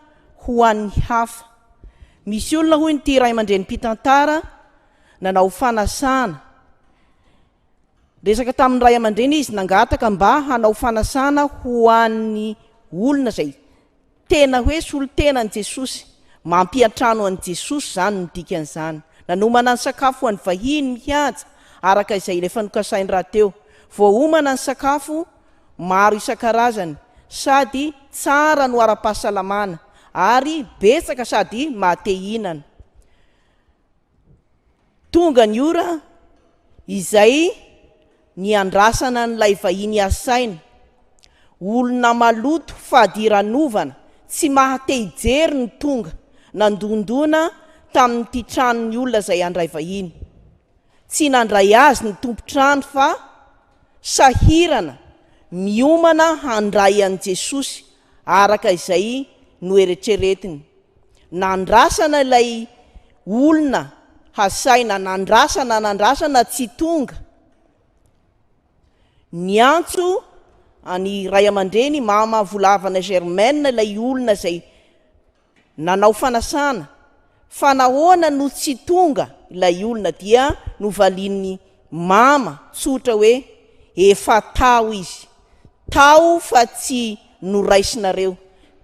[SPEAKER 6] ho an'ny hafa. Misy olona hoy ny ty ray aman-dreny mpitantara nanao fanasana. Resaka tamin'ny ray aman-dreny izy nangataka mba hanao fanasana ho an'ny olona zay tena hoe solon-tenan'i Jesosy, mampiatrano an'i Jesosy zany no dikan'izany. Nanomana ny sakafo ho an'ny vahiny mihaja araka izay efa nokasainy raha teo. Voaomana ny sakafo maro isan-karazany, sady tsara no ara-pahasalamana ary betsaka sady mahate-hinana. Tonga ny ora izay niandrasana n'ilay vahiny asaina. Olona maloto fahadiran'ovana, tsy mahate-hijery ny tonga, nandondona tamin'ity tranony olona zay andray vahiny. Tsy nandray azy ny tompo-trano fa sahirana miomana handray an'i Jesosy araka izay noeritreretiny. Nandrasana ilay olona hasaina, nandrasana tsy tonga. Niantso any ray aman-dreny mama volavana Germaine ilay olona zay nanao fanasana, fa nahoana no tsy tonga ilay olona, dia novaliany mama tsotra hoe efa tao izy, tao fa tsy noraisinareo,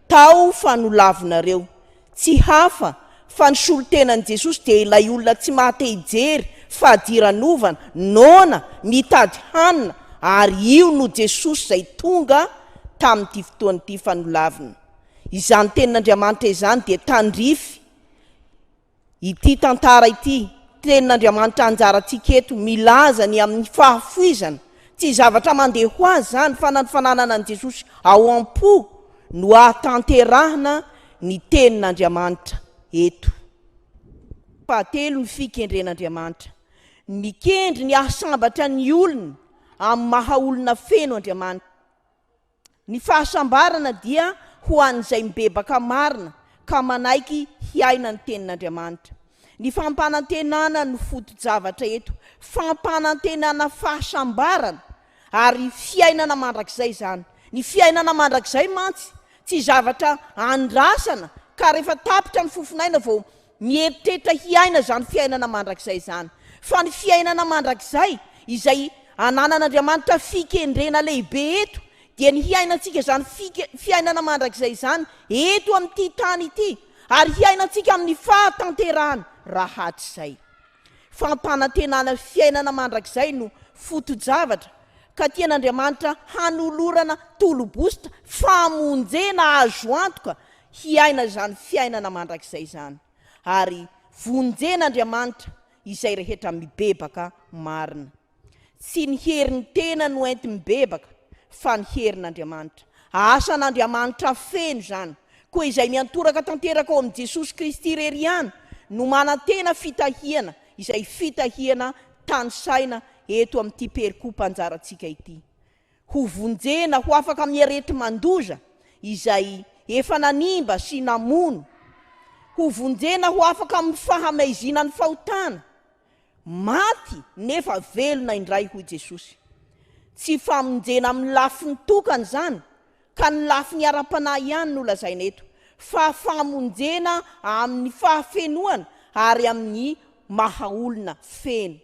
[SPEAKER 6] tao fa nolavinareo. Tsy hafa fa ny solo-tenan'i Jesosy dia ilay olona tsy mahate-hijery fahadiran'ovana, nona mitady hanina ary io no Jesosy zay tonga tamin'ity fotoan'ity fanolavina. Izany tenin'Andriamanitra izany dia tandrify ity tantara ity. Tenin'Andriamanitra anjarantsika eto milaza ny amin'ny fahafoizana, tsy zavatra mandeha ho azy zany fa fananana an Jesosy ao am-po no ahatanterahana ny tenin'Andriamanitra eto. Fahatelo ny fikendren'Andriamanitra. Mikendry ny ahasambatra ny olona amin'ny maha olona feno Andriamanitra. Ny fahasambarana dia ho an'izay mibebaka marina ka manaiky hiaina ny tenin'Andriamanitra. Ny fampanantenana no foto-javatra eto, fampanantenana fahasambarana ary fiainana mandrakizay zany. Ny fiainana mandrakizay mantsy tsy zavatra andrasana ka rehefa tapitra ny fofinaina vao mieritreritra hiaina zany fiainana mandrakizay zany, fa ny fiainana mandrakizay izay ananan'Andriamanitra fikendrena lehibe eto dia ny hiainantsika zany fiainana mandrakizay zany eto amin'ity tany ity, ary hiainantsika amin'ny fahatanterahana rahatrizay. Fampanantenana fiainana mandrakizay no foto-javatra ka tian'Andriamanitra hanolorana tolobositra famonjena azo antoka hiaina zany fiainana mandrakizay zany, ary vonjen'Andriamanitra izay rehetra mibebaka marina. Tsy ny herin'ny tena no enti mibebaka fa ny herin'Andriamanitra. Asan'Andriamanitra feno zany, koa izay miantoraka tanteraka ao amin'i Jesosy Kristy reriana no manantena fitahiana, izay fitahiana tanysaina eto amin'ity perikopa-anjarantsika ity. Ho vonjena ho afaka amin'ny arety mandoza izay efa nanimba sy namono. Ho vonjena ho afaka amin'ny fahamaizina ny fahotana. Maty nefa velona indray ho Jesosy. Tsy famonjena amin'ny lafiny tokany zany, ka ny lafiny ara-panahy ihany no lazaina eto, fa famonjena amin'ny fahafenoana ary amin'ny maha olona feno.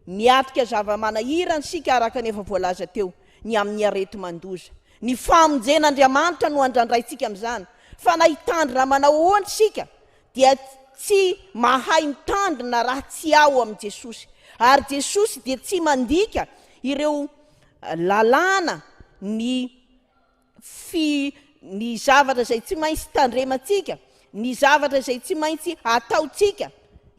[SPEAKER 6] Miatrika zava-manahirana sika araka ny efa voalaza teo, ny amin'ny arety mandoza. Ny famonjen'Andriamanitra no andrandrantsika amin'izany, fa na hitandrina manao ahoana sika dia tsy mahay mitandrina raha tsy ao amin'i Jesosy. Ary Jesosy dia tsy mandika ireo lalàna ny zavatra zay tsy maintsy tandremantsika, ny zavatra zay tsy maintsy ataotsika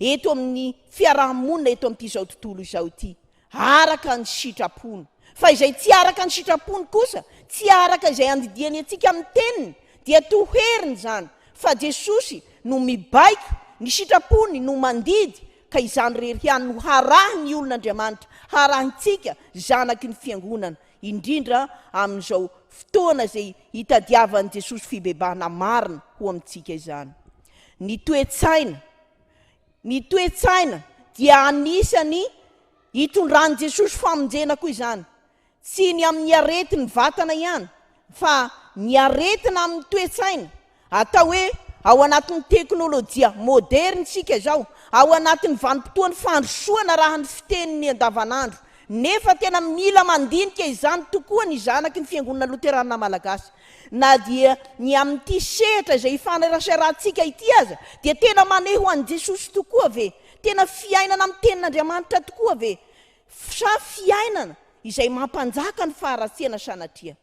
[SPEAKER 6] eto amin'ny fiarahamonina eto amin'ity zao tontolo izao ity, araka ny sitrapony. Fa izay tsy araka ny sitrapony kosa, tsy araka izay andidiany atsika amin'ny teniny, dia toheriny zany fa Jesosy no mibaiko, ny sitrapony no mandidy, ka izany reriany no harahy ny olon'Andriamanitra, harahintsika zanaky ny fiangonana, indrindra amin'izao fotoana zay hitadiavan'i Jesosy fibebahana marina ho amintsika izany. Ny toetsaina dia anisany hitondran'i Jesosy famonjena koa izany. Tsy ny amin'ny arety ny vatana ihany, fa ny aretina amin'ny toetsaina. Atao hoe ao anatin'ny teknôlôjia moderna sika zao, ao anatin'ny vanim-potoany fandrosoana raha ny fiteniny andavanandro, nefa tena mila mandinika izany tokoa ny zanaky ny fiangonana Loterana-Malagasy. Na dia ny amin'ity sehatra izay ifaneraserantsika ity aza, dia tena maneho an'i Jesosy tokoa ve? Tena fiainana amin'ny tenin'Andriamanitra tokoa ve? Sa fiainana izay mampanjaka ny faharatsiana sanatria?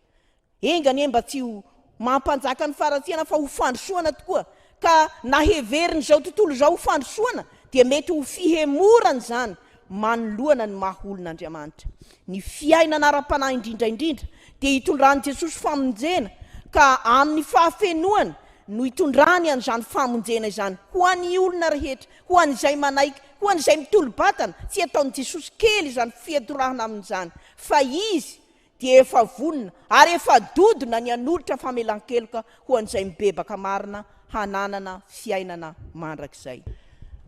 [SPEAKER 6] Engany mba tsy ho mampanjaka ny faharatsiana fa ho fandrosoana tokoa, ka naheveriny zao tontolo zao ho fandrosoana dia mety ho fihemorana zany manoloana ny maha olon'Andriamanitra. Ny fiainana ara-panahy indrindraindrindra dia hitondrany Jesosy famonjena, ka amin'ny fahafenoana no hitondrany an'izany famonjena izany ho an'ny olona rehetra, ho an'izay manaiky, ho an'izay mitolo-batana. Tsy ataon'i Jesosy kely izany fiatorahana amin'izany, fa izy dia efa vonona ary efa dodona ny anolotra famelan-keloka ho an'izay mibebaka marina hananana fiainana mandrakizay.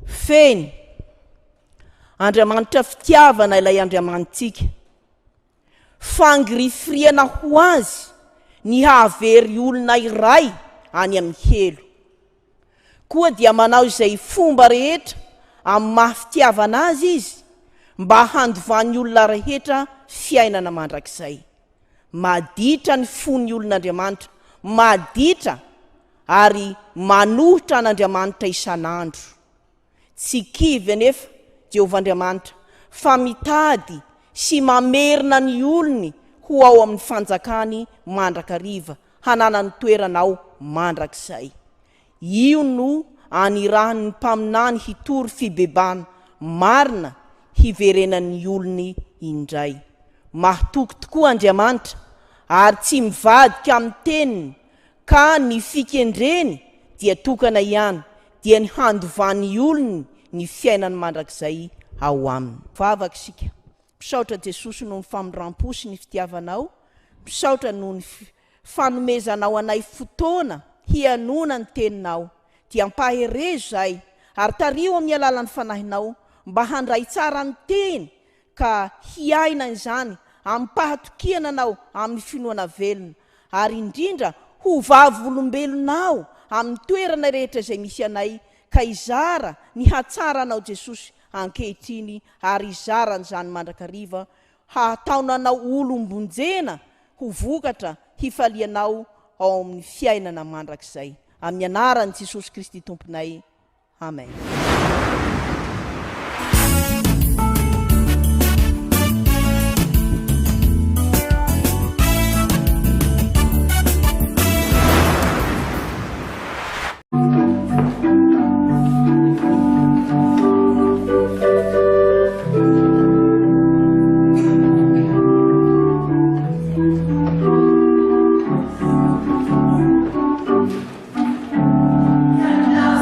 [SPEAKER 6] Feny Andriamanitra fitiavana ilay Andriamanitsika, fangirifiriana ho azy ny hahavery olona iray any amin'ny helo. Koa dia manao izay fomba rehetra amin'ny mahafitiavana azy izy, mba handovan'ny olona rehetra fiainana mandrakizay. Maditra ny fon'ny olon'Andriamanitra, maditra ary manohitra an'Andriamanitra isan'andro. Tsy kivy anefa Jehovah Andriamanitra, fa mitady sy mamerina ny olony ho ao amin'ny fanjakany mandrakariva hananany toeranao mandrakizay. Io no anirahany mpaminany hitory fibebana marina hiverenany olony indray. Mahatoky tokoa Andriamanitra ary tsy mivadika amin'ny teniny, ka ny fikendreny dia tokana ihany dia ny handovany olony ny fiainany mandrakizay ao aminy. Vavaka isika, mpisaotra Jesosy noho ny famindram-po sy ny fitiavanao, mpisaotra noho ny fanomezanao anay fotoana hianona ny teninao, dia mpaherezo zay ary tario amin'ny alalan'ny fanahinao mba handray tsara ny teny ka hiaina izany amin'ny pahatokiana anao amin'ny finoana velona, ary indrindra ho vavolombelonao amin'ny toerana rehetra izay misy anay, ka izara ny hatsaranao Jesosy ankehitriny ary izaran'izany mandrakariva hataonanao olombonjena ho vokatra hifalianao ao amin'ny fiainana mandrakizay. Amin'ny anaran'i Jesosy Kristy tomponay. Amen.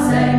[SPEAKER 1] Sei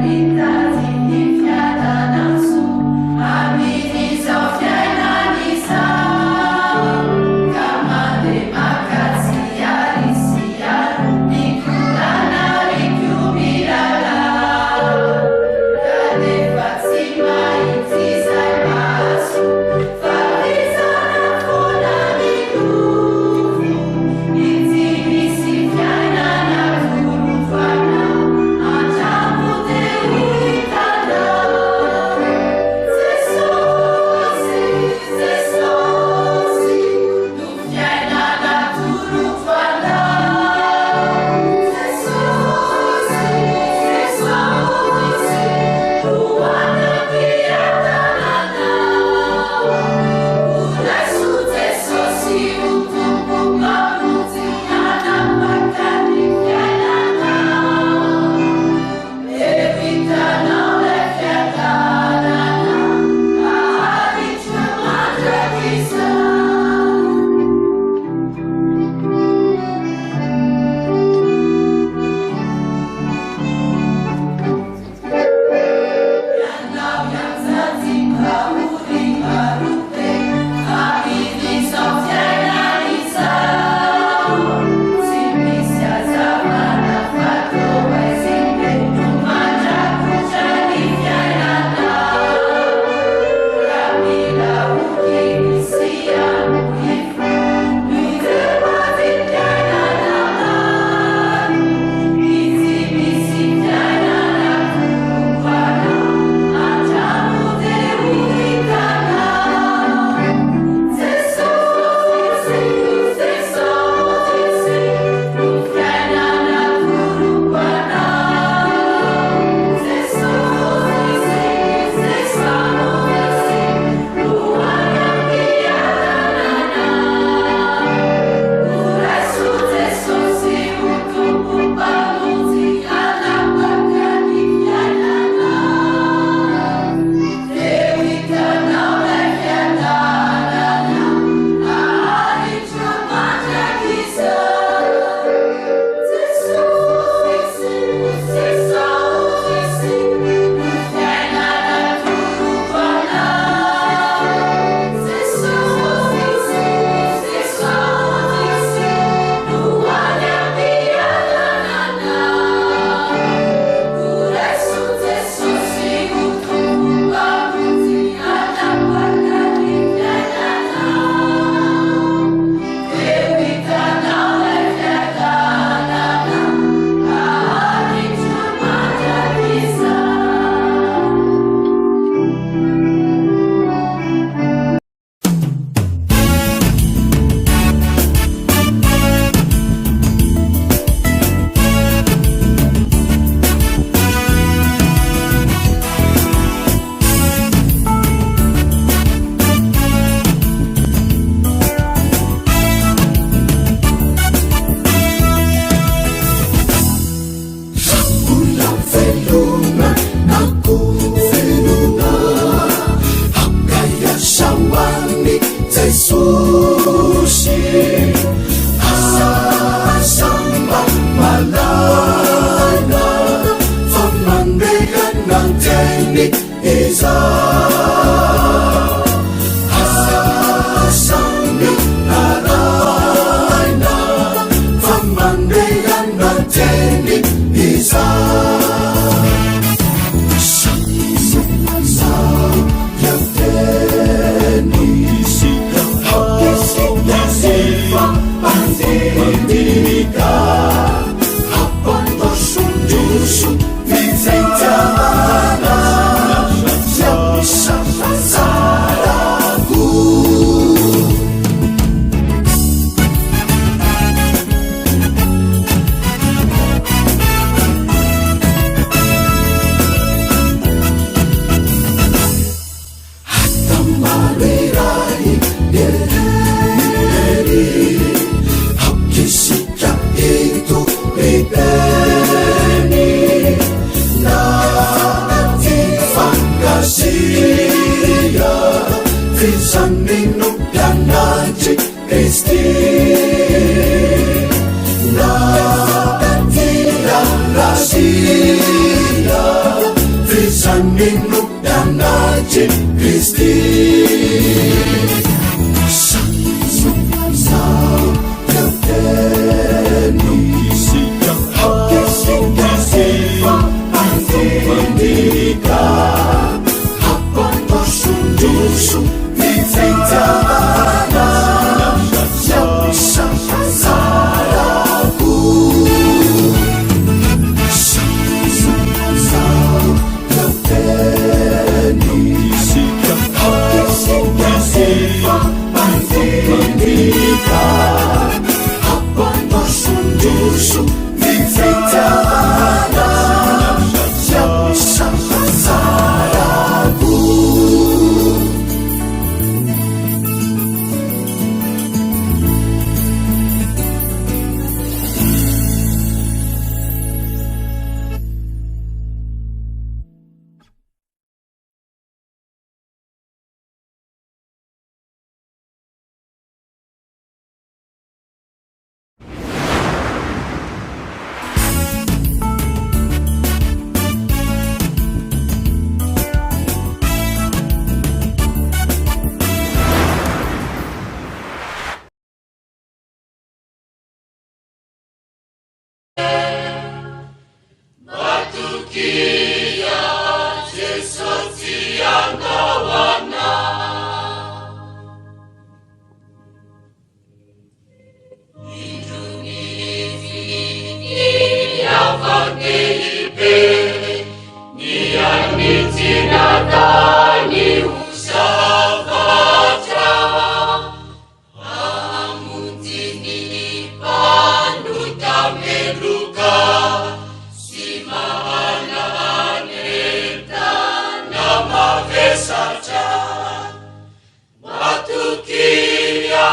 [SPEAKER 7] Matukia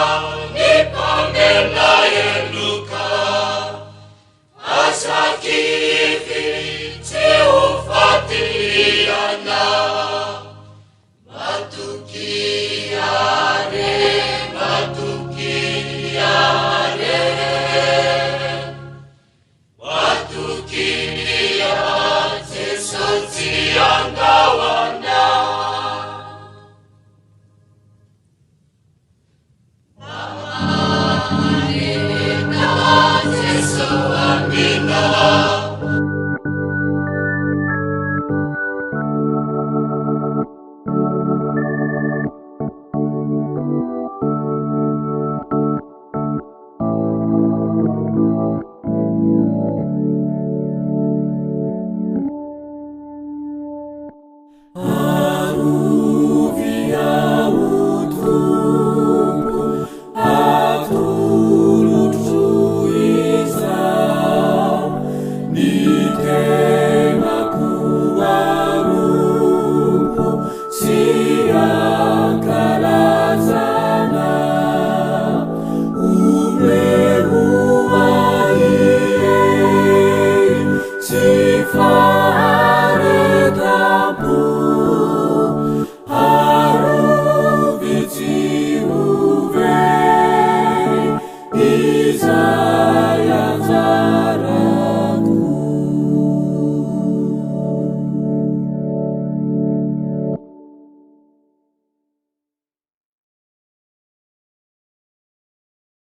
[SPEAKER 7] ni pamela